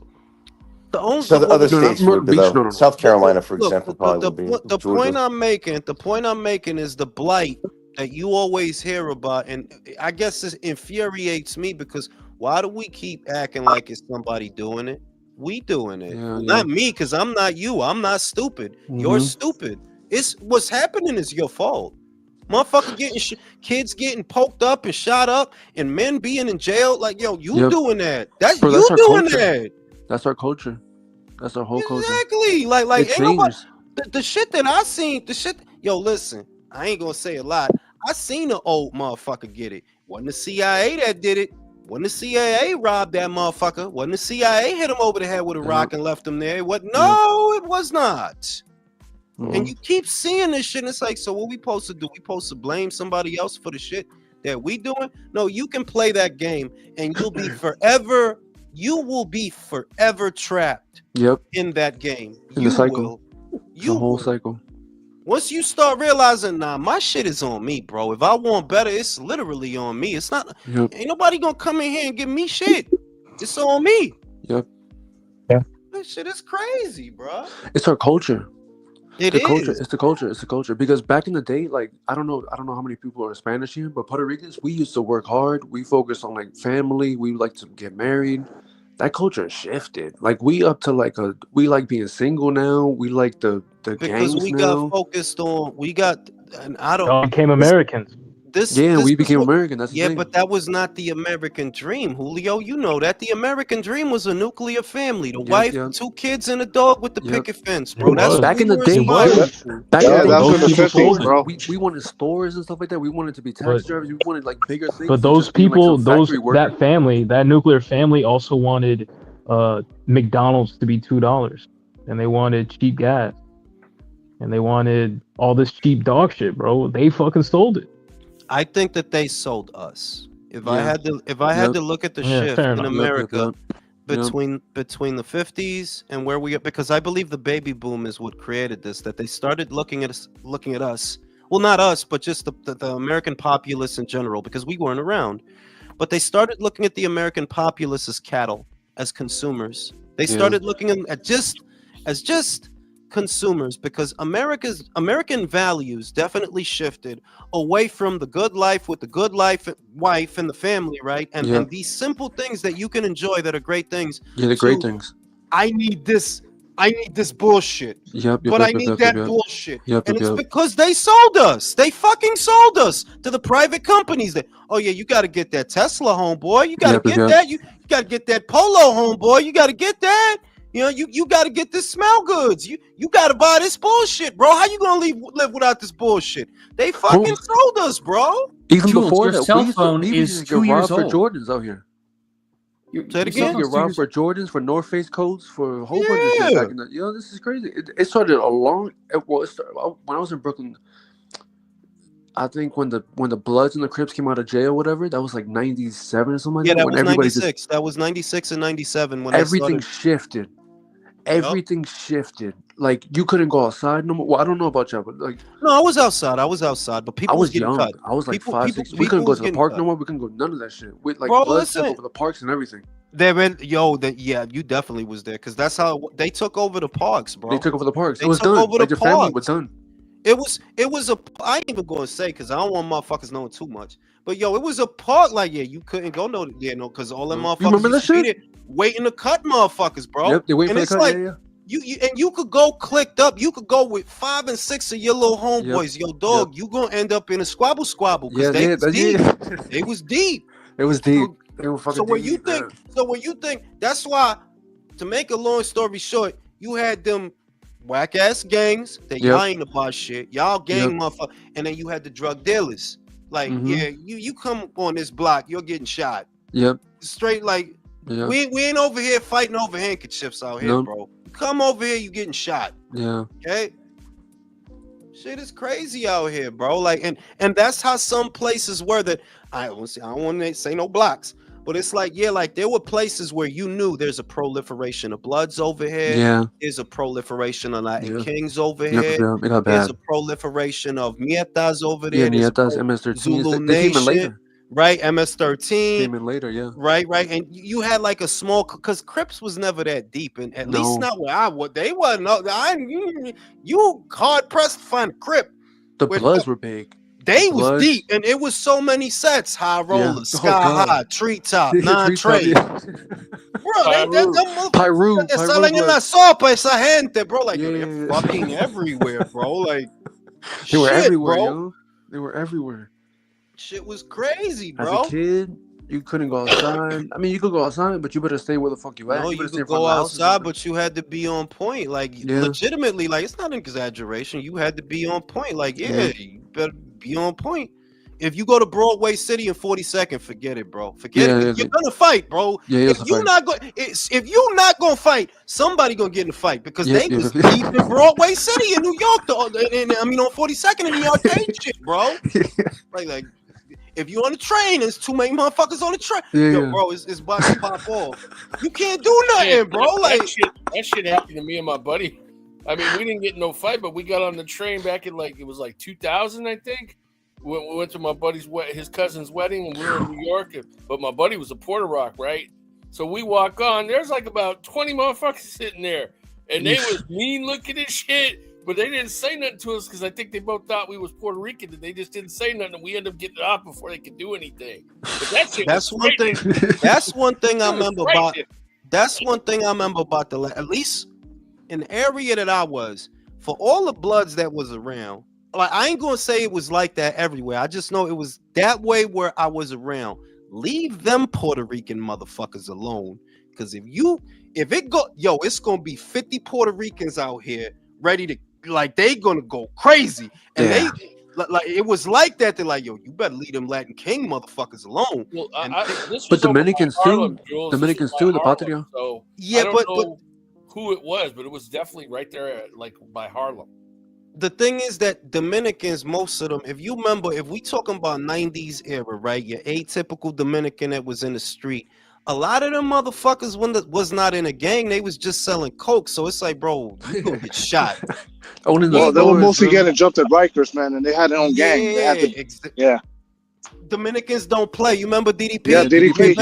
the only So the other No, not states Myrtle would be Beach. though. No. South Carolina, for look, example, probably would be. the point Georgia. I'm making is the blight that you always hear about, and I guess this infuriates me because why do we keep acting like it's somebody doing it? We doing it, Yeah, not me, because I'm not you. I'm not stupid. You're Mhm. stupid. It's what's happening is your fault. Motherfucker getting kids getting poked up and shot up, and men being in jail. Like, yo, you Yep. doing that? That's Bro, you that's our doing culture. that. That's our culture. That's our whole culture. Exactly. Like It ain't nobody. changed. The shit that I seen, yo, listen, I ain't gonna say a lot. I seen an old motherfucker get it. Wasn't the CIA that did it. Wasn't the CIA robbed that motherfucker. Wasn't the CIA hit him over the head with a rock and left him there. What? No, it was not. And you keep seeing this shit, and it's like, so what we supposed to do? We supposed to blame somebody else for the shit that we doing? No, you can play that game, and you will be forever trapped Yep. in that game. In You the cycle. will. The whole cycle. Once you start realizing, nah, my shit is on me, bro. If I want better, it's literally on me. It's not. Yep. Ain't nobody gonna come in here and give me shit. It's on me. Yep. That shit is crazy, bro. It's our culture. It the is. culture. It's the culture. It's the culture. Because back in the day, like I don't know how many people are Spanish here, but Puerto Ricans, we used to work hard. We focus on like family. We like to get married. That culture shifted. Like we up to we like being single now. We like the Because gangs we now. got focused on and I don't. Y'all became Americans. We became American. That's the thing. But that was not the American dream, Julio. You know that the American dream was a nuclear family, the wife, 2 kids, and a dog with the picket fence, bro. That's back in the day. That's in the 50s, bro. We wanted stores and stuff like that. We wanted to be taxi drivers. We wanted like bigger things. But those people, that family, that nuclear family, also wanted McDonald's to be $2, and they wanted cheap gas, and they wanted all this cheap dog shit, bro. They fucking sold it. I think that they sold us. If I had to look at the shift in America between the 50s and where we are, because I believe the baby boom is what created this, that they started looking at us. Well, not us, but just the American populace in general, because we weren't around. But they started looking at the American populace as cattle, as consumers. They started looking at just consumers, because American values definitely shifted away from the good life with the good life wife and the family, right? And these simple things that you can enjoy that are great things. Yeah, the great things. I need this bullshit. But I need that bullshit. And it's because they sold us. They fucking sold us to the private companies that, oh yeah, you got to get that Tesla, homeboy. You got to get that. You got to get that Polo, homeboy. You got to get that. You know, you got to get this smell goods. You got to buy this bullshit, bro. How you going to live without this bullshit? They fucking sold us, bro. Even Jules, before your that, cell phone is 2 years old. For Jordans out here. Say it again. You get robbed for Jordans, for North Face coats, for a whole bunch of shit back in the. This is crazy. It started when I was in Brooklyn. I think when the Bloods and the Crips came out of jail, whatever, that was like 97 or something like that. Yeah, that was 96. That was 96 and 97 when everything shifted. Everything shifted. Like you couldn't go outside no more. Well, I don't know about y'all, but like no, I was outside, but people I was getting young. cut. I was like 5, 6. We couldn't go to the park no more. We couldn't go none of that shit. With like Bloods took over the parks and everything. You definitely was there because that's how they took over the parks, bro. They took over the parks. It was done. Like the family was done. It was I ain't even gonna say because I don't want motherfuckers knowing too much. But it was a park like you couldn't go because all them motherfuckers remember that shit? Waiting to cut motherfuckers, bro. Yep, they waiting and for it's the cut. like you could go clicked up. You could go with 5 and 6 of your little homeboys. Yo, dog, you gonna end up in a squabble because they was deep. They was deep. It was deep. They were fucking so when deep, you think that's why, to make a long story short, you had them whack ass gangs that y'all ain't about shit. Y'all gang motherfucker, and then you had the drug dealers. Like, you come on this block, you're getting shot. Yep. Straight like we ain't over here fighting over handkerchiefs out here, bro. You come over here, you getting shot. Yeah. Okay. Shit is crazy out here, bro. Like, and that's how some places were that I don't want to say no blocks. But it's like, like there were places where you knew there's a proliferation of Bloods over here. Yeah. There's a proliferation of Latin Kings over here. It got bad. There's a proliferation of Mietas over there. Yeah, Mietas, MS-13. Zulu they came in Nation, later. right? MS-13. Came in later, yeah. Right. And you had like a small, because Crips was never that deep. And at least not where I was. They wasn't. You hard pressed to find a Crip. The Bloods were big. They was deep, and it was so many sets: High Roller, Sky High, Treetop, Non-Trade. Bro, Pyru. Selling en la sopa esa gente, bro. Like they're fucking everywhere, bro. Like they were everywhere, yo. They were everywhere. Shit was crazy, bro. As a kid, you couldn't go outside. I mean, you could go outside, but you better stay where the fuck you at. No, you could go outside, but you had to be on point. Like legitimately, like it's not an exaggeration. You had to be on point. Like you better be on point. If you go to Broadway City in 42nd, forget it, bro. Forget it. You're gonna fight, bro. If you're not gonna fight, somebody gonna get in the fight because they was deep in Broadway City in New York. On 42nd in the arcade shit, bro. Like. If you on the train, there's too many motherfuckers on the train. Yo, bro, it's about to pop off. You can't do nothing, bro. Like that shit happened to me and my buddy. I mean, we didn't get in no fight, but we got on the train back in it was 2000, I think. We went to my buddy's his cousin's wedding, and we were in New York. But my buddy was a Puerto Rock, right? So we walk on. There's like about 20 motherfuckers sitting there, and they was mean looking and shit. But they didn't say nothing to us because I think they both thought we was Puerto Rican, and they just didn't say nothing. And we ended up getting off before they could do anything. But that's one thing. That's one thing I remember about. That's one thing I remember about at least in the area that I was. For all the Bloods that was around, like I ain't gonna say it was like that everywhere. I just know it was that way where I was around. Leave them Puerto Rican motherfuckers alone, because it's gonna be 50 Puerto Ricans out here ready to. Like they gonna go crazy, and they like it was like that. They're like, yo, you better leave them Latin King motherfuckers alone. Well, but Dominicans too. Dominicans too. The Patria. So I don't know who it was, but it was definitely right there, by Harlem. The thing is that Dominicans, most of them, if you remember, if we talking about 90s era, right? Your atypical Dominican that was in the street. A lot of them motherfuckers was not in a gang. They was just selling coke. So it's like, bro, you gonna get shot. They were mostly getting jumped at Rikers, man, and they had their own gang. Dominicans don't play. You remember DDP? Yeah, DDP.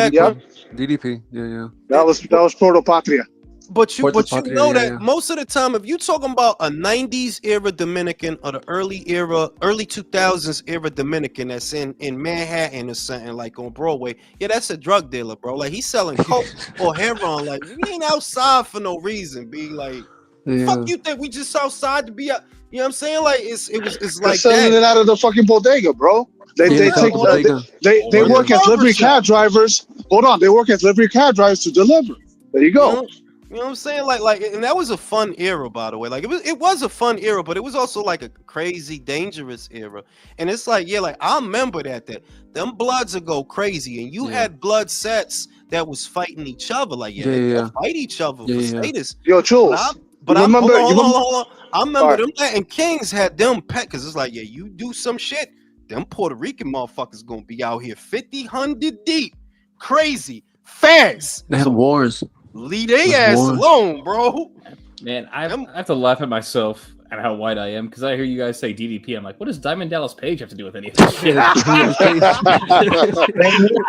DDP. Yeah. That was Proto Patria. But you Puerto but you Patria, know yeah, that yeah. most of the time, if you talking about a 90s era Dominican or the early 2000s era Dominican that's in Manhattan or something like on Broadway, yeah, that's a drug dealer, bro. Like he's selling coke or heroin. Like we ain't outside for no reason. Be like, fuck Yeah. you think we just outside to be out? You know what I'm saying? Like it's They're like selling that. it out of the fucking bodega, bro. They Yeah, they it's out take the Or the, bodega. they or the work as barber delivery shop. cab drivers. Hold on, they work as delivery cab drivers to deliver. There you go. You know what I'm saying? And that was a fun era, by the way. Like it was a fun era, but it was also like a crazy, dangerous era. And it's like, yeah, like I remember that them bloods would go crazy, and you Yeah. had blood sets that was fighting each other. Like, yeah, Yeah, they yeah, fight each other yeah, for yeah. status. Yo, But Jules, I hold on, you remember? hold on. I All remember right. them Latin Kings had them pet because it's like, yeah, you do some shit, them Puerto Rican motherfuckers gonna be out here 50, 100 deep, crazy, fast. They had So wars. leave they There's ass wars. alone, bro. Man, I Them- have to laugh at myself and how white I am because I hear you guys say DDP. I'm like, what does Diamond Dallas Page have to do with any of this shit?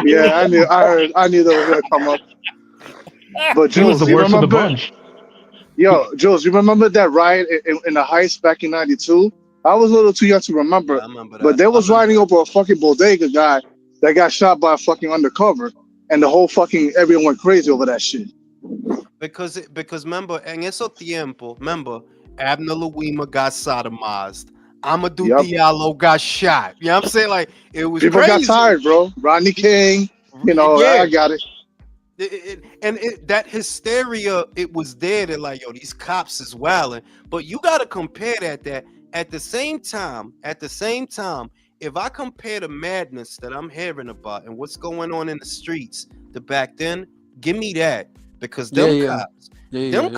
Yeah, I knew that was gonna come up. But He was the Jules, you worst of the remember? bunch. Yo, Jules, you remember that riot in the Heights back in '92? I was a little too young to remember, Yeah, I remember but that. they I was remember riding that. over a fucking bodega guy that got shot by a fucking undercover, and the whole fucking everyone went crazy over that shit. Because remember, en eso tiempo, remember, Abner Louima got sodomized. Amadou Yep. Diallo got shot. You know what I'm saying? Like it was People got crazy. tired, bro. Rodney King, Yeah. I got it. That hysteria, it was there. That like, yo, these cops is wilding. But you got to compare that at the same time, if I compare the madness that I'm hearing about and what's going on in the streets to back then, give me that. Because them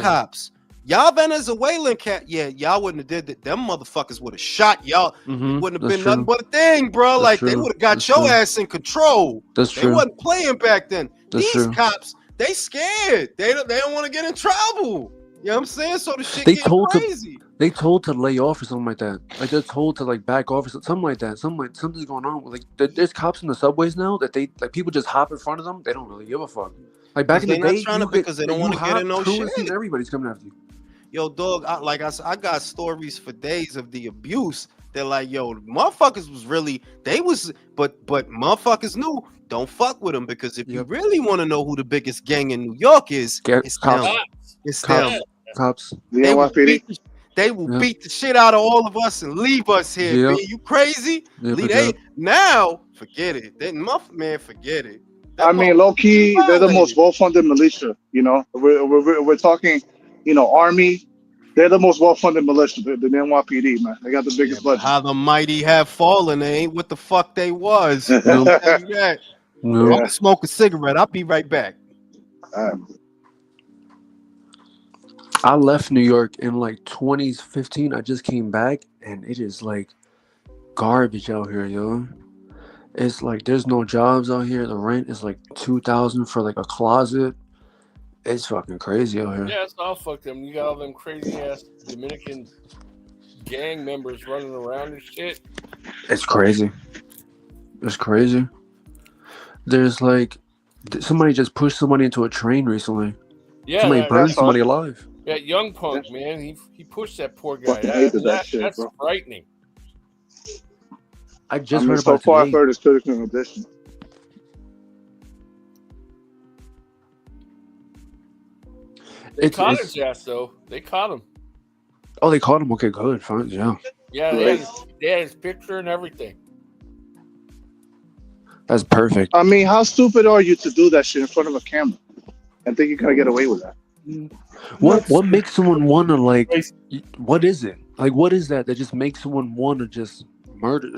cops, y'all Venezuelan cat, yeah, y'all wouldn't have did that. Them motherfuckers would have shot y'all. It wouldn't have That's been nothing true. but a thing, bro. That's Like they true. would have got That's your true. ass in control. That's They true. wasn't playing back then. That's These true. cops, they scared. They don't want to get in trouble. You know what I'm saying? So the shit They getting told crazy. They told to lay off or something like that. Like they're told to like back off or something like that. Something's going on. Like there's cops in the subways now that they like people just hop in front of them. They don't really give a fuck. Like back in the They not day, trying to because they don't want to get in no crew shit. and everybody's coming after you. Yo, dog, I got stories for days of the abuse. They're like, yo, motherfuckers was really, but motherfuckers knew, don't fuck with them because if you really want to know who the biggest gang in New York is, it's cops. them. It's Cops. them. Cops. They will NYPD. beat the shit out of all of us and leave us here. Yep. B. You crazy? Yep, Leave yep. they now forget it. That man, forget it. That I mean, low key, they're the most violated. well-funded militia. We're talking, army. They're the most well-funded militia. The NYPD, man. They got the Yeah, biggest but budget. how the mighty have fallen, they ain't what the fuck they was. Nope. I'll tell you that. No. I'm gonna smoke a cigarette. I'll be right back. I left New York in like 2015. I just came back and it is like garbage out here, yo. It's like there's no jobs out here. The rent is like $2,000 for like a closet. It's fucking crazy out here. Yeah, it's all fucked them. You got all them crazy ass Dominican gang members running around and shit. It's crazy. It's crazy. There's like somebody just pushed somebody into a train recently. Yeah, somebody burned somebody alive. That young punk, man, he pushed that poor guy. Fucking hated that shit, that's bro. frightening. I just heard about so far, I've today. heard it's critical condition. They caught his ass though. They caught him. Oh, they caught him. Okay, good. Fine. Yeah. Yeah, they had his picture and everything. That's perfect. I mean, how stupid are you to do that shit in front of a camera and think you're gonna get away with that? What makes someone want to like? What is it? Like, what is that just makes someone want to just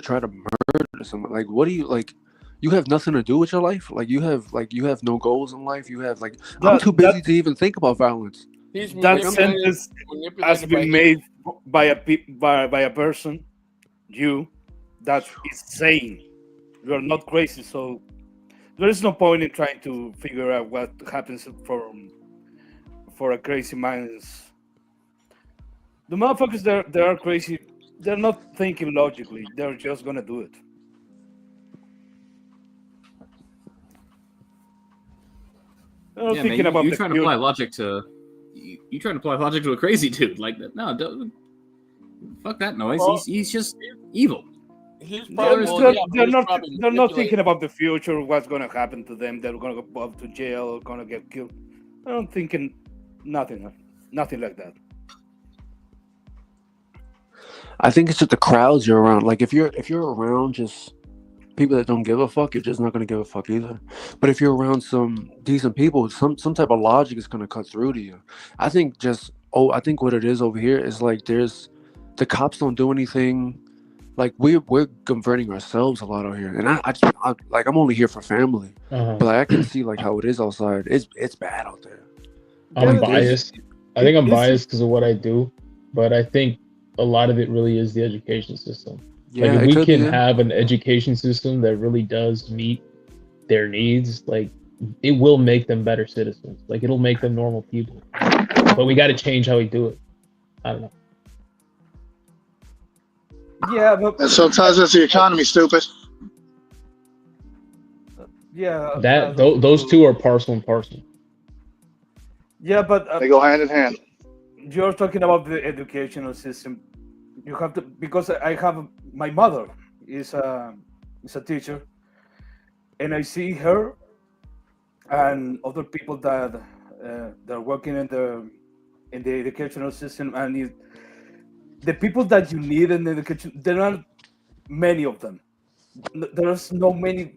try to murder someone? Like, what do you like? You have nothing to do with your life. Like, you have no goals in life. You have I'm too busy to even think about violence. That sentence has been made by a person. That is sane. You are not crazy, so there is no point in trying to figure out what happens for a crazy mind. The motherfuckers they are crazy. They're not thinking logically. They're just gonna do it. Yeah, man, you're trying to apply logic to You trying to apply logic to a crazy dude like that? No, don't, fuck that noise. Well, he's just evil. He's They're, probably they're, yeah, but they're he's not probably they're not thinking manipulating. about the future, what's gonna happen to them. They're gonna go up to jail or gonna get killed. I don't thinking nothing like that. I think it's just the crowds you're around. Like if you're around just people that don't give a fuck, you're just not gonna give a fuck either. But if you're around some decent people, some type of logic is gonna cut through to you. I think I think what it is over here is like there's the cops don't do anything. Like we're converting ourselves a lot out here, and I like I'm only here for family, but like, I can see like how it is outside. It's bad out there. I'm There is biased. I think I'm it's biased because of what I do, but I think a lot of it really is the education system. Like Yeah, if it we could be. can Yeah. have an education system that really does meet their needs, like it will make them better citizens. Like it'll make them normal people. But we got to change how we do it. I don't know. yeah, but And sometimes it's the economy, stupid. yeah, That that's also those true. two are parcel and parcel. Yeah, but They go hand in hand. you're talking about the educational system. You have to because I have my mother is a teacher, and I see her and other people that are working in the educational system, and the people that you need in the education, there are many of them. There's no many.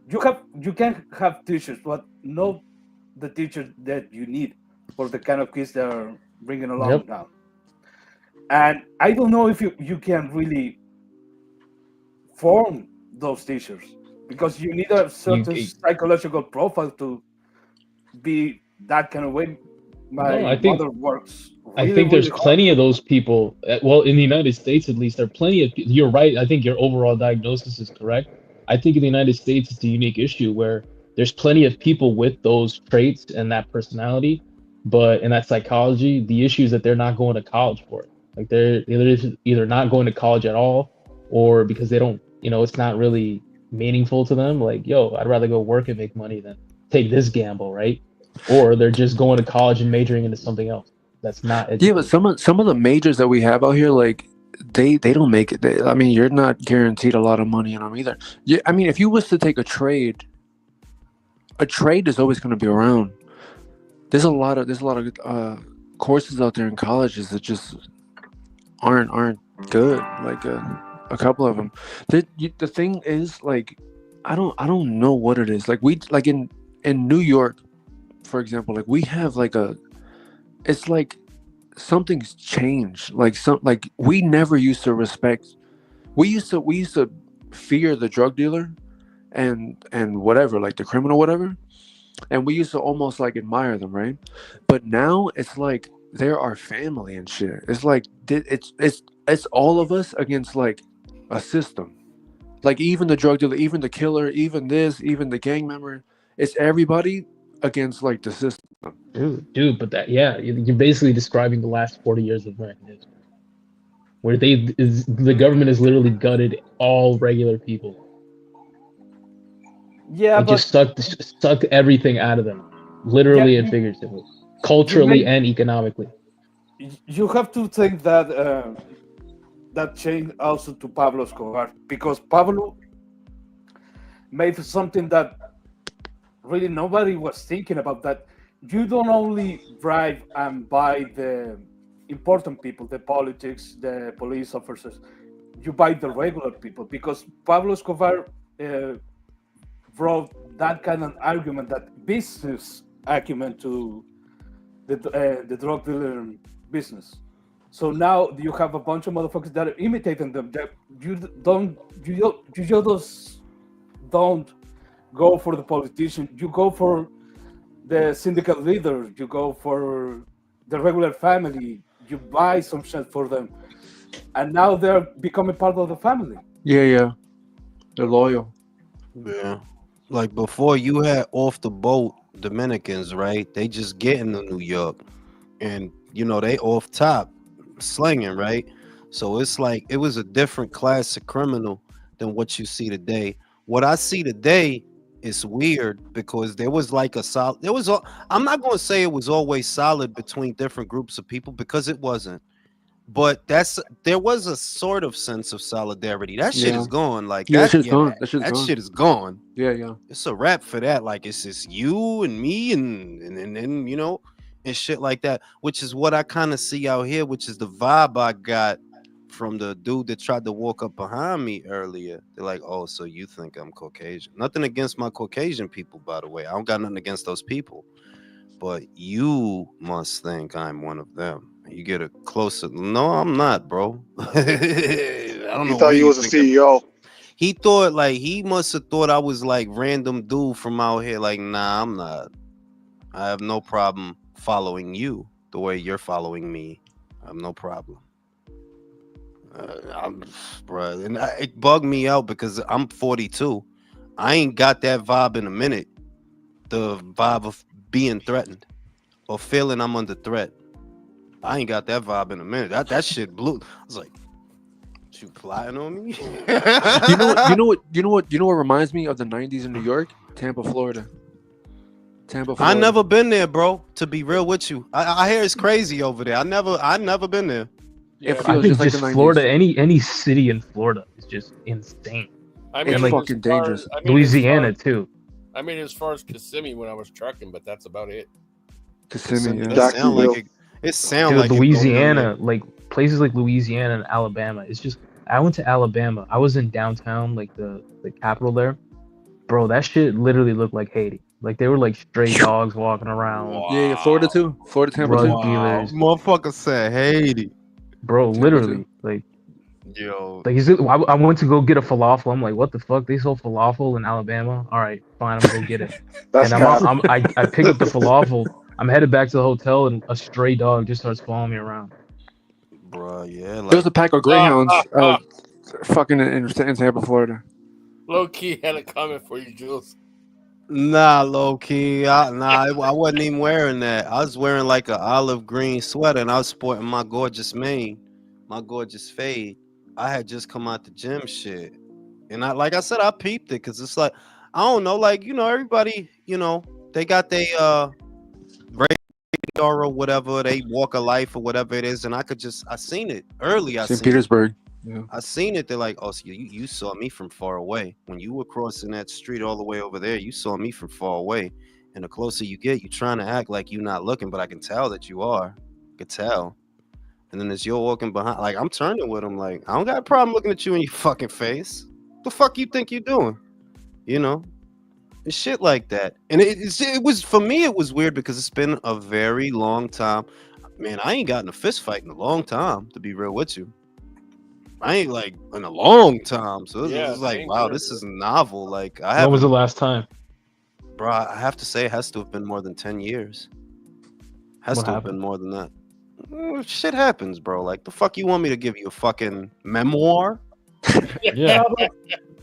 You can have teachers, but not the teachers that you need for the kind of kids that are bringing along Yep. now. And I don't know if you can really form those teachers because you need a You certain psychological profile to be that kind of way. no, My mother works I really, think there's really hard. plenty of those people. Well, in the United States, at least, there are plenty of. You're right. I think your overall diagnosis is correct. I think in the United States, it's a unique issue where there's plenty of people with those traits and that personality, but in that psychology, the issue is that they're not going to college for it. Like they're either not going to college at all, or because they don't, it's not really meaningful to them. Like, yo, I'd rather go work and make money than take this gamble, right? Or they're just going to college and majoring into something else that's not Yeah, but education. some of the majors that we have out here, like they don't make it. I mean, you're not guaranteed a lot of money in them either. Yeah, I mean, if you was to take a trade is always going to be around. There's a lot of courses out there in colleges that just aren't good. Like a couple of them. The thing is, like, I don't know what it is. Like we like in New York, for example, like we have like it's like something's changed. Like we never used to respect. We used to fear the drug dealer and whatever, like the criminal, whatever, and we used to almost like admire them, right? But now it's like they're our family and shit. It's like it's all of us against like a system. Like even the drug dealer, even the killer, even the gang member. It's everybody against like the system. Dude, but you're basically describing the last 40 years of American history, where the government has literally gutted all regular people. Yeah, Like just but sucked everything out of them, yeah, literally and figuratively, you culturally may and economically. you have to think that that changed also to Pablo Escobar because Pablo made something that really nobody was thinking about. That you don't only bribe and buy the important people, the politics, the police officers, you buy the regular people because Pablo Escobar uh, brought that kind of argument, that business acumen to the drug dealer business. So now you have a bunch of motherfuckers that are imitating them. That you just don't go for the politician. You go for the syndicate leader. You go for the regular family. You buy some shit for them, and now they're becoming part of the family. Yeah, they're loyal. Yeah. Like before, you had off the boat Dominicans, right? They just get into New York, and they off top slinging, right? So it's like it was a different class of criminal than what you see today. What I see today it's weird because there was like a solid. I'm not going to say it was always solid between different groups of people because it wasn't. But there was a sort of sense of solidarity. That shit Yeah. is gone. Like Yeah, that that. shit's Yeah, gone. That shit's that gone. shit is gone. Yeah, yeah. It's a wrap for that. Like it's just you and me and you know and shit like that. Which is what I kind of see out here. Which is the vibe I got from the dude that tried to walk up behind me earlier. They're like, "Oh, so you think I'm Caucasian?" Nothing against my Caucasian people, by the way. I don't got nothing against those people. But you must think I'm one of them. You get a closer. No, I'm not, bro. I don't He know thought where he you was a think. CEO. He thought like he must have thought I was like random dude from out here. Like, nah, I'm not. I have no problem following you the way you're following me. I have no problem. I'm, bruh, and it bugged me out because I'm 42. I ain't got that vibe in a minute. The vibe of being threatened or feeling I'm under threat. I ain't got that vibe in a minute. That shit blew. I was like, you plotting on me? You know what? You know what? You know what? You know what reminds me of the '90s in New York? Tampa, Florida. Tampa, I Florida. never been there, bro. To be real with you, I hear it's crazy over there. I never been there. It Yeah, I feels think just like the just '90s. Florida, any city in Florida is just insane. I It's mean, like, fucking dangerous. Louisiana too. I mean, as far as Kissimmee when I was trucking, but that's about it. Kissimmee, yeah. It sound like Jacksonville. it sound Dude, like it go down there. Louisiana, like places like Louisiana and Alabama. It's just I went to Alabama. I was in downtown, like the capital there. Bro, that shit literally looked like Haiti. Like they were like stray dogs walking around, Yeah, yeah. Florida too. Florida, Tampa too. drug dealers. Motherfucker said Haiti. Bro, Tampa literally, too. Yo, I went to go get a falafel. I'm like, what the fuck? They sold falafel in Alabama? All right, fine, I'm gonna go get it. That's And cap. I pick up the falafel. I'm headed back to the hotel, and a stray dog just starts following me around. bro, yeah, There like was a pack of greyhounds, fucking in Tampa, Florida. Low key had a comment for you, Jules. nah, low key. I wasn't even wearing that. I was wearing like an olive green sweater, and I was sporting my gorgeous mane, my gorgeous fade. I had just come out the gym, shit, and like I said, I peeped it because it's like I don't know, like everybody, they got their radar or whatever, they walk of life or whatever it is, and I seen it early. St. Petersburg. Yeah. I seen it. They're like, oh, so you saw me from far away. When you were crossing that street all the way over there, you saw me from far away. And the closer you get, you trying to act like you're not looking, but I can tell that you are. I can tell. And then as you're walking behind, like I'm turning with him, like I don't got a problem looking at you in your fucking face. The fuck you think you're doing? And shit like that. And it was for me, it was weird because it's been a very long time. Man, I ain't gotten a fist fight in a long time, to be real with you. I ain't like in a long time, so it's like, wow, this is novel. Like I When haven't, was the last time? bro. I have to say, it has to have been more than 10 years. Has What to have been happened? more than that. Shit happens, bro. Like the fuck you want me to give you a fucking memoir? Yeah.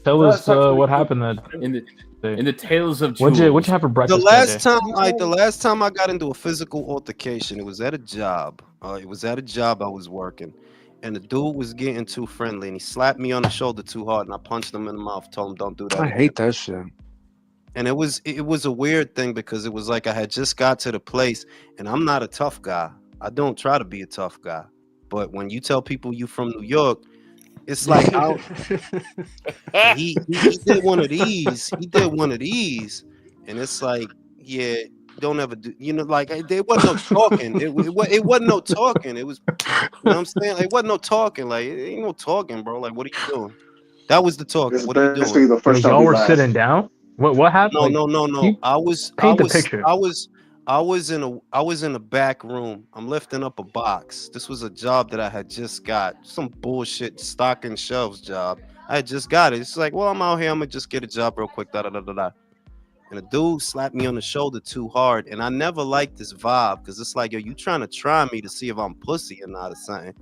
Tell us what happened that in the tales of what'd Jules. you have for The breakfast last time I got into a physical altercation, it was at a job. It was at a job I was working, and the dude was getting too friendly, and he slapped me on the shoulder too hard, and I punched him in the mouth. Told him, "Don't do that." I again." hate that shit. And it was a weird thing because it was like I had just got to the place, and I'm not a tough guy. I don't try to be a tough guy, but when you tell people you from New York, it's like he did one of these. He did one of these, and it's like, yeah, don't ever do. Like there wasn't no talking. It wasn't no talking. It was, what I'm saying? It wasn't no talking. Like it ain't no talking, bro. Like what are you doing? That was the talking. This is What are you basically doing? the first time y'all we were laughed. sitting down? What happened? Like, No. I paint the picture. was in a back room. I'm lifting up a box. This was a job that I had just got. Some bullshit stocking shelves job. I had just got it. It's like, well, I'm out here. I'm gonna just get a job real quick. Da da da da da. And a dude slapped me on the shoulder too hard, and I never liked this vibe because it's like, yo, you trying to try me to see if I'm pussy or not or something.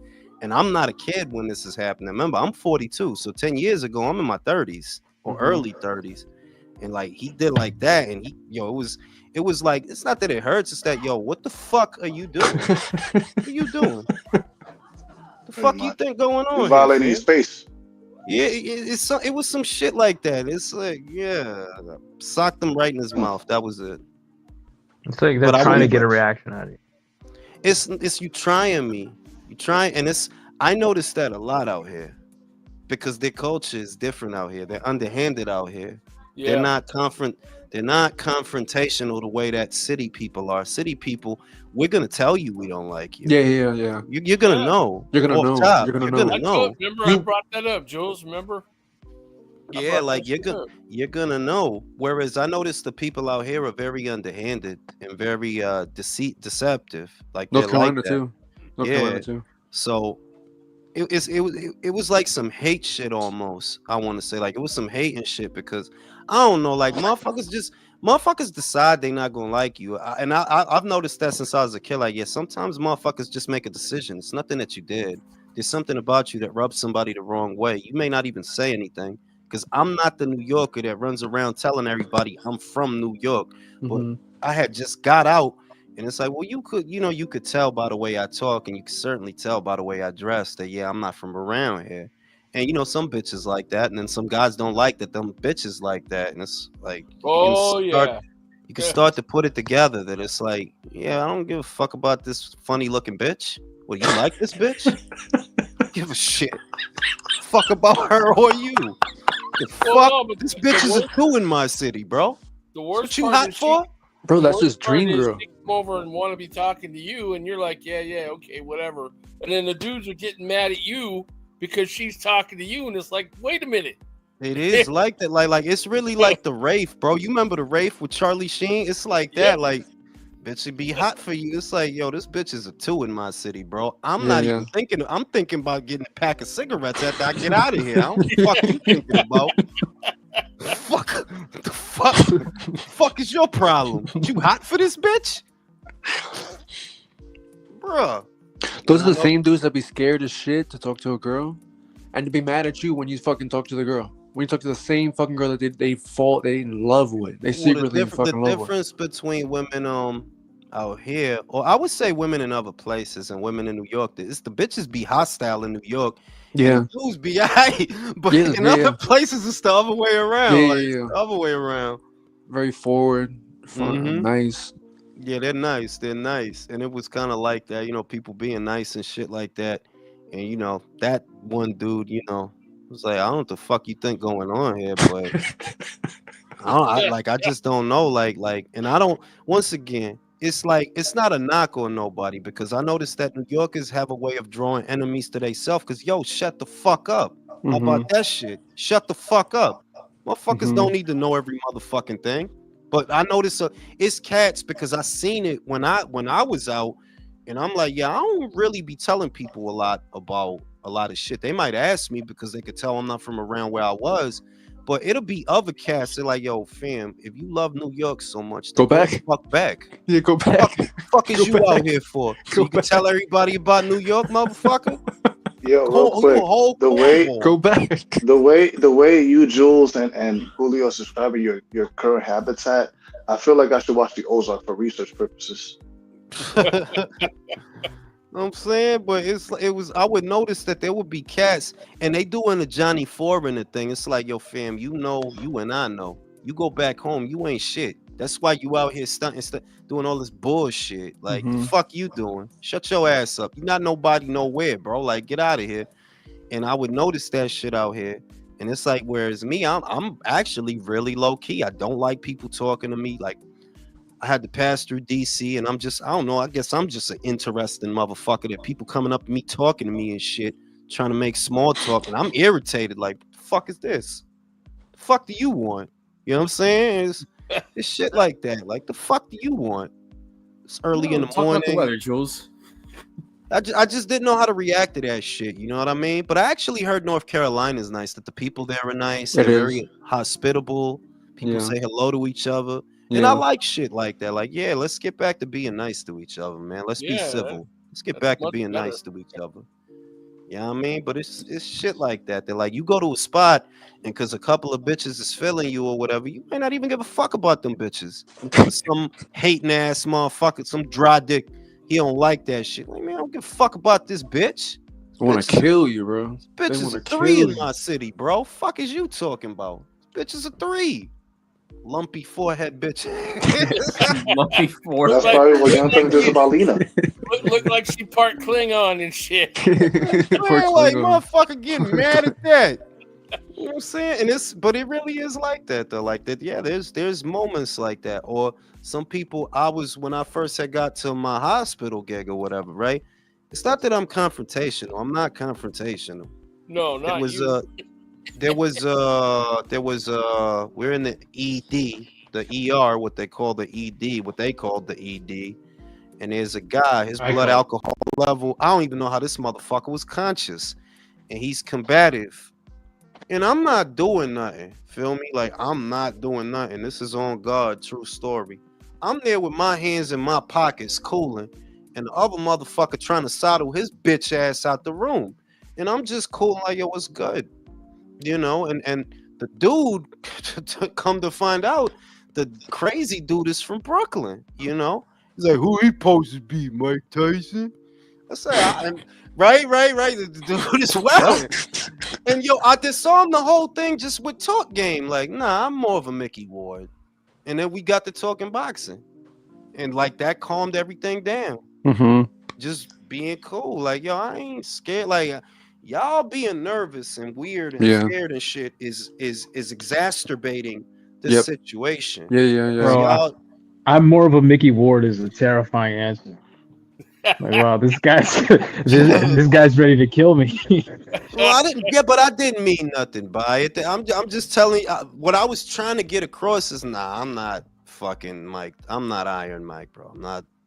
And I'm not a kid when this is happening. Remember, I'm 42, so 10 years ago, I'm in my 30s or early 30s. And like he did like that, and it was like, it's not that it hurts, it's that, yo, what the fuck are you doing? What are you doing? The fuck you think going on? He's violating his space. Yeah, it was some shit like that. It's like, yeah, socked him right in his mouth. That was it. It's like they're But I trying to wouldn't. get a reaction out of you. It's you trying me. You trying, and it's I noticed that a lot out here because their culture is different out here. They're underhanded out here. They're Yeah. not confront. They're not confrontational the way that city people are. City people, we're gonna tell you we don't like you. Yeah. You're gonna Yeah. know. You're gonna Off know. top, You're gonna you're know. gonna I told, know. remember I You brought that up, Jules. Remember? I Yeah, brought like that shit up. you're gonna know. Whereas I noticed the people out here are very underhanded and very deceptive. Like they're North like Carolina that. too. North Yeah. Carolina too. So it was like some hate shit almost. I want to say like it was some hate and shit because I don't know, like motherfuckers decide they not gonna like you. I've noticed that since I was a kid. Like, yeah, sometimes motherfuckers just make a decision. It's nothing that you did. There's something about you that rubs somebody the wrong way. You may not even say anything because I'm not the New Yorker that runs around telling everybody I'm from New York. But Hmm. I had just got out. And it's like, well, you could tell by the way I talk, and you can certainly tell by the way I dress that, yeah, I'm not from around here. And some bitches like that, and then some guys don't like that them bitches like that. And it's like Oh yeah. you can start to put it together that it's like, yeah, I don't give a fuck about this funny looking bitch. Well, you like this bitch? Give a shit. Fuck about her or you. The Well, fuck? no, but This the bitch is a worst, two in my city, bro. the What worst you part hot is for? Bro, the that's worst his part dream is girl. they come over and want to be talking to you, and you're like, yeah, okay, whatever. And then the dudes are getting mad at you because she's talking to you, and it's like, wait a minute. It is like that. Like it's really like the Wraith, bro. You remember the Wraith with Charlie Sheen? It's like Yeah. that. Like, bitch, it be hot for you. It's like, yo, this bitch is a two in my city, bro. I'm Yeah, not yeah. even thinking. I'm thinking about getting a pack of cigarettes after I get out of here. I don't fuck you thinking about. Fuck the fuck is your problem? You hot for this bitch, bruh? Those are And I the know same dudes that be scared as shit to talk to a girl, and to be mad at you when you fucking talk to the girl. When you talk to the same fucking girl that they in love with, they well, the secretly in different the fucking love with. difference between women out here, or I would say women in other places and women in New York, is the bitches be hostile in New York and Yeah, the dudes be aight, but yeah, in yeah, other yeah, places it's the other way around. yeah, Like yeah, it's yeah. the other way around. Very forward, fun, Hmm. nice. Yeah, they're nice. They're nice. And it was kind of like that, people being nice and shit like that. And that one dude, was like, I don't know what the fuck you think going on here, but I just don't know. And I don't, once again, it's like, it's not a knock on nobody because I noticed that New Yorkers have a way of drawing enemies to themselves because, yo, shut the fuck up. How about Mm-hmm. that shit? Shut the fuck up. Motherfuckers Mm-hmm. don't need to know every motherfucking thing. But I noticed it's cats because I seen it when I was out, and I'm like, yeah, I don't really be telling people a lot about a lot of shit. They might ask me because they could tell I'm not from around where I was, but it'll be other cats. They're like, yo, fam, if you love New York so much, then Go go the back. fuck back. Yeah, go Fuck, back. fuck is Go you out back. here for? So Go you can back. tell everybody about New York, motherfucker? Yo, real You a quick, whole the way cornball. Go back. the way you, Jules, and Julio is describing your current habitat, I feel like I should watch the Ozark for research purposes. Know what I'm saying, but I would notice that there would be cats and they doing the Johnny Foreigner thing. It's like, yo, fam, you and I know. You go back home, you ain't shit. That's why you out here stunting, doing all this bullshit. Like, the Mm-hmm. fuck you doing? Shut your ass up. You not nobody nowhere, bro. Like, get out of here. And I would notice that shit out here. And it's like, whereas me, I'm actually really low key. I don't like people talking to me. Like, I had to pass through DC, and I don't know. I guess I'm just an interesting motherfucker that people coming up to me talking to me and shit, trying to make small talk, and I'm irritated. Like, the fuck is this? The fuck do you want? You know what I'm saying? It's shit like that. Like, the fuck do you want? It's early in the Talk about the morning. weather, Jules. I just didn't know how to react to that shit. You know what I mean? But I actually heard North Carolina is nice. That the people there are nice. They're It is. very hospitable. People Yeah. say hello to each other. And I Yeah. like shit like that. Like, yeah, let's get back to being nice to each other, man. Let's be Yeah, civil. Let's get that's back to much being better. nice to each other. You know what I mean? But it's shit like that. They're like, you go to a spot and because a couple of bitches is feeling you or whatever, you may not even give a fuck about them bitches. Because some hating ass motherfucker, some dry dick, he don't like that shit. Like, man, I don't give a fuck about this bitch. I want to kill you, bro. They Bitch is want a to 3 kill in you. my city, bro. Fuck is you talking about? Bitch is a 3. Lumpy forehead bitch. Lumpy That's forehead. probably what Young Thug does about Lena. Look like she part Klingon and shit. Man, like motherfucker getting mad at that. You know what I'm saying? And but it really is like that though. Like that, yeah, there's moments like that. Or some people when I first had got to my hospital gig or whatever, right? It's not that I'm confrontational. I'm not confrontational. No, It not was you. there was we're in the ED, the ER, what they call the ED, what they called the ED. And there's a guy, his blood alcohol level, I don't even know how this motherfucker was conscious. And he's combative. And I'm not doing nothing. Feel me? Like, I'm not doing nothing. This is on God, true story. I'm there with my hands in my pockets, cooling, and the other motherfucker trying to saddle his bitch ass out the room. And I'm just cool, like, yo, what's good? You know, and the dude, come to find out, the crazy dude is from Brooklyn, you know? He's like, who he supposed to be, Mike Tyson? I say, right. The dude is well. And yo, I disarmed the whole thing just with talk game. Like, nah, I'm more of a Mickey Ward. And then we got to talking boxing. And like that calmed everything down. Mm-hmm. Just being cool. Like, yo, I ain't scared. Like, y'all being nervous and weird and Yeah. scared and shit is exacerbating this situation. Yeah. Bro, I'm more of a Mickey Ward is a terrifying answer. Like, wow, this guy's ready to kill me. Well, I didn't mean nothing by it. I'm just telling you what I was trying to get across is I'm not fucking Mike. I'm not Iron Mike, bro.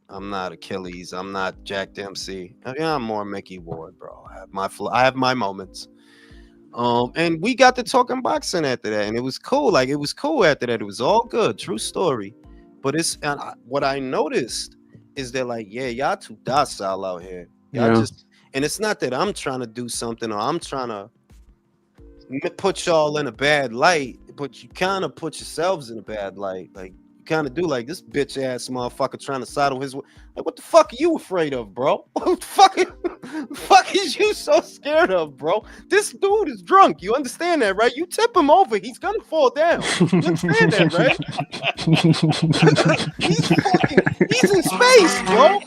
I'm not Achilles. I'm not Jack Dempsey. Yeah, I'm more Mickey Ward, bro. I have my moments. And we got to talking boxing after that, and it was cool. Like, it was cool after that. It was all good. True story. But what I noticed is that, like, yeah, y'all too docile out here. Y'all just, and it's not that I'm trying to do something or I'm trying to put y'all in a bad light, but you kind of put yourselves in a bad light. Like, you kind of do, like, this bitch ass motherfucker trying to saddle his. Like, what the fuck are you afraid of, bro? What the fuck is you so scared of, bro? This dude is drunk. You understand that, right? You tip him over, he's gonna fall down. You understand that, right? he's in space, bro.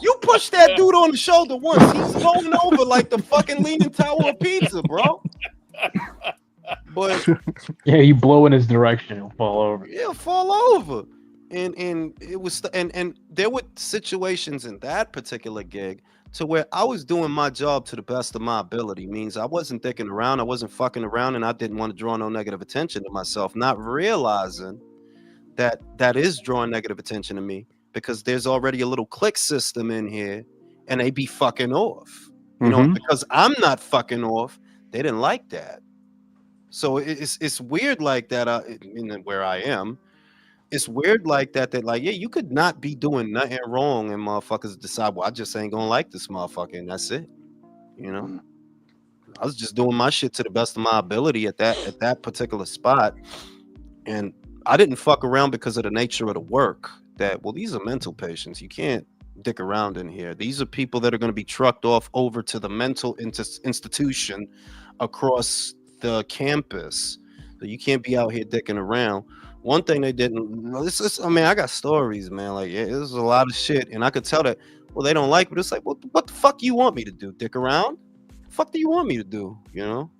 You push that dude on the shoulder once, he's going over like the fucking Leaning Tower of Pizza, bro. But yeah, you blow in his direction, he'll fall over. He'll fall over. And it was and there were situations in that particular gig to where I was doing my job to the best of my ability. Means I wasn't dicking around, I wasn't fucking around, and I didn't want to draw no negative attention to myself, not realizing that is drawing negative attention to me because there's already a little click system in here and they be fucking off. You know, because I'm not fucking off, they didn't like that. So it's weird like that where I am. It's weird like that like, yeah, you could not be doing nothing wrong and motherfuckers decide, well, I just ain't gonna like this motherfucker, and that's it. You know, I was just doing my shit to the best of my ability at that particular spot, and I didn't fuck around because of the nature of the work. That, well, these are mental patients. You can't dick around in here. These are people that are going to be trucked off over to the mental institution across the campus. So you can't be out here dicking around. One thing they didn't, I mean, I got stories, man. Like, yeah, there's a lot of shit, and I could tell that, well, they don't like, but it's like, what the fuck you want me to do? Dick around? What the fuck do you want me to do? You know?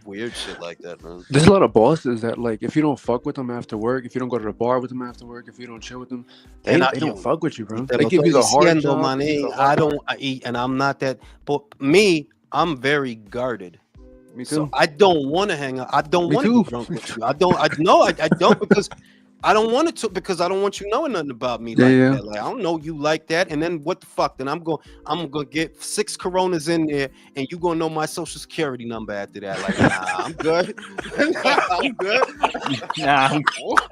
Weird shit like that, man. There's a lot of bosses that, like, if you don't fuck with them after work, if you don't go to the bar with them after work, if you don't chill with them, they don't fuck with you, bro. They give you the hard job. I eat, and I'm not that. But me, I'm very guarded. Me too. So I don't want to hang out. I don't want to get drunk with you. I don't because I don't want it to, because I don't want you knowing nothing about me that. Like, I don't know you like that. And then what the fuck? Then I'm gonna get 6 Coronas in there, and you gonna know my social security number after that. Like, nah, I'm good. I'm good. Nah,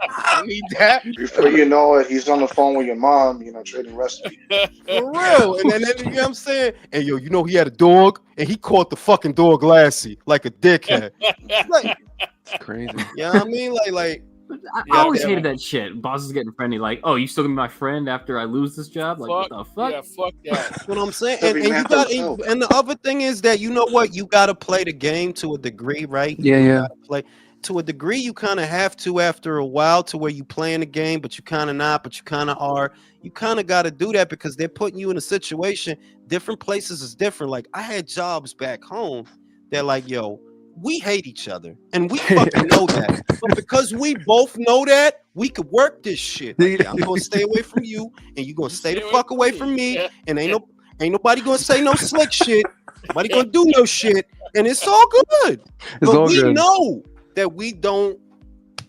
I need that. Before you know it, he's on the phone with your mom, trading recipes. For real. And then you know what I'm saying? And yo, he had a dog, and he caught the fucking dog Lassie like a dickhead. Like, it's crazy. You know what I mean? Like I Yeah, always yeah. hated that shit. Bosses getting friendly, like, "Oh, you still gonna be my friend after I lose this job?" Like, what the fuck? Yeah, fuck that. That's what I'm saying. Every And you man for got himself. and the other thing is that you know what? You gotta play the game to a degree, right? Yeah, You yeah. gotta play to a degree. You kind of have to after a while to where you playing the game, but you kind of not, but you kind of are. You kind of got to do that because they're putting you in a situation. Different places is different. Like I had jobs back home that like, yo, we hate each other and we fucking know that. But because we both know that, we could work this shit. Like, yeah, I'm gonna stay away from you, and you gonna stay the fuck away from me. Yeah. And ain't nobody gonna say no slick shit. Nobody gonna do no shit, and it's all good. It's But all we good. know that we don't.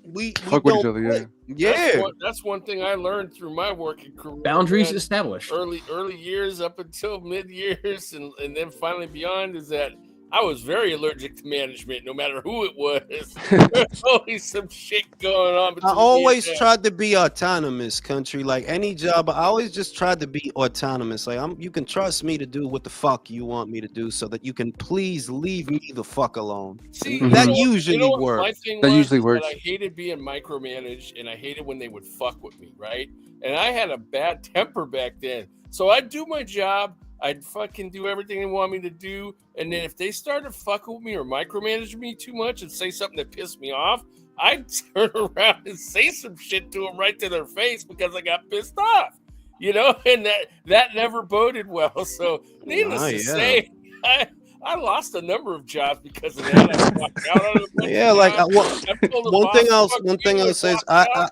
We Fuck with each don't. other, Yeah. That's one thing I learned through my working career. Boundaries man. established. Early years up until mid years, and then finally beyond is that I was very allergic to management, no matter who it was. There's always some shit going on. I between me always and them. tried to be autonomous, country. Like any job, I always just tried to be autonomous. Like you can trust me to do what the fuck you want me to do, so that you can please leave me the fuck alone. See, That you usually know what my works. thing That was usually is works. I hated being micromanaged, and I hated when they would fuck with me, right? And I had a bad temper back then, so I'd do my job. I'd fucking do everything they want me to do, and then if they started fucking with me or micromanaging me too much and say something that pissed me off, I'd turn around and say some shit to them right to their face because I got pissed off, you know, and that never boded well. So, needless to say, I lost a number of jobs because of that. I walked out on a bunch Yeah, of like jobs. I told the one boss, thing else. "Fuck One thing you," else and is walked out.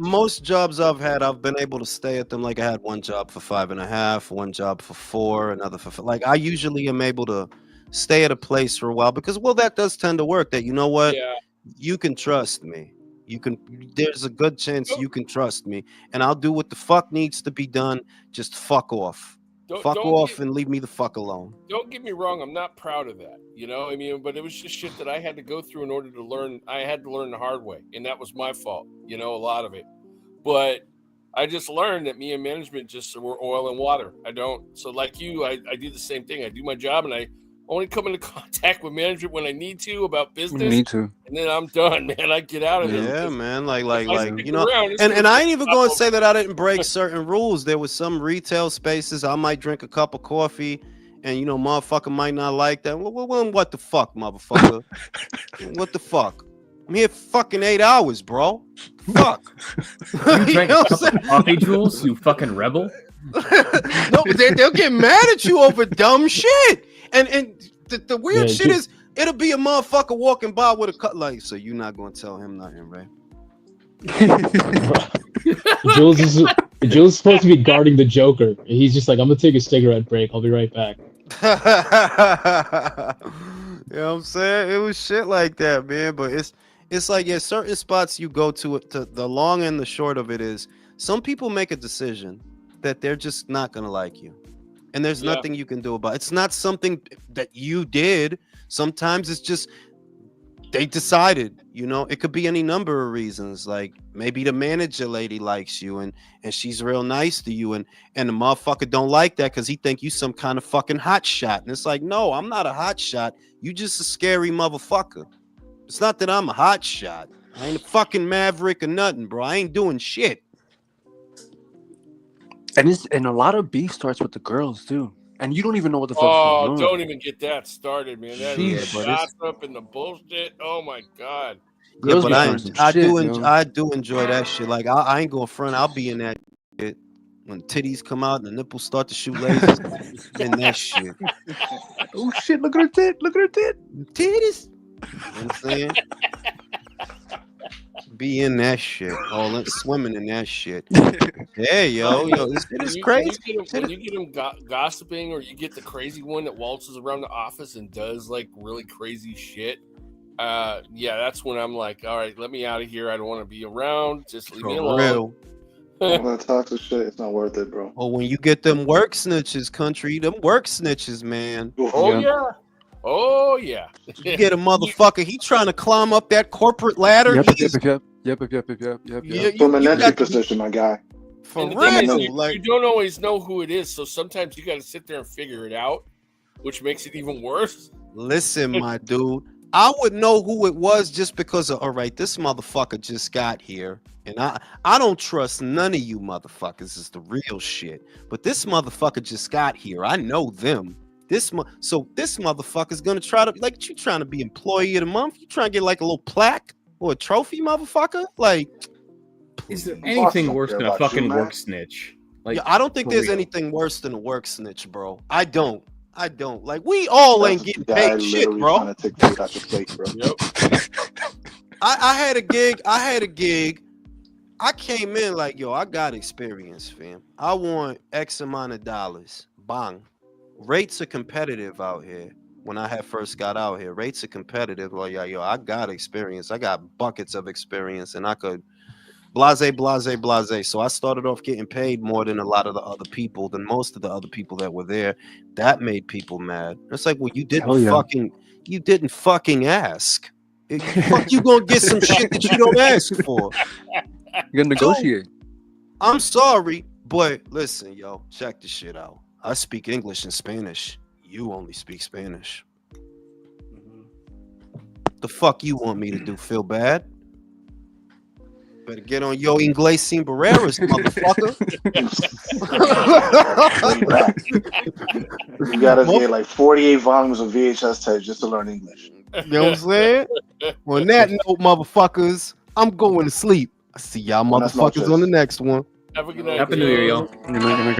most jobs I've had, I've been able to stay at them. Like I had one job for 5.5, one job for 4, another for like I usually am able to stay at a place for a while because well, that does tend to work. That you know what, Yeah. you can trust me. You can. There's a good chance Don't- you can trust me, and I'll do what the fuck needs to be done. Just fuck off. Fuck don't off get- and leave me the fuck alone. Don't get me wrong, I'm not proud of that, you know. I mean, but it was just shit that I had to go through in order to learn. I had to learn the hard way, and that was my fault, you know, a lot of it. But I just learned that me and management just were oil and water. I don't. So like you, I do the same thing. I do my job, and I only come into contact with management when I need to about business. You need to. And then I'm done, man. I get out of there. Yeah, because man. Like if I stick you know, around, it's and gonna I be ain't even a going to couple- say that I didn't break certain rules. There was some retail spaces I might drink a cup of coffee, and you know, motherfucker might not like that. Well, what the fuck, motherfucker? What the fuck? I'm here for fucking 8 hours, bro. Fuck. You drank know a what I'm cup of coffee, Jules, you fucking rebel. No, but they'll get mad at you over dumb shit. And the weird Yeah, shit is, it'll be a motherfucker walking by with a cut like, so you're not gonna tell him nothing, right? Jules is supposed to be guarding the Joker. And he's just like, I'm gonna take a cigarette break. I'll be right back. You know what I'm saying? It was shit like that, man. But it's like, yeah, certain spots you go to the long and the short of it is some people make a decision that they're just not gonna like you. And there's nothing you can do about it. It's not something that you did. Sometimes it's just they decided, you know, it could be any number of reasons. Like maybe the manager lady likes you and she's real nice to you, and the motherfucker don't like that because he think you some kind of fucking hot shot. And it's like, no, I'm not a hot shot. You just a scary motherfucker. It's not that I'm a hot shot. I ain't a fucking maverick or nothing, bro. I ain't doing shit. And a lot of beef starts with the girls too, and you don't even know what the fuck's going on. don't even get that started, man. That Jeez, is but gossip and the bullshit. Oh my god. Yeah, Girls but be I starting some shit, I do enjoy that shit. Like I ain't going front. I'll be in that shit when titties come out and the nipples start to shoot lasers. In that shit. Oh shit! Look at her tit! Look at her tit! Titties. You know what I'm saying? Be in that shit. All in, swimming in that shit. Yeah, yo, this shit is crazy. When you get them gossiping, or you get the crazy one that waltzes around the office and does like really crazy shit. Yeah, that's when I'm like, all right, let me out of here. I don't want to be around. Just leave me For alone. real. All that toxic shit, it's not worth it, bro. Or when you get them work snitches, country, them work snitches, man. Oh yeah. Oh yeah. You get a motherfucker, he trying to climb up that corporate ladder. Yep. From an entry position, my guy. For And the thing is, real, you don't always know who it is, so sometimes you got to sit there and figure it out, which makes it even worse. listen, my dude, I would know who it was just because of, all right, this motherfucker just got here. And I don't trust none of you motherfuckers. Is the real shit. But this motherfucker just got here. I know them. So this motherfucker's gonna try to, like, you trying to be employee of the month? You trying to get like a little plaque or a trophy, motherfucker? Like, Is there Boss anything don't worse care than a about you, fucking man. work snitch? Like, yeah, I don't think for there's real. anything worse than a work snitch, bro. I don't. Like, we all ain't That's getting the guy paid shit, literally bro. trying to take food out your plate, bro. I had a gig. I came in like, yo, I got experience, fam. I want X amount of dollars. Bang. Rates are competitive out here. When I had first got out here, rates are competitive. Like, yeah, yo, I got experience. I got buckets of experience, and I could blase. So I started off getting paid more than a lot of the other people, than most of the other people that were there. That made people mad. It's like, well, you didn't fucking ask. Fuck, you gonna get some shit that you don't ask for. You gotta negotiate. I'm sorry, but listen, yo, check this shit out. I speak English and Spanish. You only speak Spanish. The fuck you want me to do? Feel bad? Better get on your Inglés sin barreras, motherfucker. You gotta get like 48 volumes of VHS tapes just to learn English. You know what I'm saying? On that note, motherfuckers, I'm going to sleep. I see y'all Buenas motherfuckers noches. on the next one. Have a good night. Happy New Year, y'all. You know,